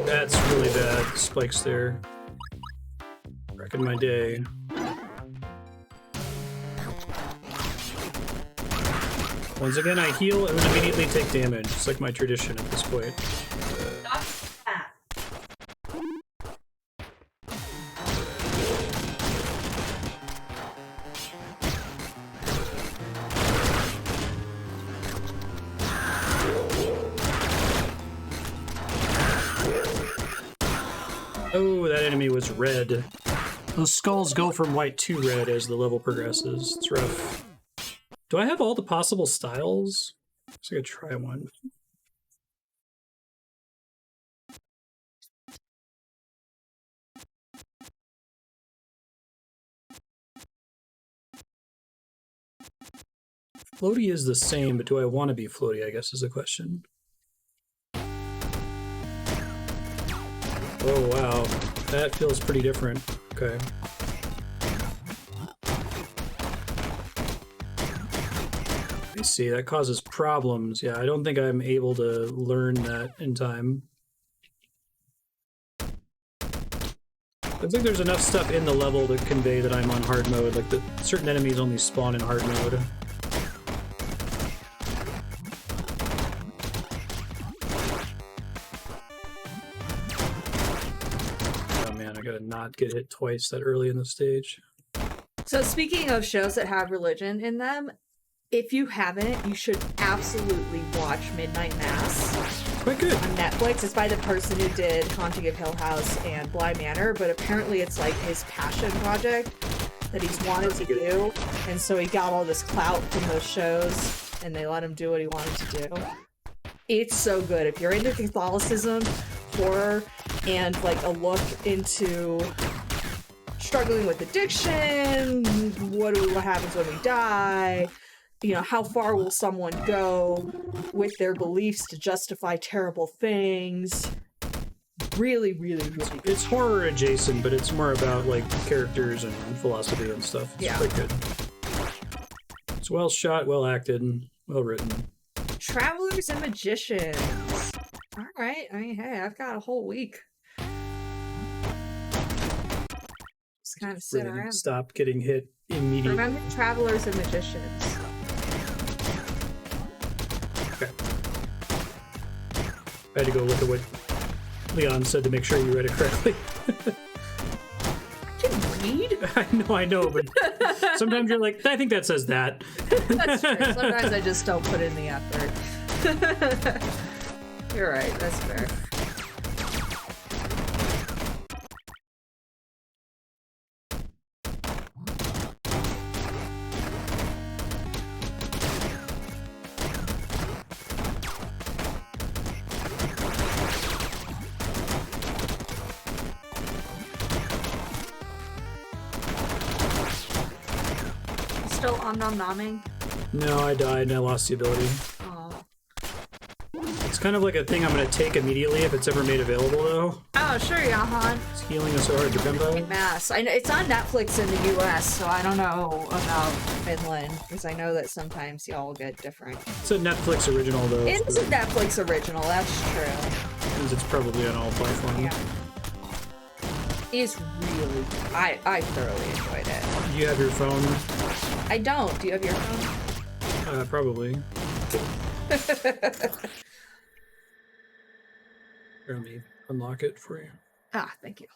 That's really bad. Spikes there. Wrecking my day. Once again, I heal and then immediately take damage. It's like my tradition at this point. Oh, that enemy was red. Those skulls go from white to red as the level progresses. It's rough. Do I have all the possible styles? So I could try one. Floaty is the same, but do I want to be floaty, I guess is the question. Oh, wow. That feels pretty different. Okay. I see, that causes problems. Yeah, I don't think I'm able to learn that in time. Looks like there's enough stuff in the level to convey that I'm on hard mode, like the certain enemies only spawn in hard mode. Oh man, I gotta not get hit twice that early in the stage. So speaking of shows that have religion in them, if you haven't, you should absolutely watch Midnight Mass. Quite good. On Netflix. It's by the person who did Haunting of Hill House and Bly Manor, but apparently it's like his passion project that he's wanted to do, and so he got all this clout from those shows, and they let him do what he wanted to do. It's so good. If you're into Catholicism, horror, and like a look into struggling with addiction, what happens when we die, you know, how far will someone go with their beliefs to justify terrible things? Really, really, really good. It's horror adjacent, but it's more about like characters and philosophy and stuff. It's quite good. It's well shot, well acted, and well written. Travelers and Magicians. Alright, I mean, hey, I've got a whole week. Just kind of sit Really around. Stop getting hit immediately. Remember Travelers and Magicians. Okay. I had to go look at what Leon said to make sure you read it correctly. I can read? I know, but sometimes you're like, I think that says that. That's true. Sometimes I just don't put in the effort. You're right, that's fair. Still nom-nomming? No, I died and I lost the ability. Oh. It's kind of like a thing I'm going to take immediately if it's ever made available, though. Oh, sure, Jahan. It's healing us so hard to remember. Mass. I know it's on Netflix in the U.S., so I don't know about Finland, because I know that sometimes y'all get different. It's a Netflix original, though. It's a Netflix original, that's true. Because it's probably on all platforms. Yeah. It's really good. I thoroughly enjoyed it. Do you have your phone? I don't. Do you have your phone? Probably. Here, let me unlock it for you. Ah, thank you.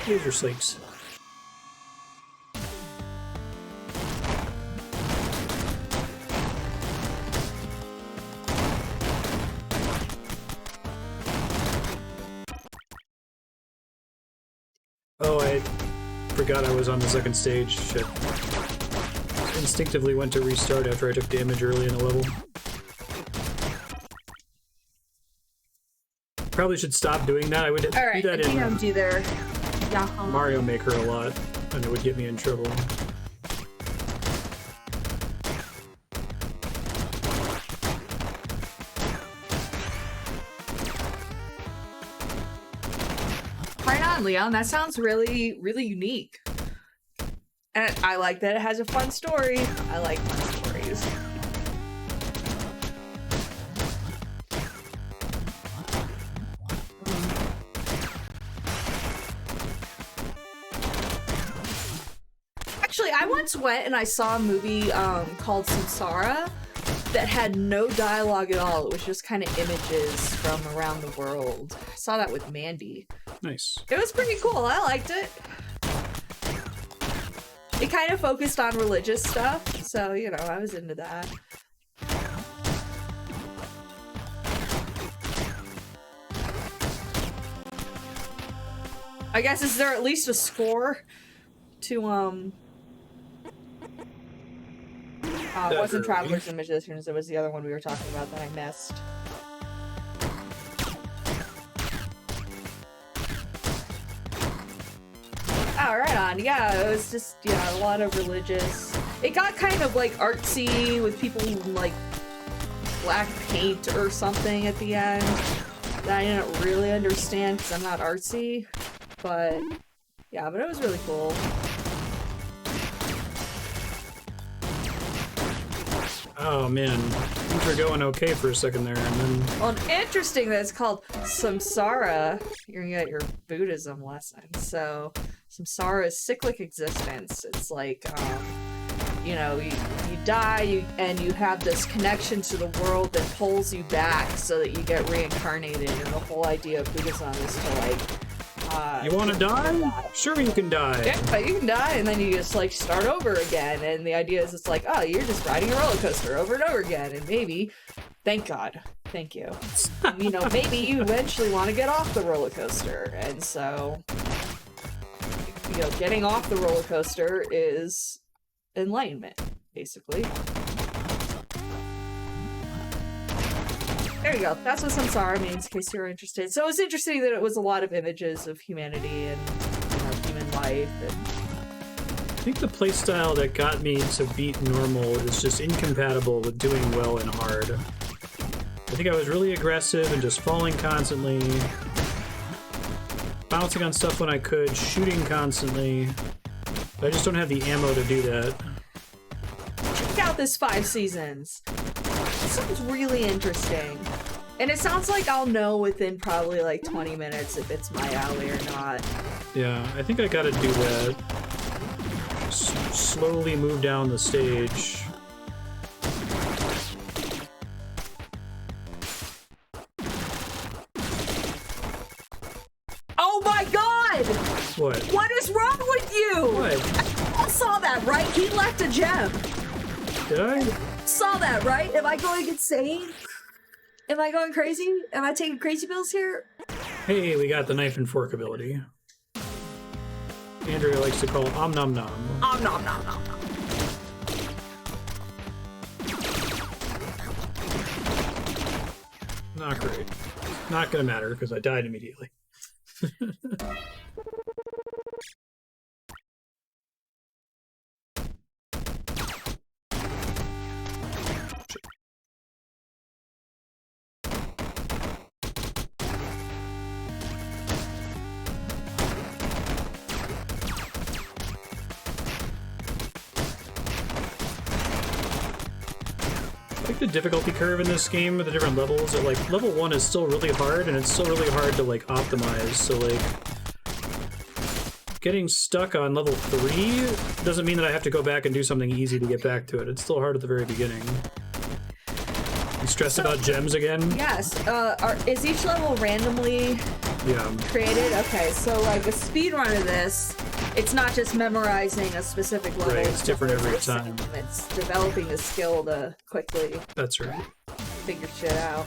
Here's your sleeps. Oh, I forgot I was on the second stage. Shit. Instinctively went to restart after I took damage early in the level. Probably should stop doing that. I would do that in either. Mario Maker a lot, and it would get me in trouble. Right on, Leon. That sounds really, really unique. And I like that it has a fun story. I like fun stories. Actually, I once went and I saw a movie called Samsara that had no dialogue at all. It was just kind of images from around the world. I saw that with Mandy. Nice. It was pretty cool. I liked it. It kind of focused on religious stuff, so, you know, I was into that. I guess, is there at least a score to, it wasn't Travelers and Magicians, it was the other one we were talking about that I missed. Oh, right on. Yeah, it was just, a lot of religious. It got kind of like artsy with people like black paint or something at the end that I didn't really understand because I'm not artsy. But yeah, but it was really cool. Oh man, things were going okay for a second there, and then... Well, interesting that it's called Samsara. You're gonna get your Buddhism lesson. So, Samsara is cyclic existence. It's like, you die, and you have this connection to the world that pulls you back so that you get reincarnated. And the whole idea of Buddhism is to, like, you want to die? Sure, you can die. Yeah, you can die, and then you just like start over again. And the idea is, it's like, oh, you're just riding a roller coaster over and over again, and maybe, thank God, thank you. Maybe you eventually want to get off the roller coaster, and so, getting off the roller coaster is enlightenment, basically. There you go. That's what samsara means, in case you're interested. So it's interesting that it was a lot of images of humanity and human life. And... I think the playstyle that got me to beat normal is just incompatible with doing well in hard. I think I was really aggressive and just falling constantly, bouncing on stuff when I could, shooting constantly. But I just don't have the ammo to do that. Check out this 5 seasons. It sounds really interesting. And it sounds like I'll know within probably like 20 minutes if it's my alley or not. Yeah, I think I gotta do that. Slowly move down the stage. Oh my god! What? What is wrong with you? What? I saw that, right? He left a gem. Did I? Saw that, right? Am I going insane? Am I going crazy? Am I taking crazy pills here? Hey, we got the knife and fork ability. Andrea likes to call Om Nom Nom. Om Nom Nom Nom Nom. Not great. Not gonna matter because I died immediately. I like the difficulty curve in this game with the different levels. That, like, level 1 is still really hard, and it's still really hard to, like, optimize. So, like, getting stuck on level 3 doesn't mean that I have to go back and do something easy to get back to it. It's still hard at the very beginning. You stressed about gems again? Yes. Is each level randomly created? Okay, so, like, a speed run of this, it's not just memorizing a specific level. Right, it's different every time. It's developing the skill to quickly That's right. figure shit out.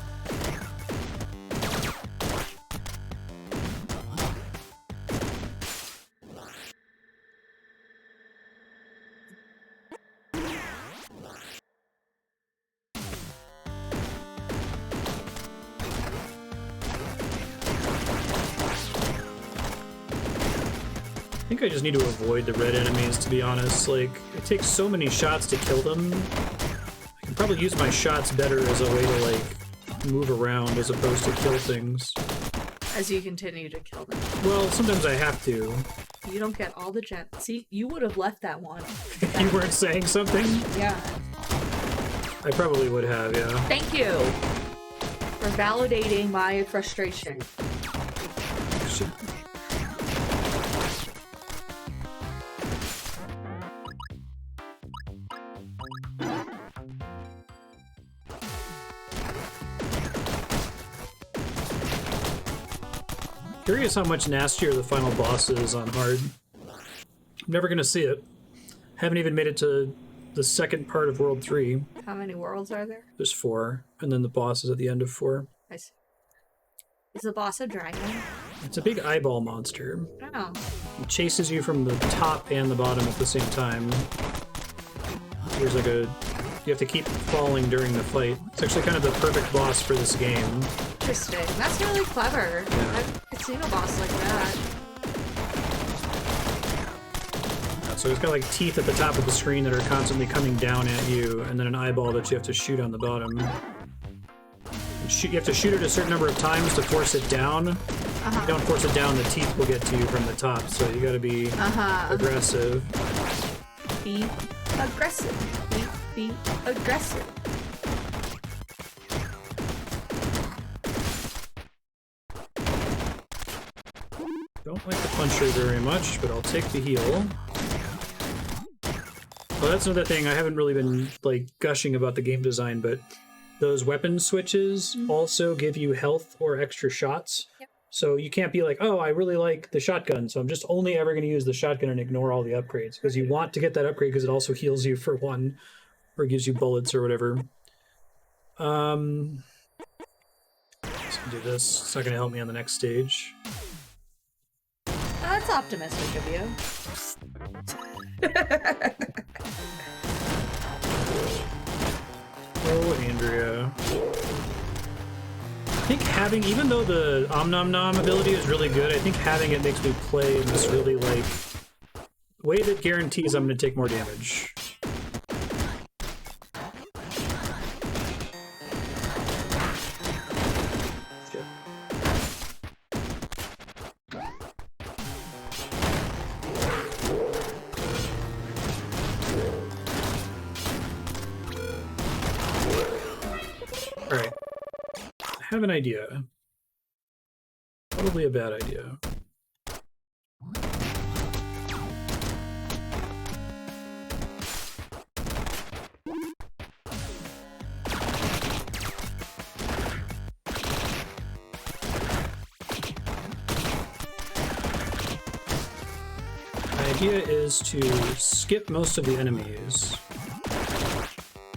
I think I just need to avoid the red enemies, to be honest. Like, it takes so many shots to kill them. I can probably use my shots better as a way to, like, move around as opposed to kill things. As you continue to kill them. Well, sometimes I have to. You don't get all the gems. See, you would have left that one. You weren't saying something? Yeah. I probably would have, yeah. Thank you for validating my frustration. Curious how much nastier the final boss is on hard. I'm never gonna see it. Haven't even made it to the second part of World 3. How many worlds are there? There's 4, and then the boss is at the end of 4. I see. Is the boss a dragon? It's a big eyeball monster. Oh. It chases you from the top and the bottom at the same time. There's like a... You have to keep falling during the fight. It's actually kind of the perfect boss for this game. Interesting. That's really clever. Yeah. I've seen a boss like that. So it's got like teeth at the top of the screen that are constantly coming down at you, and then an eyeball that you have to shoot on the bottom. You have to shoot it a certain number of times to force it down. If you don't force it down, the teeth will get to you from the top, so you gotta be aggressive. Be aggressive. Be aggressive. Don't like the puncher very much, but I'll take the heal. Well, that's another thing. I haven't really been like gushing about the game design, but those weapon switches also give you health or extra shots. Yep. So you can't be like, oh, I really like the shotgun, so I'm just only ever going to use the shotgun and ignore all the upgrades, because you want to get that upgrade because it also heals you for one, or gives you bullets or whatever. Let's do this. It's not going to help me on the next stage. That's optimistic of you. Oh, Andrea. I think having, even though the Om Nom Nom ability is really good, I think having it makes me play in this really, like, way that guarantees I'm going to take more damage. Alright. I have an idea. Probably a bad idea. The idea is to skip most of the enemies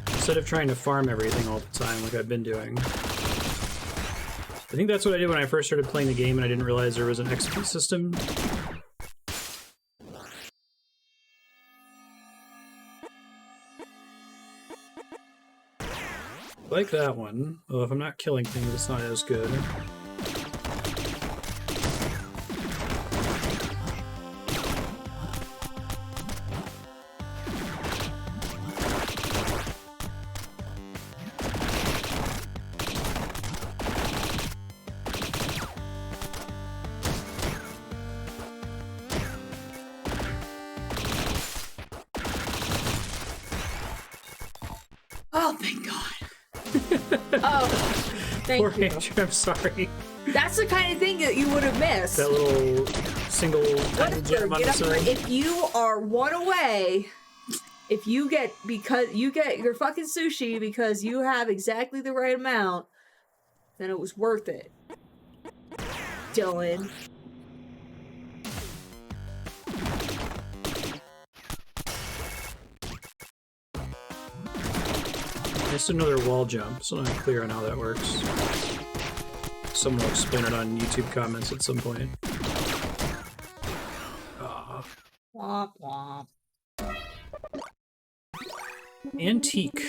instead of trying to farm everything all the time like I've been doing. I think that's what I did when I first started playing the game and I didn't realize there was an XP system. Like that one. Well, if I'm not killing things, it's not as good. Oh, thank God. Oh, thank Poor you. Andrew, I'm sorry. That's the kind of thing that you would have missed. That little single gem on the side. If you are one away, if you get, because you get your fucking sushi because you have exactly the right amount, then it was worth it. Dylan. Just another wall jump, so I'm not clear on how that works. Someone will explain it on YouTube comments at some point. Womp womp. Antique.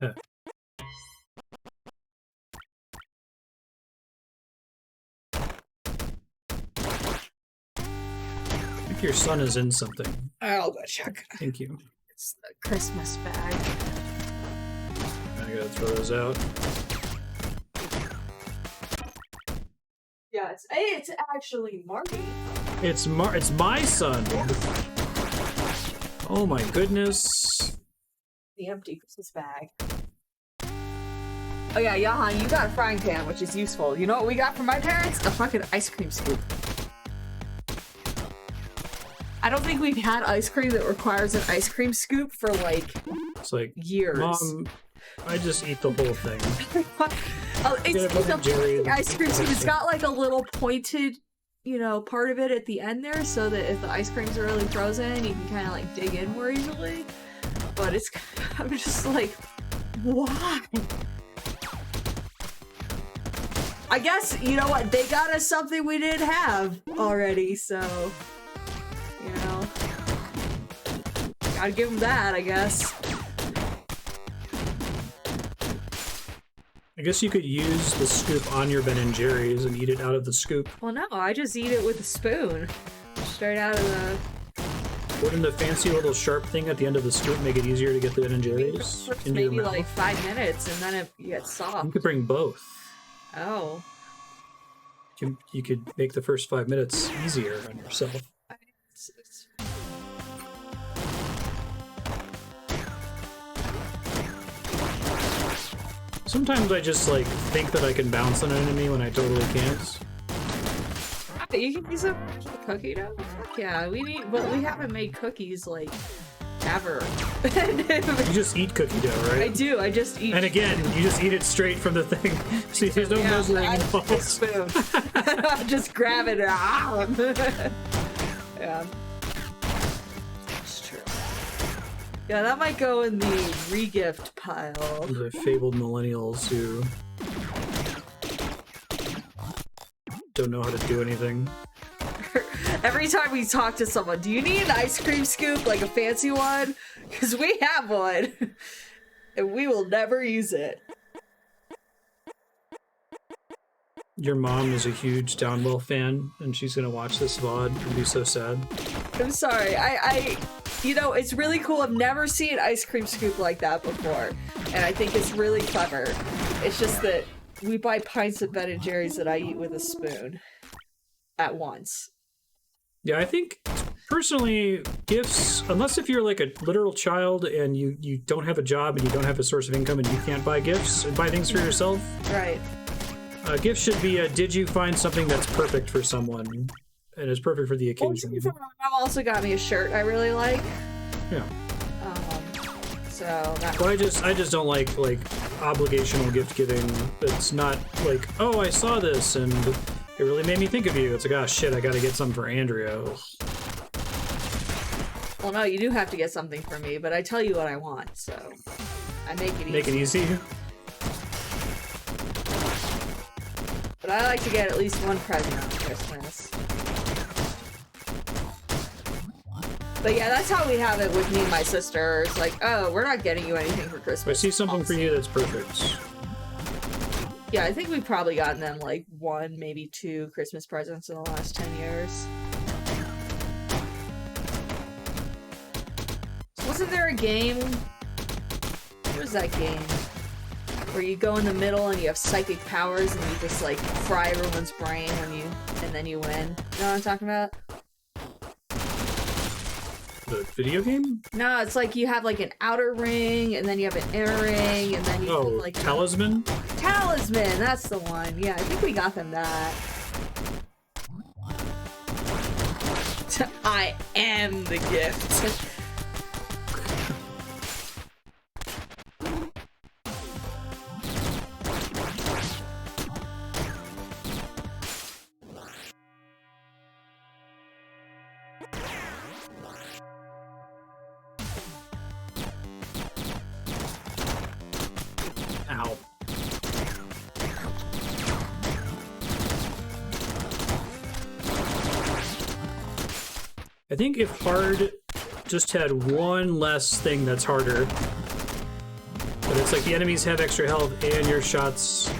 Huh. I think your son is in something. I'll go check. Thank you. It's the Christmas bag. I gotta throw those out. Yeah, it's actually Marty. It's my son. Oh my goodness. The empty Christmas bag. Oh yeah, Johan, you got a frying pan, which is useful. You know what we got from my parents? A fucking ice cream scoop. I don't think we've had ice cream that requires an ice cream scoop for like It's like years. Mom, I just eat the whole thing. Oh, it's a Jerry. ice cream scoop. It's got like a little pointed, you know, part of it at the end there, so that if the ice creams are really frozen, you can kind of like dig in more easily. But it's, I'm just like, why? I guess, you know what, they got us something we didn't have already, so, you know, gotta give them that, I guess. I I guess you could use the scoop on your Ben & Jerry's and eat it out of the scoop. Well, no, I just eat it with a spoon. Straight out of the... Wouldn't the fancy little sharp thing at the end of the scoop make it easier to get the Ben & Jerry's into Maybe your mouth? like 5 minutes, and then you get soft. You could bring both. Oh. You could make the first 5 minutes easier on yourself. It's... Sometimes I just like think that I can bounce on an enemy when I totally can't. You can use a cookie dough? Fuck yeah, but we haven't made cookies like ever. You just eat cookie dough, right? I do, I just eat. And again, you just eat it straight from the thing. See, there's no measuring involved. Spoon. Just grab it. Yeah. It's true. Yeah, that might go in the regift pile. The fabled millennials who don't know how to do anything. Every time we talk to someone, do you need an ice cream scoop, like a fancy one? Because we have one, and we will never use it. Your mom is a huge Downwell fan, and she's gonna watch this VOD and be so sad. I'm sorry, you know, it's really cool. I've never seen an ice cream scoop like that before, and I think it's really clever. It's just that we buy pints of Ben & Jerry's that I eat with a spoon at once. Yeah, I think personally, gifts, unless if you're like a literal child and you don't have a job and you don't have a source of income and you can't buy gifts and buy things for yourself. Right. Gifts should be did you find something that's perfect for someone and is perfect for the occasion. Well, my mom also got me a shirt I really like. Yeah. So that. Well, I just don't like obligational gift giving. It's not like, oh, I saw this and it really made me think of you. It's like, oh shit, I gotta get something for Andrea. Well, no, you do have to get something for me, but I tell you what I want, so I make it easy. Make it easy. But I like to get at least one present on Christmas. But yeah, that's how we have it with me and my sister. It's like, oh, we're not getting you anything for Christmas. I see something for you that's perfect. Yeah, I think we've probably gotten them like 1, maybe 2 Christmas presents in the last 10 years. Wasn't there a game? What was that game? Where you go in the middle and you have psychic powers and you just like fry everyone's brain and then you win. You know what I'm talking about? The video game? No, it's like you have like an outer ring and then you have an inner ring and then you have like Talisman? Talisman, that's the one. Yeah, I think we got them that. I am the gift. Ow. I think if hard just had one less thing that's harder, but it's like the enemies have extra health and your shots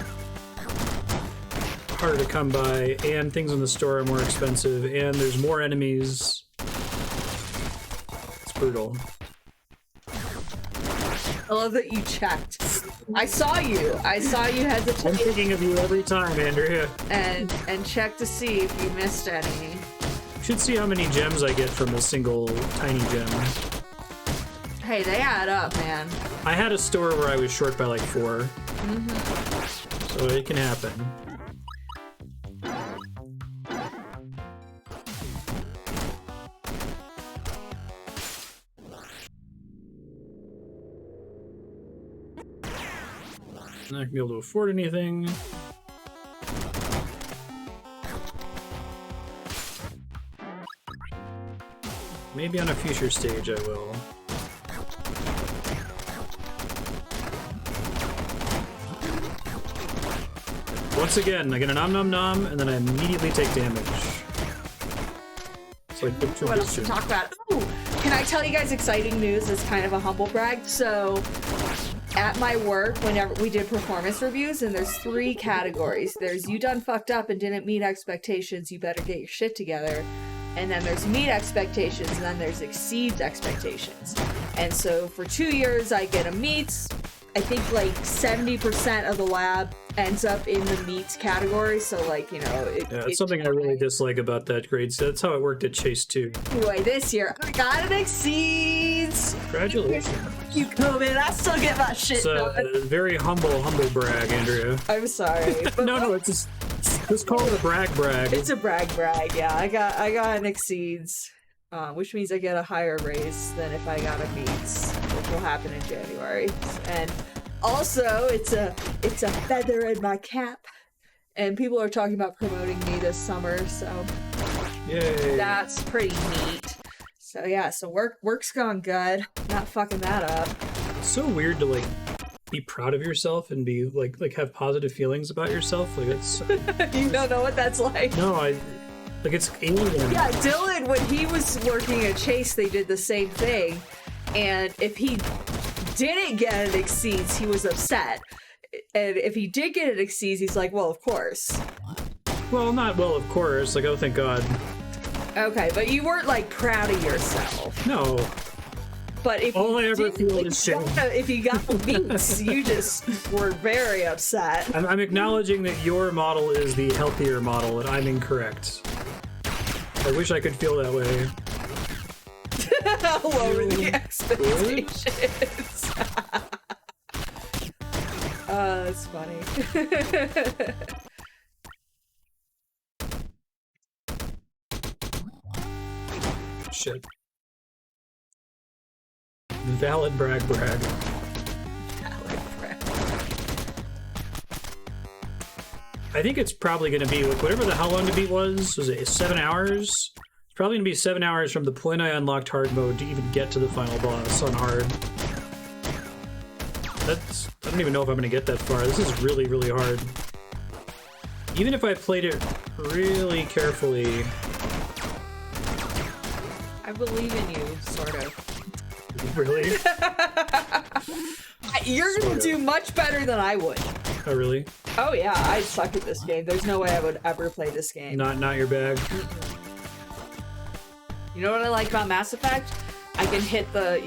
harder to come by and things in the store are more expensive and there's more enemies. It's brutal. I love that you checked. I saw you. I saw you had to check. I'm thinking of you every time, Andrea. And check to see if you missed any. You should see how many gems I get from a single tiny gem. Hey, they add up, man. I had a store where I was short by like 4. So it can happen. I'm not gonna be able to afford anything. Maybe on a future stage I will. Once again, I get a nom nom nom, and then I immediately take damage. It's like What else to talk about? Ooh, can I tell you guys exciting news? It's kind of a humble brag. So, at my work, whenever we did performance reviews, and there's 3 categories. There's you done fucked up and didn't meet expectations, you better get your shit together. And then there's meet expectations, and then there's exceeds expectations. And so for 2 years, I get a meets. I think like 70% of the lab ends up in the meets category. So like, you know, it's something I really dislike about that grade. So that's how it worked at Chase too. Anyway, this year I got an exceeds. Congratulations. Thank you, COVID. I still get my shit It's a very humble brag, Andrea. I'm sorry. But no, it's just, let's call it a brag. It's a brag, yeah. I got an exceeds, which means I get a higher raise than if I got a meets, which will happen in January. And also, it's a feather in my cap. And people are talking about promoting me this summer, so yay. That's pretty neat. So yeah, so work's gone good. Not fucking that up. It's so weird to like be proud of yourself and be like have positive feelings about yourself. Like it's You don't know what that's like. no, it's alien. Yeah, Dylan, when he was working at Chase, they did the same thing. And if he didn't get an exceeds, he was upset. And if he did get an exceeds, he's like, well, of course. Well, not well, of course. Like, oh, thank God. Okay, but you weren't like proud of yourself. No. But if all I ever feel is shame. If you got the beats, you just were very upset. I'm acknowledging that your model is the healthier model, and I'm incorrect. I wish I could feel that way. Lower the expectations. That's funny. Shit. Valid brag. Valid brag. I think it's probably going to be like whatever how long the beat was it 7 hours? It's probably going to be 7 hours from the point I unlocked hard mode to even get to the final boss on hard. I don't even know if I'm going to get that far. This is really, really hard. Even if I played it really carefully. I believe in you, sort of. Really? You're going to do much better than I would. Oh, really? Oh, yeah, I suck at this game. There's no way I would ever play this game. Not your bag. You know what I like about Mass Effect? I can hit the,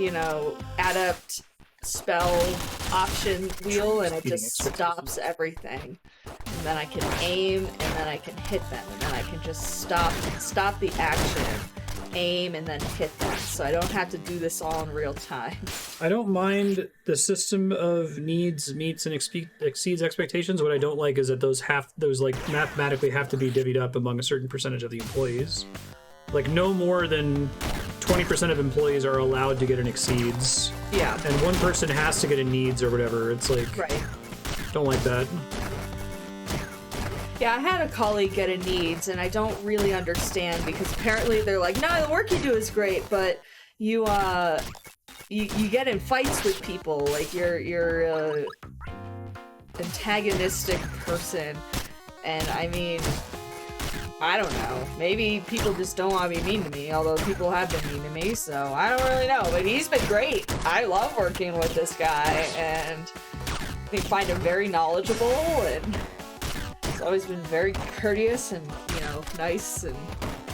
adept spell option wheel and it just stops everything. And then I can aim and then I can hit them and then I can just stop the action, aim and then hit them. So I don't have to do this all in real time. I don't mind the system of needs, meets, and exceeds expectations. What I don't like is that those mathematically have to be divvied up among a certain percentage of the employees. Like no more than 20% of employees are allowed to get an exceeds. Yeah. And one person has to get a needs or whatever. It's like, right. Don't like that. Yeah, I had a colleague get a needs, and I don't really understand because apparently they're like, no, the work you do is great, but you get in fights with people, like you're a antagonistic person, and I mean, I don't know. Maybe people just don't want to be mean to me, although people have been mean to me, so I don't really know. But he's been great. I love working with this guy, and I find him very knowledgeable, and he's always been very courteous and, nice and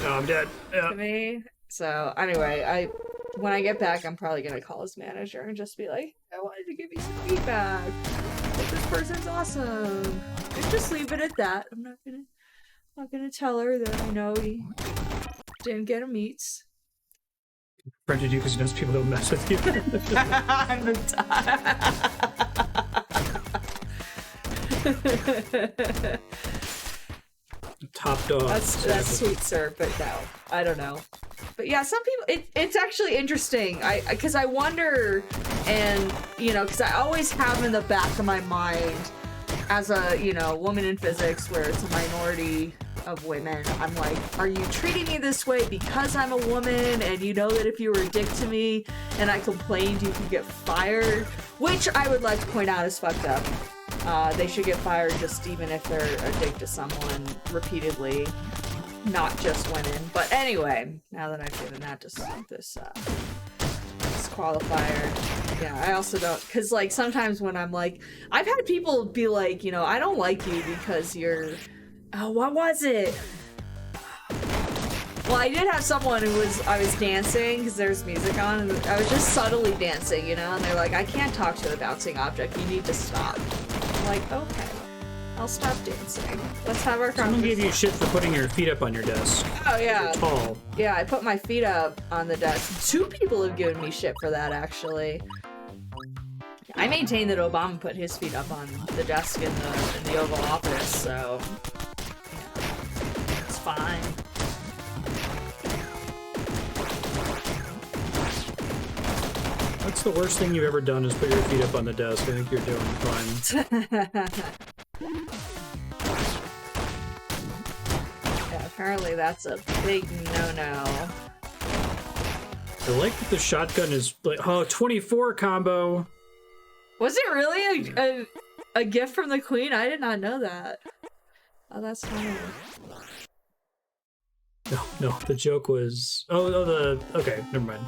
Oh, I'm dead. Yeah. to me. So anyway, when I get back, I'm probably gonna call his manager and just be like, I wanted to give you some feedback. Like, this person's awesome. And just leave it at that. I'm not gonna tell her that he didn't get a meets. Friended you because he knows people don't mess with you. I'm the Top dog. That's sweet, sir, but no, I don't know. But yeah, some people, it's actually interesting. Because I wonder, and because I always have in the back of my mind, as a woman in physics, where it's a minority of women, I'm like, are you treating me this way because I'm a woman, and you know that if you were a dick to me and I complained, you could get fired? Which I would like to point out is fucked up. They should get fired just even if they're a dick to someone repeatedly, not just women. But anyway, now that I've given that just this disqualifier. Yeah, I also don't, because like sometimes when I'm like, I've had people be like, you know, I don't like you because you're, oh, what was it? Well, I did have someone who I was dancing because there's music on, and I was just subtly dancing, you know, and they're like, I can't talk to a bouncing object, you need to stop. I'm like, okay, I'll stop dancing. Let's have our conversation. Someone gave you shit for putting your feet up on your desk. Oh, yeah. You're tall. Yeah, I put my feet up on the desk. 2 people have given me shit for that, actually. I maintain that Obama put his feet up on the desk in the Oval Office, so it's fine. What's the worst thing you've ever done is put your feet up on the desk? I think you're doing fine. Yeah, apparently that's a big no-no. I like that the shotgun is like, oh, 24 combo. Was it really a gift from the Queen? I did not know that. Oh, that's funny. No, the joke was... Okay, never mind.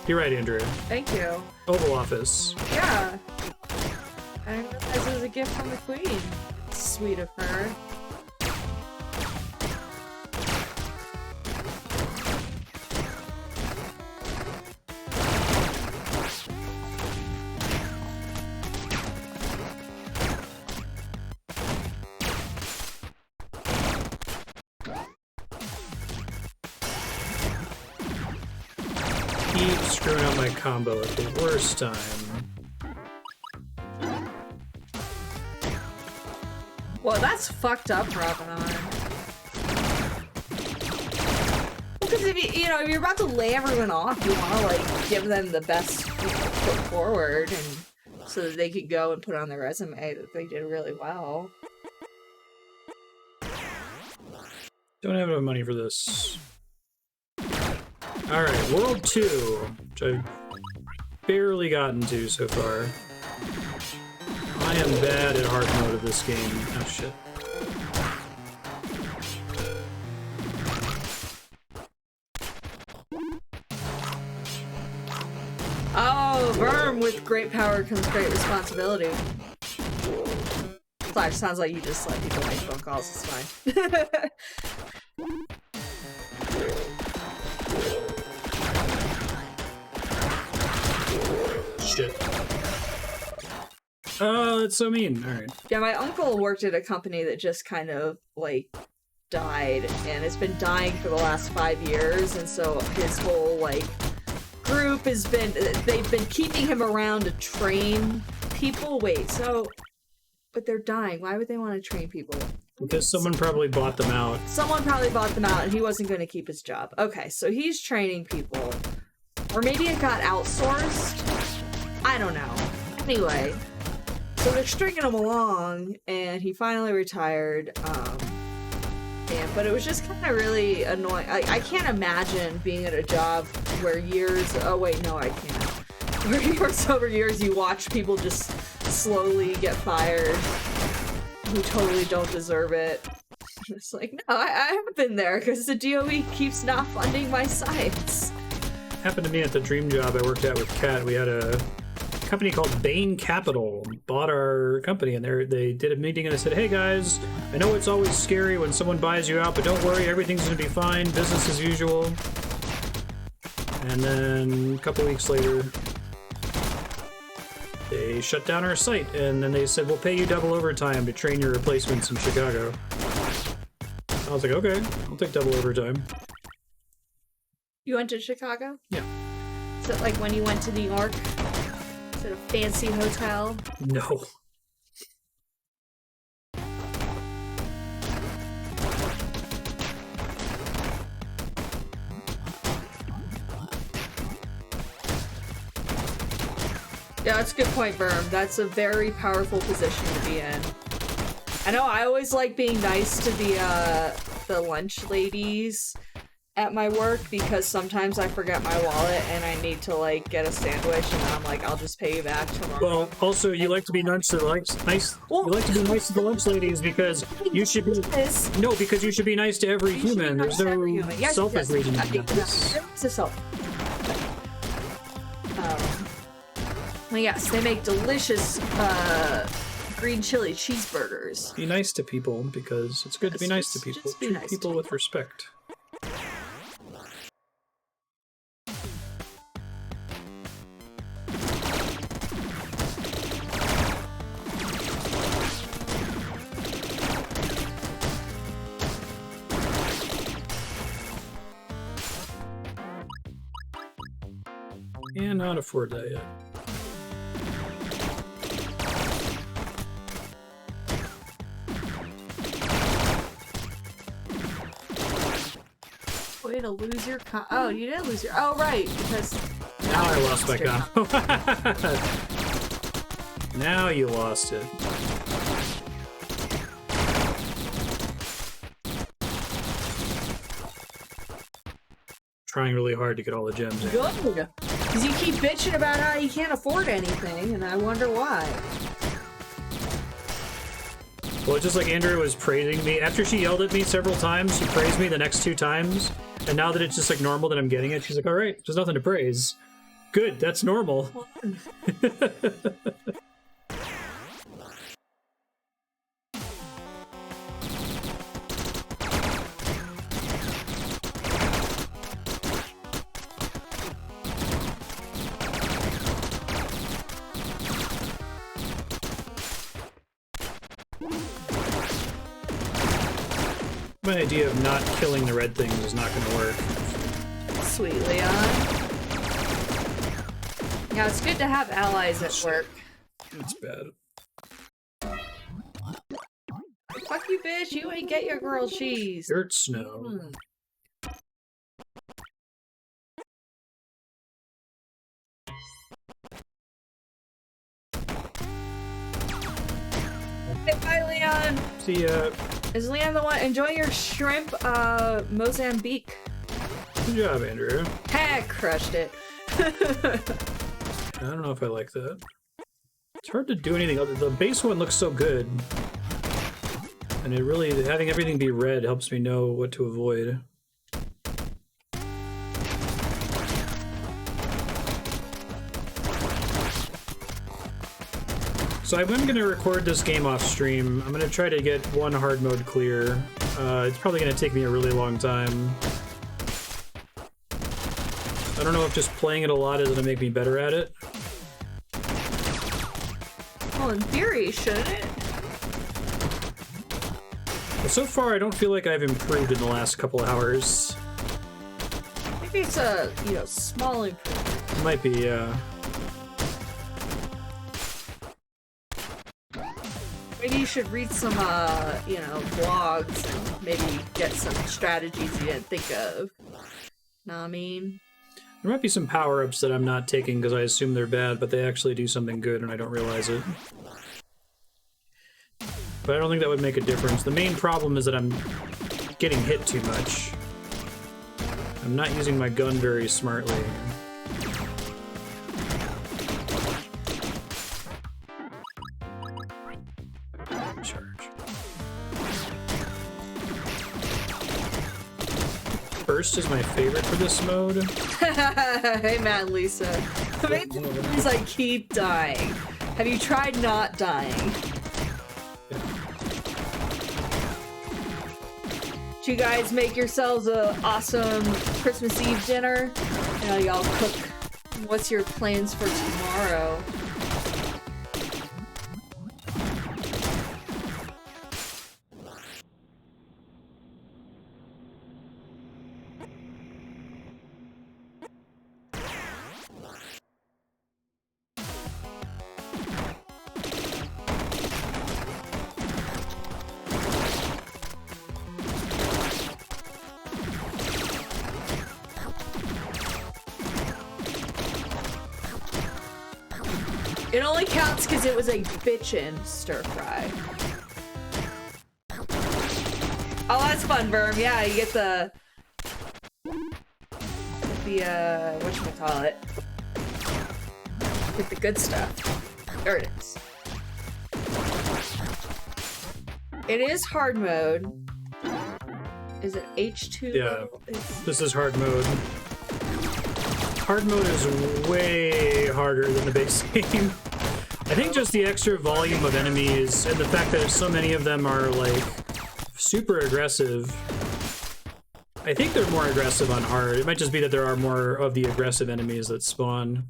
You're right, Andrew. Thank you. Oval Office. Yeah. I didn't realize it was a gift from the Queen. Sweet of her. Keep screwing up my combo at the worst time. Well, that's fucked up, Ravenon. Because if if you're about to lay everyone off, you want to like give them the best foot forward, and so that they could go and put on their resume that they did really well. Don't have enough money for this. Alright, World 2, which I've barely gotten to so far. I am bad at hard mode of this game. Oh shit. Oh, Verm, with great power comes great responsibility. Flash, sounds like you just let people make phone calls, it's fine. Shit. Oh, that's so mean. Alright. Yeah, my uncle worked at a company that just kind of, like, died, and it's been dying for the last 5 years, and so his whole, like, group has been, they've been keeping him around to train people. Wait, so, but they're dying. Why would they want to train people? Because someone probably bought them out. Someone probably bought them out, and he wasn't going to keep his job. Okay, so he's training people. Or maybe it got outsourced? I don't know. Anyway, so they're stringing him along, and he finally retired. But it was just kind of really annoying. I can't imagine being at a job where oh wait, no, I can't. Where years over years you watch people just slowly get fired who totally don't deserve it. It's like, no, I haven't been there because the DOE keeps not funding my science. Happened to me at the dream job I worked at with Kat. We had a company called Bain Capital bought our company, and they did a meeting, and they said, hey guys, I know it's always scary when someone buys you out, but don't worry, everything's gonna be fine, business as usual. And then a couple weeks later, they shut down our site, and then they said, we'll pay you double overtime to train your replacements in Chicago. I was like, okay, I'll take double overtime. You went to Chicago? Yeah. Is it like when you went to New York? Is it a fancy hotel? No. Yeah, that's a good point, Berm. That's a very powerful position to be in. I know I always like being nice to the lunch ladies at my work because sometimes I forget my wallet and I need to like get a sandwich and I'm like, I'll just pay you back tomorrow. Well, also you like to be nice to the you like to be nice to the lunch ladies because you should be because you should be nice to every human. There's no selfish reason to do this. It's a self. Well, yes, they make delicious green chili cheeseburgers. Be nice to people, because it's good to be nice to people. Just be Treat nice people to with respect. Can't afford that yet. Way to lose your oh, you didn't lose your. Oh, right, because. Now I lost my combo. Now you lost it. Trying really hard to get all the gems in. Good. Because you keep bitching about how you can't afford anything, and I wonder why. Well, it's just like Andrea was praising me. After she yelled at me several times, she praised me the next 2 times. And now that it's just like normal that I'm getting it, she's like, all right, there's nothing to praise. Good, that's normal. My idea of not killing the red things is not going to work. Sweet, Leon. Yeah, it's good to have allies at work. That's bad. Fuck you, bitch. You ain't get your grilled cheese. Dirt snow. Hey, bye, Leon. See ya. Is Leon the one enjoying your shrimp, Mozambique? Good job, Andrea. Ha! Crushed it. I don't know if I like that. It's hard to do anything other. The base one looks so good. And it really, having everything be red helps me know what to avoid. So I'm going to record this game off stream. I'm going to try to get one hard mode clear. It's probably going to take me a really long time. I don't know if just playing it a lot is going to make me better at it. Well, in theory, shouldn't it? But so far, I don't feel like I've improved in the last couple hours. Maybe it's a, small improvement. It might be, yeah. Maybe you should read some, blogs and maybe get some strategies you didn't think of. Know what I mean? There might be some power-ups that I'm not taking because I assume they're bad, but they actually do something good and I don't realize it. But I don't think that would make a difference. The main problem is that I'm getting hit too much. I'm not using my gun very smartly. Charge. Burst is my favorite for this mode. Hey man, Lisa. It's like keep dying. Have you tried not dying? Do you guys make yourselves a awesome Christmas Eve dinner? Y'all cook. What's your plans for tomorrow? It only counts because it was a bitchin' stir fry. Oh, that's fun, Verm. Yeah, you get the whatchamacallit. Get the good stuff. There it is. It is hard mode. Is it H2? Yeah, this is hard mode. Hard mode is way harder than the base game. I think just the extra volume of enemies and the fact that so many of them are like super aggressive. I think they're more aggressive on hard. It might just be that there are more of the aggressive enemies that spawn.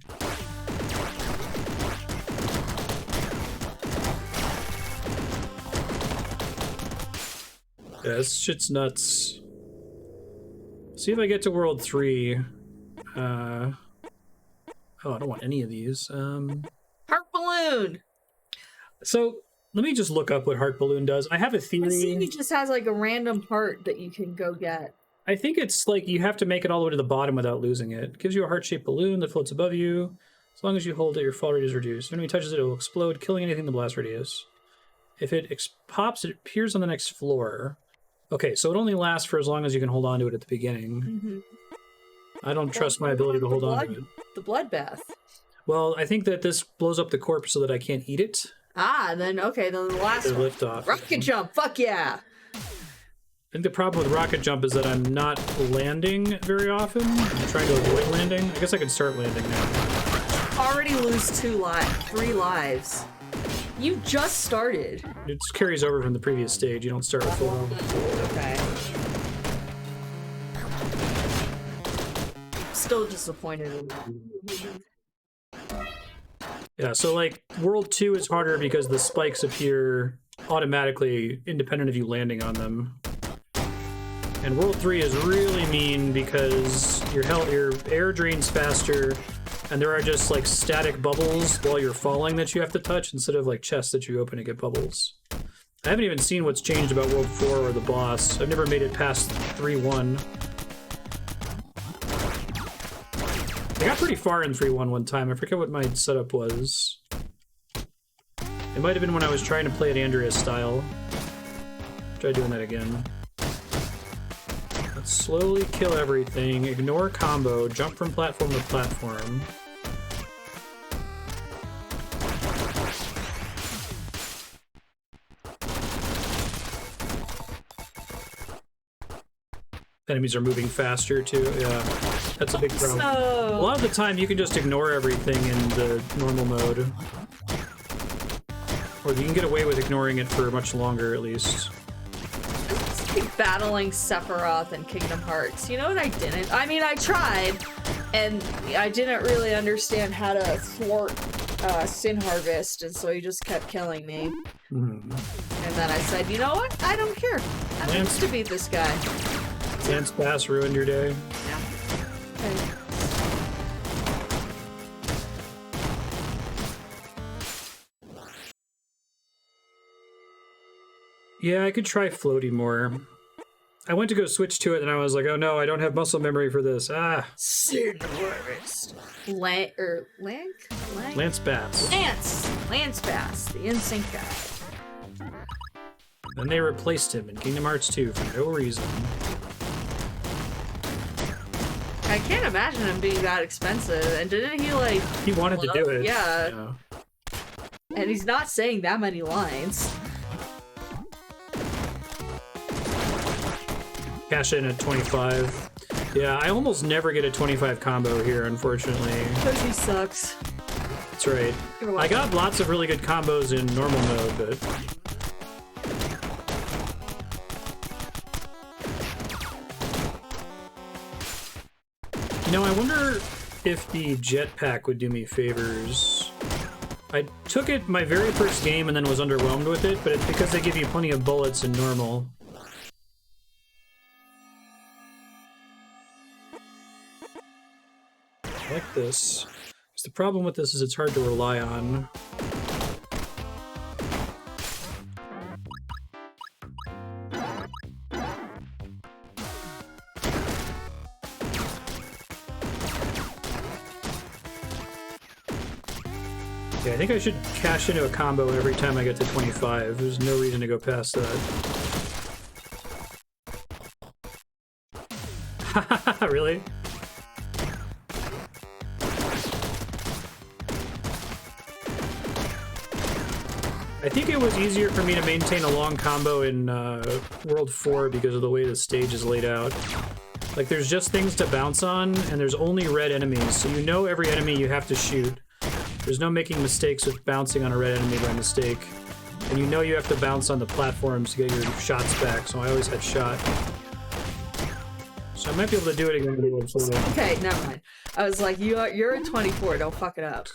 Yeah, this shit's nuts. See if I get to World 3. Oh, I don't want any of these. Heart balloon. So let me just look up what Heart Balloon does. I have a theory. I see it just has like a random heart that you can go get. I think it's like you have to make it all the way to the bottom without losing it. It gives you a heart-shaped balloon that floats above you. As long as you hold it, your fall rate is reduced. If an enemy touches it, it will explode, killing anything in the blast radius. If it pops, it appears on the next floor. Okay, so it only lasts for as long as you can hold on to it at the beginning. Mm-hmm. I don't trust my ability to hold on to it. The bloodbath. Well, I think that this blows up the corpse so that I can't eat it. Ah, then okay, then the last one. Lift off. Rocket jump, fuck yeah! I think the problem with rocket jump is that I'm not landing very often. I'm trying to avoid landing. I guess I can start landing now. Already lose 3 lives. You just started. It just carries over from the previous stage. You don't start with full. Okay. Still disappointed. Yeah, so like World 2 is harder because the spikes appear automatically independent of you landing on them. And World 3 is really mean because your air drains faster, and there are just like static bubbles while you're falling that you have to touch instead of like chests that you open to get bubbles. I haven't even seen what's changed about World 4 or the boss. I've never made it past 3-1. I got pretty far in 3-1 one time. I forget what my setup was. It might have been when I was trying to play it Andrea's style. Try doing that again. Let's slowly kill everything. Ignore combo. Jump from platform to platform. Enemies are moving faster too. Yeah, that's a big problem. A lot of the time you can just ignore everything in the normal mode. Or you can get away with ignoring it for much longer at least. It's like battling Sephiroth and Kingdom Hearts. You know what I didn't? I mean, I tried, and I didn't really understand how to thwart Sin Harvest, and so he just kept killing me. Mm-hmm. And then I said, you know what? I don't care. I want to beat this guy. Dance Pass ruined your day. Yeah. Okay. Yeah, I could try floaty more. I went to go switch to it, and I was like, oh no, I don't have muscle memory for this. Ah. Sin Harvest. Lance Bass. Lance Bass, the NSYNC guy. Then they replaced him in Kingdom Hearts 2 for no reason. I can't imagine him being that expensive. And didn't he like... He wanted to do it. Yeah. And he's not saying that many lines. Cash in at 25. Yeah, I almost never get a 25 combo here, unfortunately. Because he sucks. That's right. I got lots of really good combos in normal mode, but... You know, I wonder if the jetpack would do me favors. I took it my very first game and then was underwhelmed with it, but it's because they give you plenty of bullets in normal. I like this. Because the problem with this is it's hard to rely on. Okay, I think I should cash into a combo every time I get to 25. There's no reason to go past that. Really? I think it was easier for me to maintain a long combo in World 4 because of the way the stage is laid out. Like, there's just things to bounce on, and there's only red enemies, so you know every enemy you have to shoot. There's no making mistakes with bouncing on a red enemy by mistake. And you know you have to bounce on the platforms to get your shots back, so I always had shot. So I might be able to do it again. Okay, never mind. I was like, you're at 24, don't fuck it up.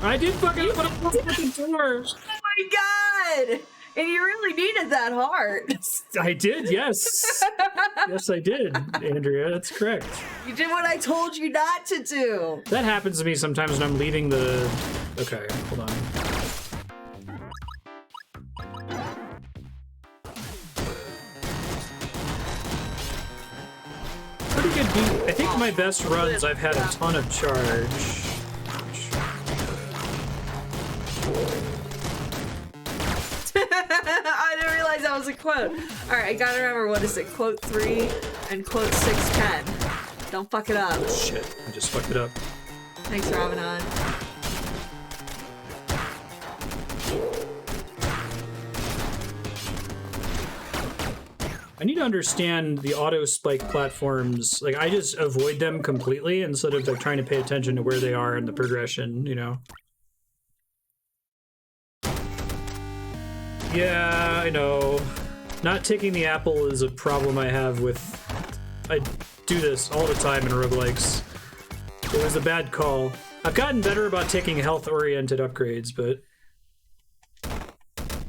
I did fuck it up, but I'm at the door. Oh my god! And you really needed that heart. I did, yes. Yes, I did, Andrea. That's correct. You did what I told you not to do. That happens to me sometimes when I'm leaving the... Okay, hold on. Pretty good beat. I think my best runs, I've had a ton of charge. I didn't realize that was a quote. Alright, I gotta remember, what is it? Quote 3 and quote 610. Don't fuck it up. Shit, I just fucked it up. Thanks, Ramadan. I need to understand the auto spike platforms. Like, I just avoid them completely instead of like trying to pay attention to where they are in the progression, you know? Yeah, I know. Not taking the apple is a problem I have with... I do this all the time in roguelikes. It was a bad call. I've gotten better about taking health-oriented upgrades, but...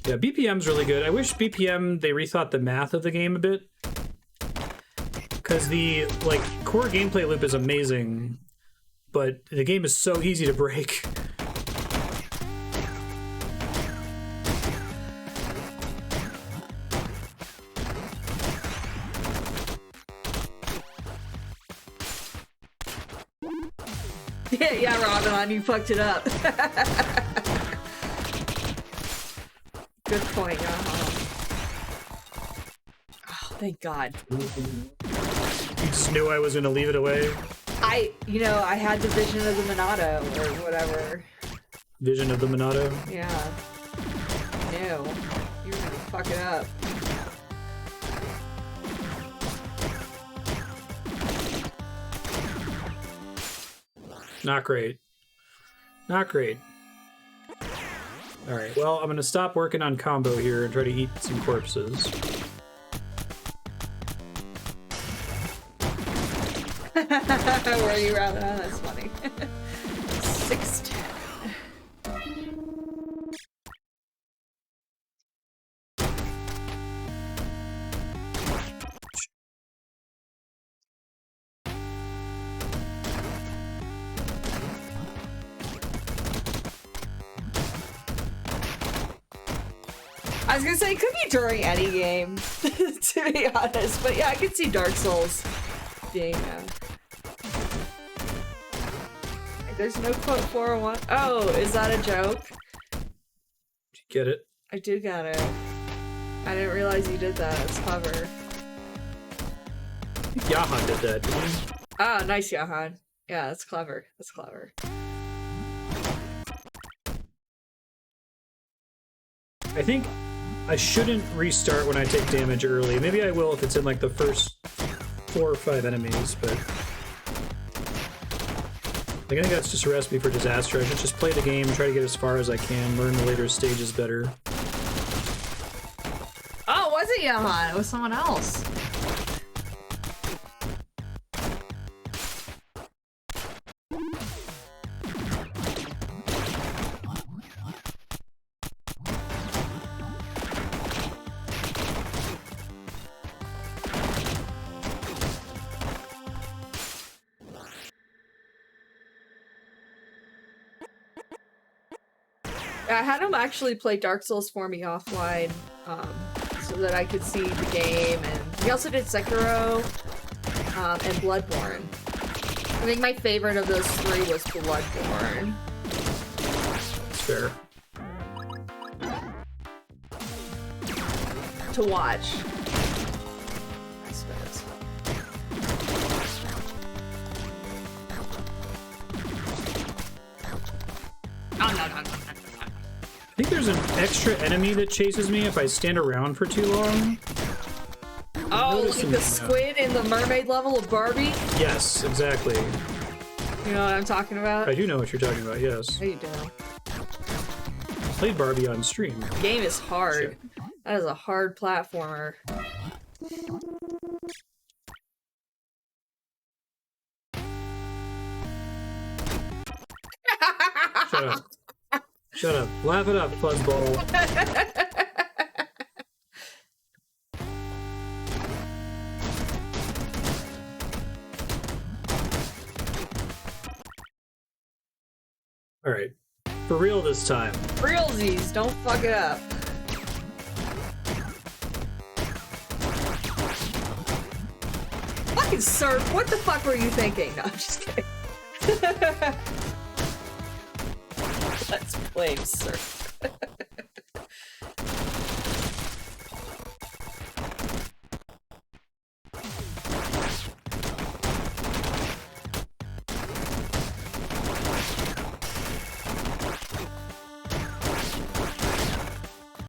Yeah, BPM's really good. I wish BPM, they rethought the math of the game a bit. Because the, like, core gameplay loop is amazing, but the game is so easy to break. Yeah, Ramadan, you fucked it up. Good point, Oh, thank God. You just knew I was gonna leave it away? I had the vision of the Monado, or whatever. Vision of the Monado? Yeah. I knew. You were gonna fuck it up. Not great. Not great. Alright, well, I'm gonna stop working on combo here and try to eat some corpses. Where are you rather? Oh, that's funny. 610. I was gonna say, it could be during any game, to be honest. But yeah, I could see Dark Souls being, There's no quote 401. Oh, is that a joke? Did you get it? I do get it. I didn't realize you did that. It's clever. Yahan did that, didn't he? Ah, nice, Yahan. Yeah, that's clever. That's clever. I think I shouldn't restart when I take damage early. Maybe I will if it's in like the first 4 or 5 enemies, but... I think that's just a recipe for disaster. I should just play the game, try to get as far as I can, learn the later stages better. Oh, it wasn't Yahan. It was someone else. I had him actually play Dark Souls for me offline, so that I could see the game, and he also did Sekiro, and Bloodborne. I think my favorite of those 3 was Bloodborne. That's fair. To watch, I suppose. I think there's an extra enemy that chases me if I stand around for too long. Oh, Oh, like noticing the that now. squid in the mermaid level of Barbie? Yes, exactly. You know what I'm talking about? I do know what you're talking about, yes. There you do. Played Barbie on stream. The game is hard. Shit. That is a hard platformer. Shut up. Shut up. Laugh it up, fuzzball. Alright. For real this time. Realsies, don't fuck it up. Fucking surf, what the fuck were you thinking? No, I'm just kidding. Let's play surf.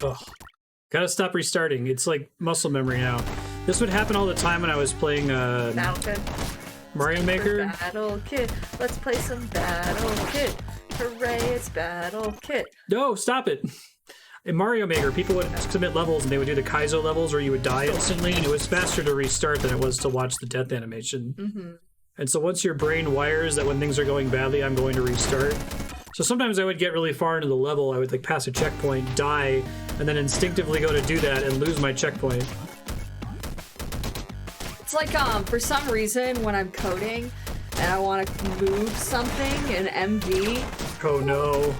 Ugh. Gotta stop restarting. It's like muscle memory now. This would happen all the time when I was playing Battle Kid. Mario Maker. Battle Kid. Let's play some Battle Kid. Hooray, it's Battle Kid. No, stop it. In Mario Maker, people would submit levels and they would do the Kaizo levels where you would die instantly, and it was faster to restart than it was to watch the death animation. Mm-hmm. And so once your brain wires that when things are going badly, I'm going to restart. So sometimes I would get really far into the level, I would like pass a checkpoint, die, and then instinctively go to do that and lose my checkpoint. It's like, for some reason, when I'm coding and I want to move something in MV Oh no.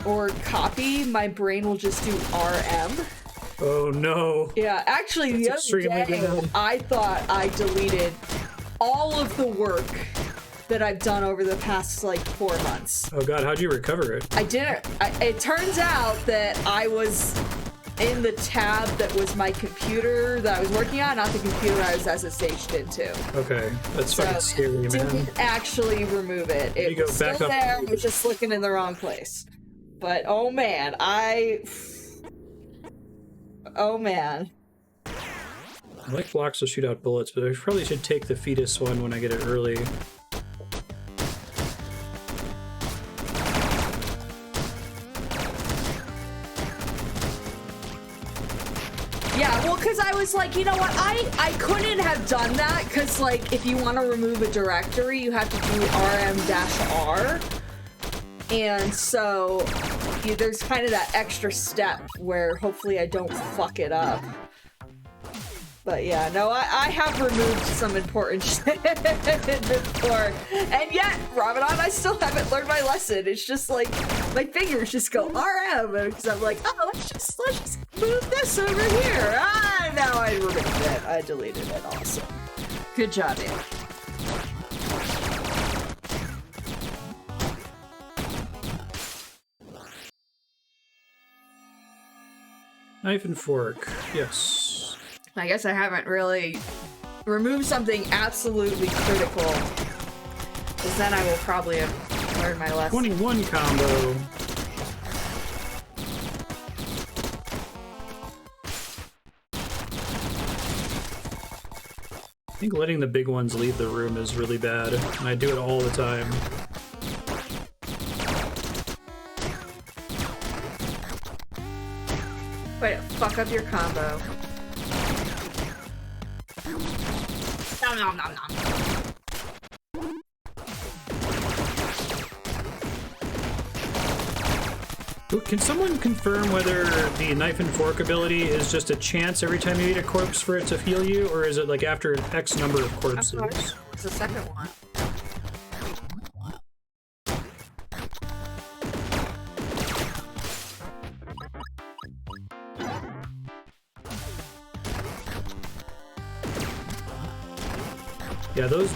or copy, my brain will just do RM. Oh no. Yeah, actually, the That's other extremely day, bad. I thought I deleted all of the work that I've done over the past, like, 4 months. Oh god, how'd you recover it? I didn't. It turns out that I was in the tab that was my computer that I was working on, not the computer I was SSH'd into. Okay, that's fucking scary, man. Didn't actually remove it. You It go was still back up. there. I was just looking in the wrong place. But oh man, oh man. I like blocks will shoot out bullets, but I probably should take the fetus one when I get it early. Yeah, well, because I was like, you know what, I couldn't have done that, because, like, if you want to remove a directory, you have to do rm-r, and so there's kind of that extra step where hopefully I don't fuck it up. But yeah, no, I have removed some important shit before, and yet, Ramadan, I still haven't learned my lesson. It's just like, my fingers just go RM, because I'm like, oh, let's just move this over here. Ah, now I removed it. I deleted it also. Good job, Andy. Knife and fork, yes. I guess I haven't really removed something absolutely critical, because then I will probably have learned my lesson. 21 combo. I think letting the big ones leave the room is really bad, and I do it all the time. Wait, fuck up your combo. Nom nom nom nom. Can someone confirm whether the knife and fork ability is just a chance every time you eat a corpse for it to heal you, or is it like after an X number of corpses? What's the second one? Yeah, those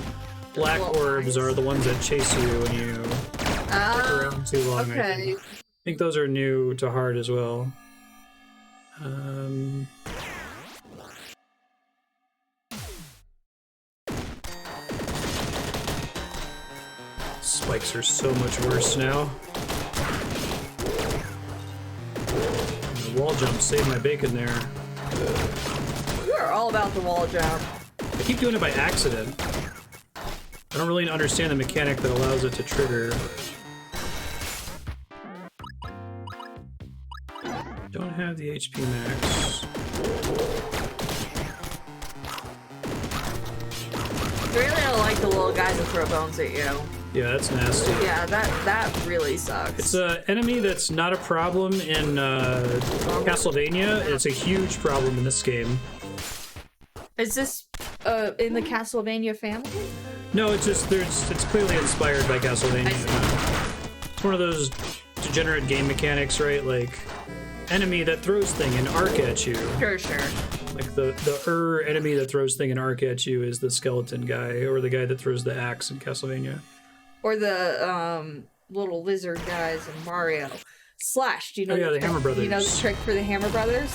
black orbs are the ones that chase you when you stick around too long. Okay. I think those are new to hard as well. Spikes are so much worse now. And the wall jump saved my bacon there. You're all about the wall jump. I keep doing it by accident. I don't really understand the mechanic that allows it to trigger. Don't have the HP max. I really don't like the little guys that throw bones at you. Yeah, that's nasty. Yeah, that really sucks. It's an enemy that's not a problem in Castlevania. It's a huge problem in this game. Is this in the Castlevania family? No, it's just it's clearly inspired by Castlevania. It's one of those degenerate game mechanics, right? Like enemy that throws thing and arc at you. Sure. Like the enemy that throws thing and arc at you is the skeleton guy, or the guy that throws the axe in Castlevania. Or the little lizard guys in Mario. Slash, do you know? Oh yeah, the Hammer Brothers. You know the trick for the Hammer Brothers?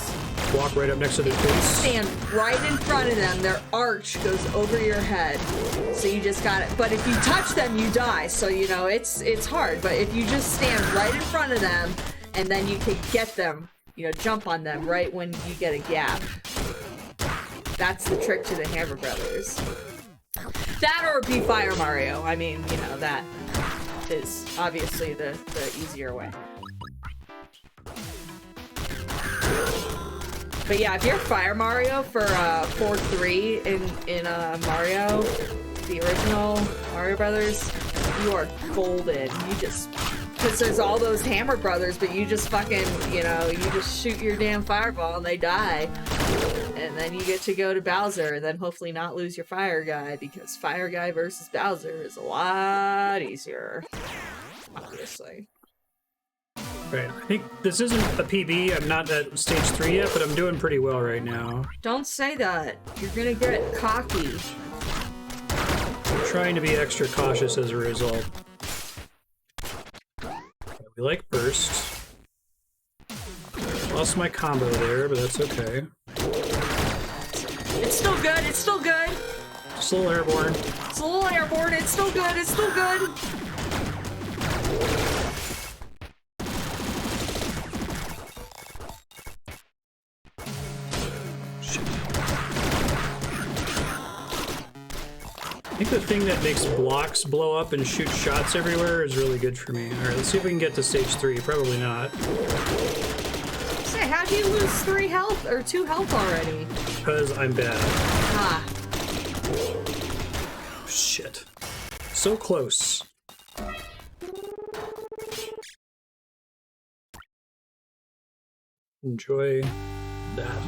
Walk right up next to their face. Stand right in front of them. Their arch goes over your head. So you just got it. But if you touch them, you die. So, you know, it's hard. But if you just stand right in front of them, and then you can get them, you know, jump on them right when you get a gap. That's the trick to the Hammer Brothers. That or be Fire Mario. I mean, you know, that is obviously the easier way. But yeah, if you're Fire Mario for 4-3 in Mario, the original Mario Brothers, you are golden. You just, because there's all those Hammer Brothers, but you just fucking, you know, you just shoot your damn fireball and they die. And then you get to go to Bowser and then hopefully not lose your Fire Guy, because Fire Guy versus Bowser is a lot easier, obviously. Right, I think this isn't a PB. I'm not at stage 3 yet, but I'm doing pretty well right now. Don't say that. You're gonna get cocky. I'm trying to be extra cautious as a result. We like burst. Lost my combo there, but that's okay. It's still good, it's still good. Just a little airborne. It's a little airborne, it's still good, it's still good. I think the thing that makes blocks blow up and shoot shots everywhere is really good for me. Alright, let's see if we can get to stage 3. Probably not. Say, how'd you lose 3 health or 2 health already? Because I'm bad. Ah. Shit. So close. Enjoy that.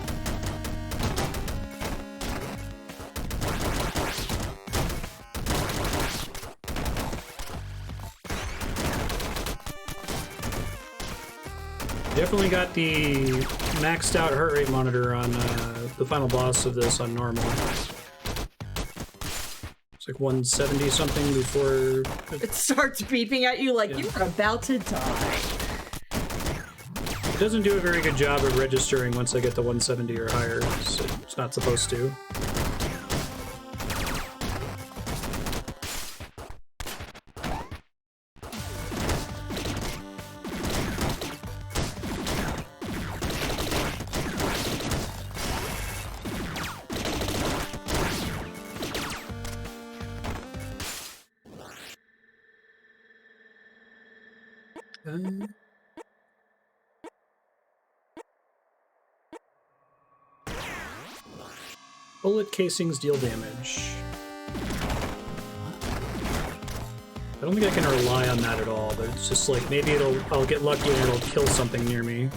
Definitely got the maxed out heart rate monitor on the final boss of this on normal. It's like 170 something before It starts beeping at you like you're about to die. It doesn't do a very good job of registering once I get to 170 or higher. So it's not supposed to. Bullet casings deal damage. I don't think I can rely on that at all, but it's just like maybe I'll get lucky and it'll kill something near me.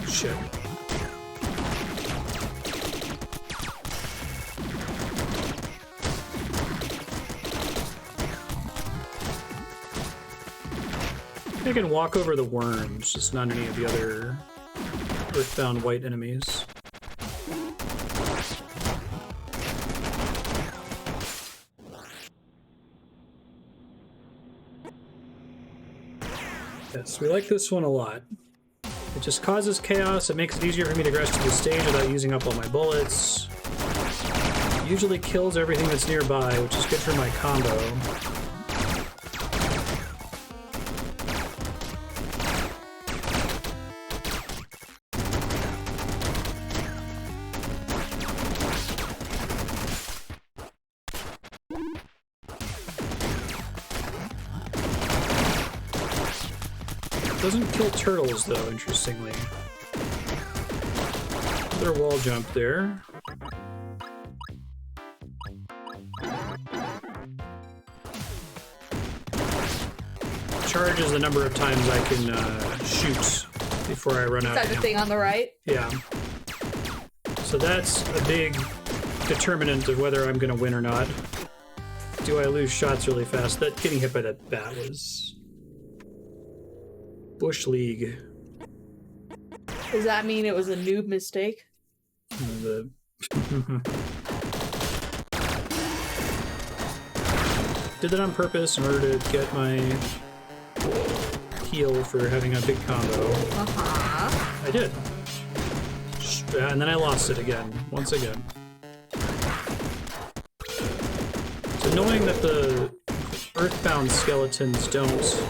Shit. I can walk over the worms, just not any of the other earthbound white enemies. Yes, we like this one a lot. It just causes chaos, it makes it easier for me to progress to the stage without using up all my bullets. usually kills everything that's nearby, which is good for my combo. Doesn't kill turtles, though, interestingly. Another wall jump there. Charge is the number of times I can shoot before I run out. Is that the thing on the right? Yeah. So that's a big determinant of whether I'm going to win or not. Do I lose shots really fast? That getting hit by that bat was... Bush League. Does that mean it was a noob mistake? The... Did that on purpose in order to get my heal for having a big combo. Uh-huh. I did. And then I lost it again. Once again. It's annoying that the earthbound skeletons don't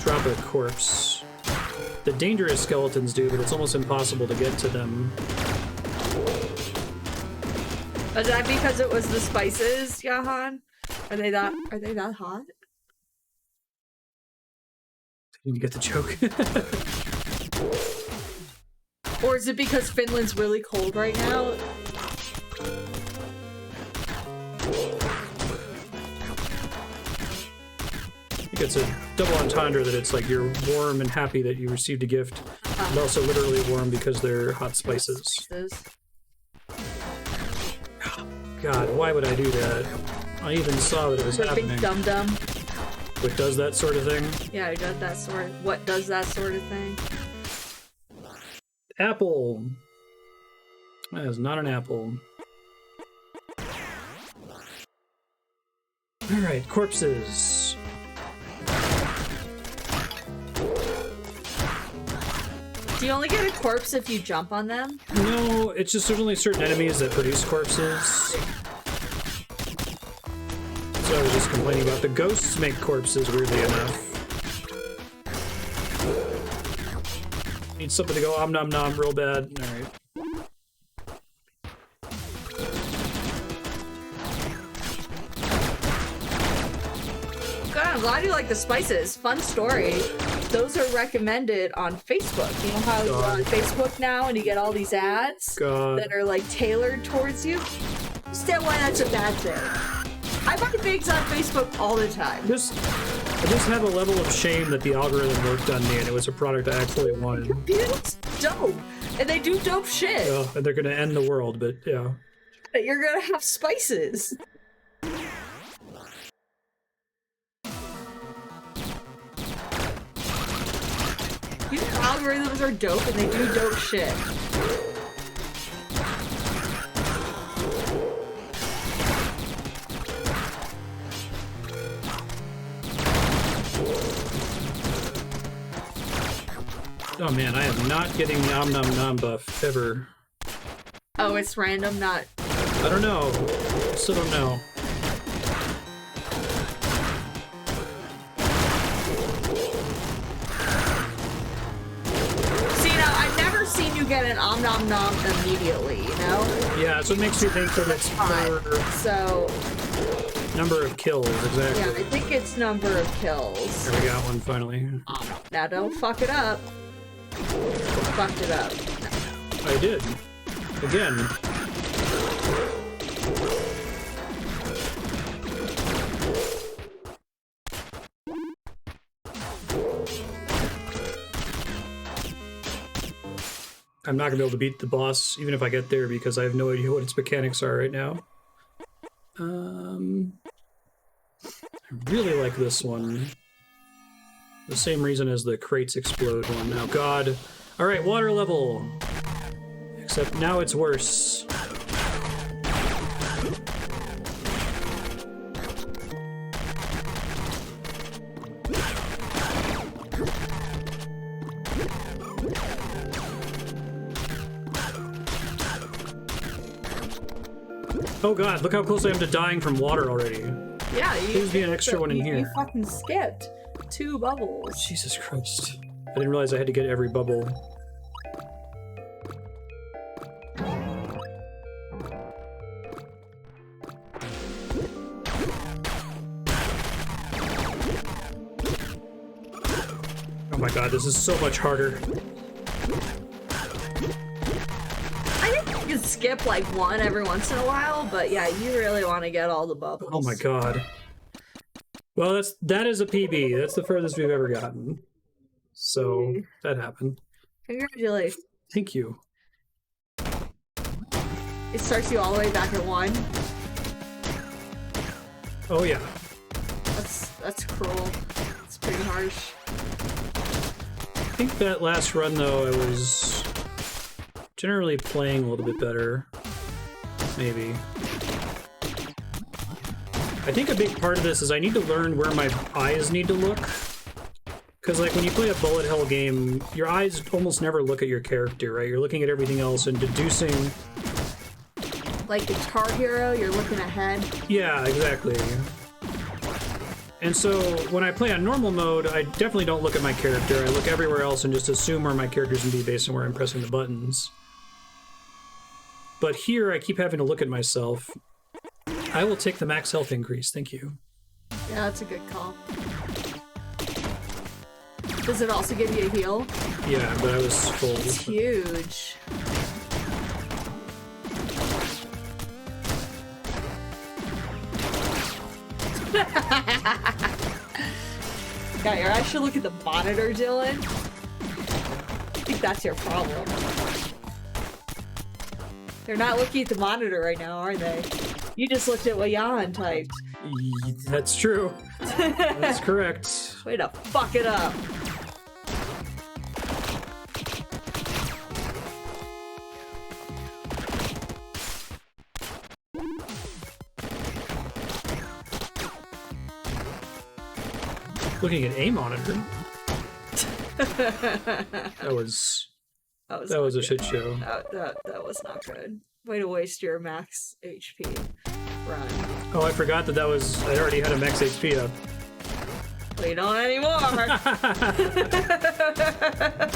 drop a corpse. The dangerous skeletons do, but it's almost impossible to get to them. Is that because it was the spices, Jahan? Are they that hot? Didn't get the joke. Or is it because Finland's really cold right now? I think it's a double entendre that it's like you're warm and happy that you received a gift, and also literally warm because they're hot spices. God, why would I do that? I even saw that it was happening. Big dum-dum. What does that sort of thing? Yeah, it does that sort of... What does that sort of thing? Apple. That is not an apple. Alright, corpses. Do you only get a corpse if you jump on them? No, it's just there's only certain enemies that produce corpses. So I was just complaining about. The ghosts make corpses, weirdly enough. Need something to go om nom nom real bad. Alright. God, I'm glad you like the spices. Fun story. Those are recommended on Facebook. You know how you're on Facebook now and you get all these ads that are like tailored towards you? Understand why that's a bad thing. I buy things on Facebook all the time. I just have a level of shame that the algorithm worked on me and it was a product I actually wanted. It's dope. And they do dope shit. Well, and they're gonna end the world, but yeah. But you're gonna have spices. These algorithms are dope and they do dope shit. Oh man, I am not getting nom nom nom buff ever. Oh, it's random, not... I don't know. I still don't know. See, now, I've never seen you get an om nom nom immediately, you know? Yeah, so it makes me think that it's So... number of kills, exactly. Yeah, I think it's number of kills. There we got one, finally. Now, don't fuck it up. Fucked it up. I did. Again. I'm not gonna be able to beat the boss, even if I get there, because I have no idea what its mechanics are right now. I really like this one. The same reason as the crates explode one. Oh god. Alright, water level! Except now it's worse. Oh god, look how close I am to dying from water already. Yeah, There's be an extra one in here. You fucking skipped 2 bubbles. Jesus Christ. I didn't realize I had to get every bubble. Oh my god, this is so much harder. I think you can skip like one every once in a while, but yeah, you really want to get all the bubbles. Oh my god. Well, that is a PB. That's the furthest we've ever gotten. So that happened. Congratulations. Thank you. It starts you all the way back at 1. Oh yeah. That's cruel. It's pretty harsh. I think that last run though, I was generally playing a little bit better. Maybe. I think a big part of this is I need to learn where my eyes need to look. Because, like, when you play a bullet hell game, your eyes almost never look at your character, right? You're looking at everything else and deducing... Like Guitar Hero, you're looking ahead. Yeah, exactly. And so, when I play on normal mode, I definitely don't look at my character. I look everywhere else and just assume where my character's gonna be based on where I'm pressing the buttons. But here, I keep having to look at myself. I will take the max health increase, thank you. Yeah, that's a good call. Does it also give you a heal? Yeah, but I was full. It's huge. Yeah, your eyes should look at the monitor, Dylan. I think that's your problem. They're not looking at the monitor right now, are they? You just looked at what Jan typed. That's true. That's correct. Way to fuck it up. Looking at a monitor. That was a shit show. That was not good. Way to waste your max HP run. Oh, I forgot that was... I already had a max HP up. Well, you don't anymore!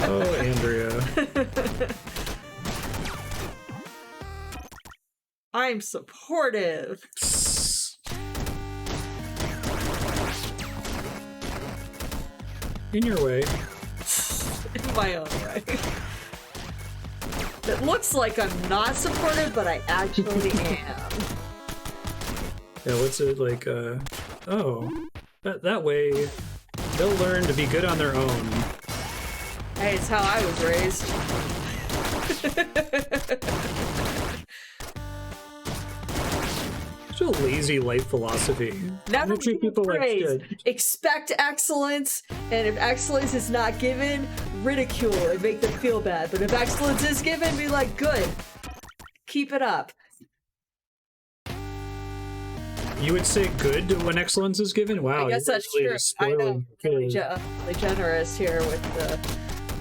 Oh, Andrea. I'm supportive! In your way. In my own way. It looks like I'm not supportive, but I actually am. Yeah, what's it like, oh. That way, they'll learn to be good on their own. Hey, it's how I was raised. Such a lazy life philosophy. Never treat be people like praised. shit. Expect excellence, and if excellence is not given, ridicule and make them feel bad. But if excellence is given, be like, good. Keep it up. You would say good when excellence is given? Wow. I guess you're that's really true. I spoiling know. your Really, kid. really generous here with the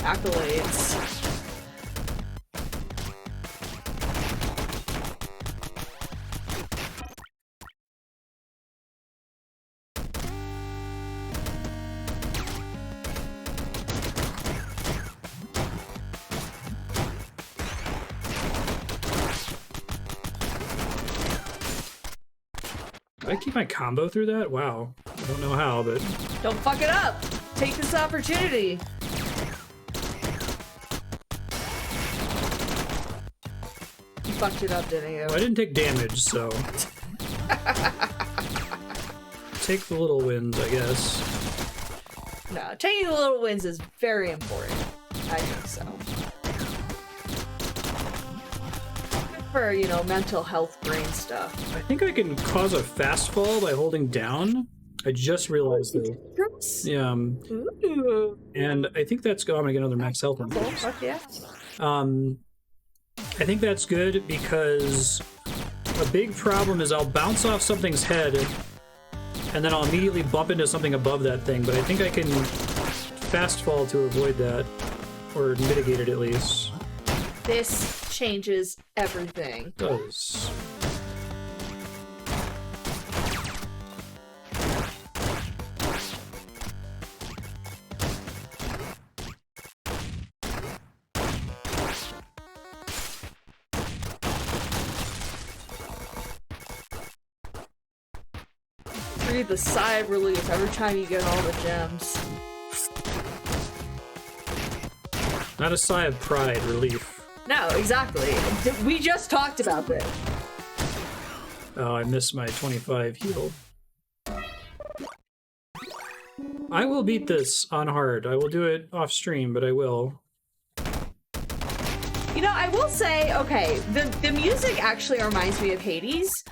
accolades. Did I keep my combo through that? Wow. I don't know how, but... Don't fuck it up. Take this opportunity. You fucked it up, didn't you? Well, I didn't take damage, so... Take the little wins, I guess. No, taking the little wins is very important. I think so. For, you know, mental health brain stuff. I think I can cause a fast fall by holding down. I just realized that. Oops. Yeah, Ooh. and I think that's good. I'm gonna get another max health one. Cool. Fuck yeah. I think that's good because a big problem is I'll bounce off something's head and then I'll immediately bump into something above that thing, but I think I can fast fall to avoid that, or mitigate it at least. This changes everything. It does. breathe a sigh of relief every time you get all the gems. Not a sigh of pride, relief. No, exactly. We just talked about this. Oh, I missed my 25 heal. I will beat this on hard. I will do it off stream, but I will. You know, I will say, okay, the music actually reminds me of Hades,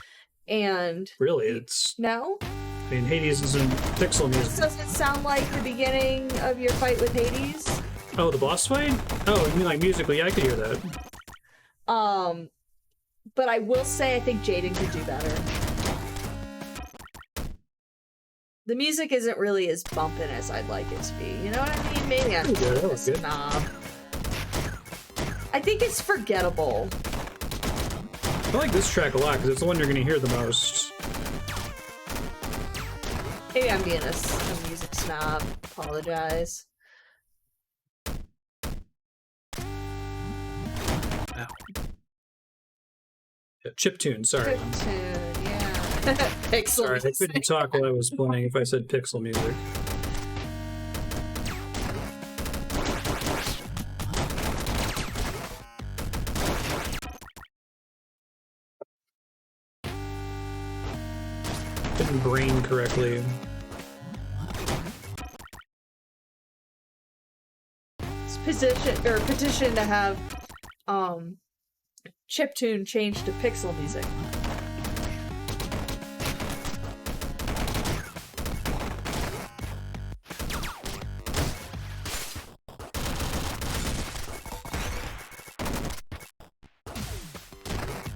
and... Really? It's... No? I mean, Hades isn't pixel music. Does it sound like the beginning of your fight with Hades? Oh, the boss fight? Oh, you mean like musically? Yeah, I could hear that. But I will say I think Jaden could do better. The music isn't really as bumpin' as I'd like it to be. You know what I mean? Maybe I'm a snob. I think it's forgettable. I like this track a lot because it's the one you're going to hear the most. Maybe I'm being a music snob. Apologize. Ow. Yeah, chiptune, sorry. Chiptune, yeah. Pixel Sorry, music. I couldn't talk while I was playing if I said pixel music. Couldn't brain correctly. It's petition to have chiptune changed to pixel music.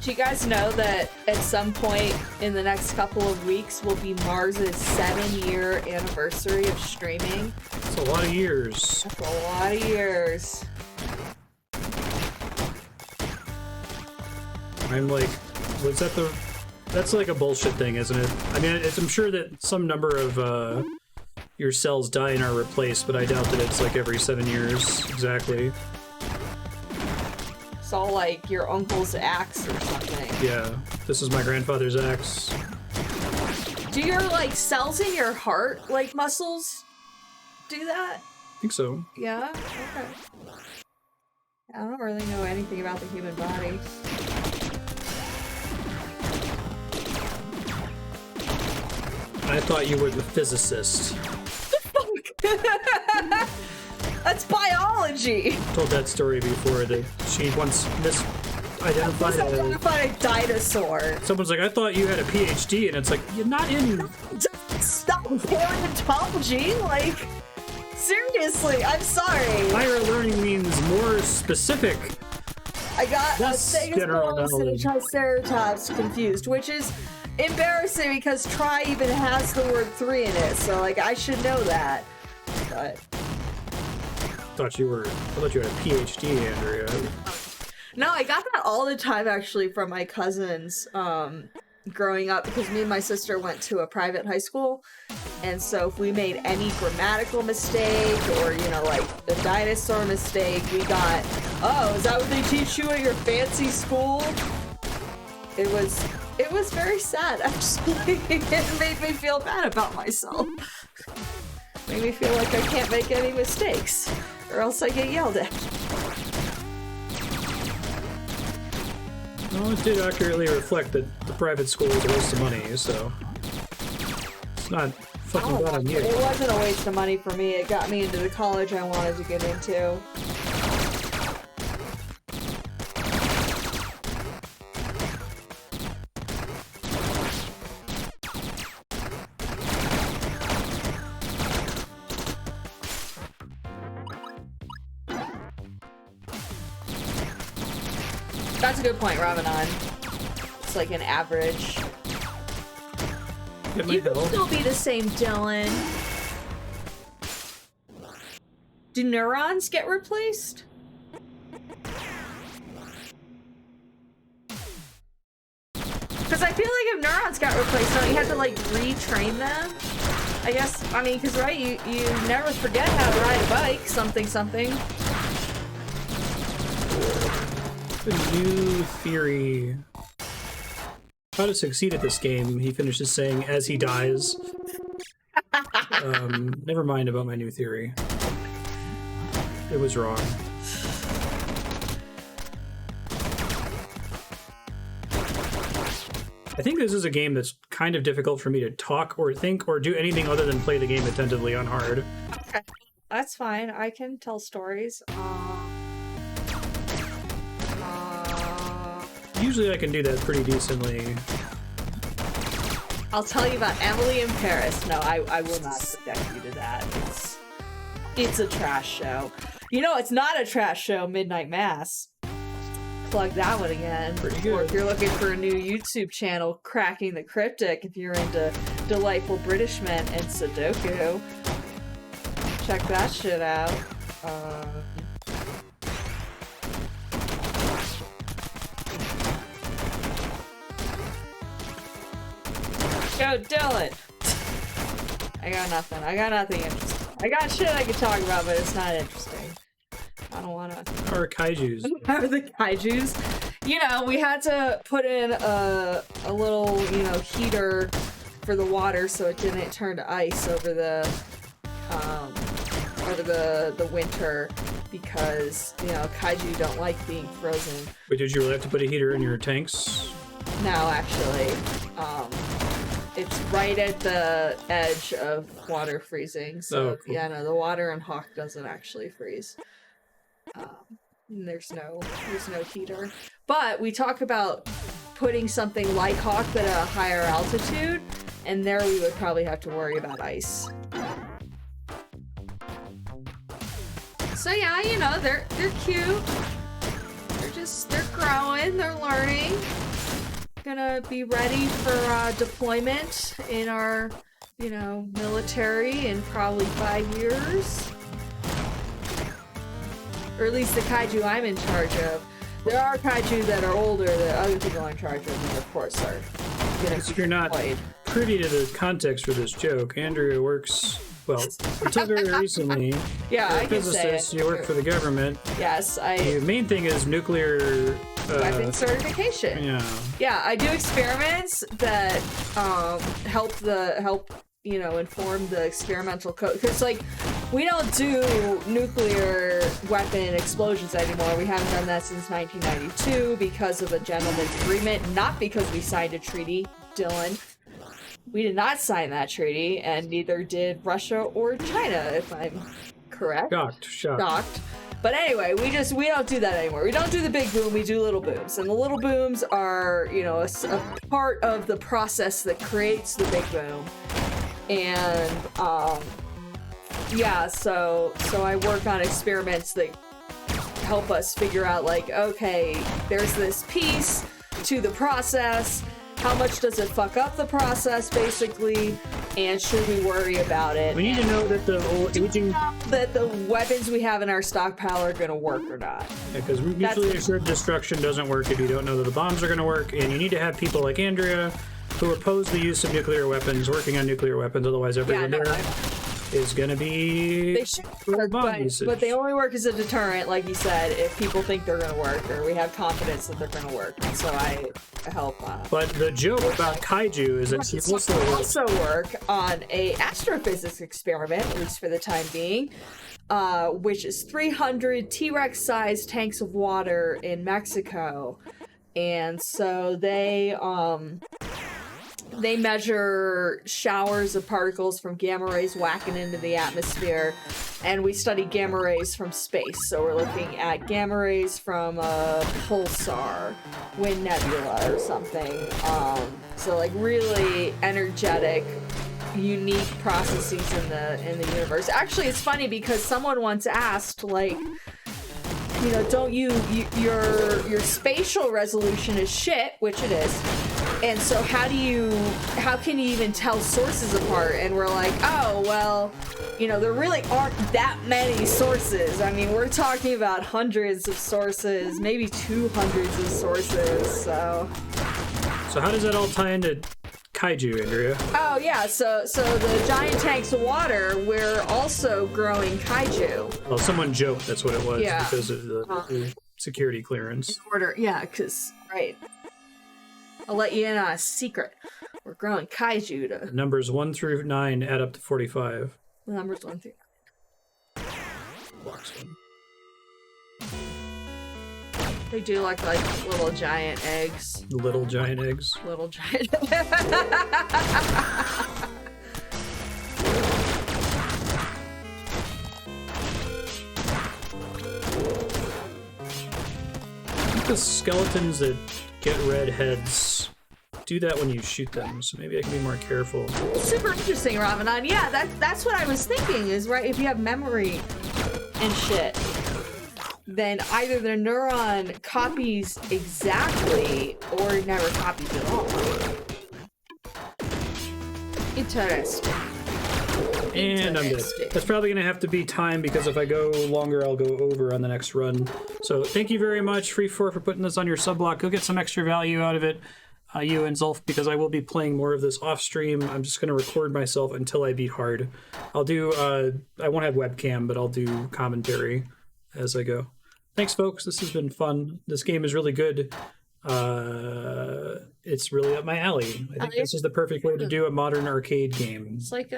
Do you guys know that at some point in the next couple of weeks will be Mars's 7-year anniversary of streaming? That's a lot of years. That's a lot of years. I'm like, was that the... That's like a bullshit thing, isn't it? I mean, I'm sure that some number of your cells die and are replaced, but I doubt that it's like every 7 years exactly. It's all like your uncle's axe or something. Yeah, this is my grandfather's axe. Do your like cells in your heart like muscles do that? I think so. Yeah? Okay. I don't really know anything about the human body. I thought you were the physicist. That's biology! Told that story before that she once misidentified a dinosaur. Someone's like, I thought you had a PhD, and it's like, you're not in... Stop paleontology! Like, seriously, I'm sorry. Higher learning means more specific. I got a That's general Stegosaurus and a knowledge. Triceratops confused, which is embarrassing because tri even has the word 3 in it, so like I should know that. But I thought you had a PhD, Andrea. no, I got that all the time actually from my cousins growing up because me and my sister went to a private high school, and so if we made any grammatical mistake or like a dinosaur mistake, we got, oh, is that what they teach you at your fancy school? It was very sad, actually. It made me feel bad about myself. Made me feel like I can't make any mistakes, or else I get yelled at. Well, it did accurately reflect that the private school was a waste of money, so... It's not fucking bad on you. It wasn't a waste of money for me. It got me into the college I wanted to get into. That's a good point, Ramadan. It's like an average. It You might can help. still be the same, Dylan. Do neurons get replaced? Because I feel like if neurons got replaced, don't you have to like retrain them? I guess, I mean, because right, you never forget how to ride a bike, something. The new theory. how to succeed at this game, he finishes saying as he dies. Never mind about my new theory. It was wrong. I think this is a game that's kind of difficult for me to talk or think or do anything other than play the game attentively on hard. Okay. That's fine. I can tell stories. Usually I can do that pretty decently. I'll tell you about Emily in Paris. No, I will not subject you to that. It's a trash show. You know, it's not a trash show, Midnight Mass. Plug that one again. Pretty good. Or if you're looking for a new YouTube channel, Cracking the Cryptic, if you're into delightful British men and Sudoku, check that shit out. Go, Dylan! I got nothing. I got nothing interesting. I got shit I could talk about, but it's not interesting. I don't wanna... Or kaijus. How are the kaijus? You know, we had to put in a little, you know, heater for the water so it didn't turn to ice over the winter because, you know, kaiju don't like being frozen. Wait, did you really have to put a heater in your tanks? No, actually. It's right at the edge of water freezing. So, cool. yeah, no, the water in Hawk doesn't actually freeze. There's no heater. But we talk about putting something like Hawk but at a higher altitude, and there we would probably have to worry about ice. So yeah, you know, they're cute. They're growing, they're learning. Gonna be ready for deployment in our, you know, military in probably 5 years. Or at least the kaiju I'm in charge of. There are kaiju that are older that other people are in charge of, and of course are gonna be If you're not deployed. privy to the context for this joke, Andrea works, well, until very recently, Yeah, you're I a can say physicist, it. you work for the government. Yes, The main thing is nuclear... weapon certification. Yeah. Yeah, I do experiments that help you know, inform the experimental code. Because, like, we don't do nuclear weapon explosions anymore. We haven't done that since 1992 because of a gentleman's agreement, not because we signed a treaty, Dylan. We did not sign that treaty, and neither did Russia or China, if I'm correct. Shocked. But anyway, we don't do that anymore. We don't do the big boom, we do little booms. And the little booms are, you know, a part of the process that creates the big boom. And, yeah, so I work on experiments that help us figure out, like, okay, there's this piece to the process. How much does it fuck up the process, basically? And should we worry about it? We need to know that the weapons we have in our stockpile are going to work or not. because mutually assured destruction doesn't work if you don't know that the bombs are going to work, and you need to have people like Andrea who oppose the use of nuclear weapons working on nuclear weapons, otherwise everyone there is going to be they should work, but they only work as a deterrent, like you said, if people think they're going to work or we have confidence that they're going to work. And so I help. But the joke about kaiju is that he also work on a astrophysics experiment, at least for the time being, which is 300 T-Rex-sized tanks of water in Mexico. And so they measure showers of particles from gamma rays whacking into the atmosphere, and we study gamma rays from space. So we're looking at gamma rays from a pulsar, wind nebula or something. So like really energetic, unique processes in the universe. Actually, it's funny because someone once asked, like, you know, don't your spatial resolution is shit, which it is. And so how can you even tell sources apart? And we're like, oh, well, you know, there really aren't that many sources. I mean, we're talking about hundreds of sources, maybe 200s of sources, so. So how does that all tie into kaiju, Andrea? Oh, yeah, so the giant tanks of water, we're also growing kaiju. Well, someone joked that's what it was, because of the security clearance. Order, yeah, because, right. I'll let you in on a secret. We're growing kaiju to Numbers 1 through 9 add up to 45. numbers 1 through. Blocks one. They do like little giant eggs. Little giant eggs. Little giant. The skeletons that get red heads do that when you shoot them, so maybe I can be more careful. Super interesting, Ramadan. Yeah, that's what I was thinking is, right, if you have memory and shit, then either the neuron copies exactly or it never copies at all. Interesting. And I'm dead. That's probably going to have to be time, because if I go longer, I'll go over on the next run. So thank you very much, Free4, for putting this on your subblock. Go get some extra value out of it, you and Zulf, because I will be playing more of this off stream. I'm just going to record myself until I beat hard. I'll do, I won't have webcam, but I'll do commentary as I go. Thanks, folks. This has been fun. This game is really good. It's really up my alley. I think this is the perfect way to do a modern arcade game. It's like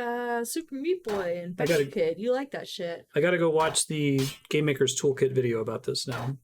Super Meat Boy and Best Kid. You like that shit. I gotta go watch the Game Maker's Toolkit video about this now.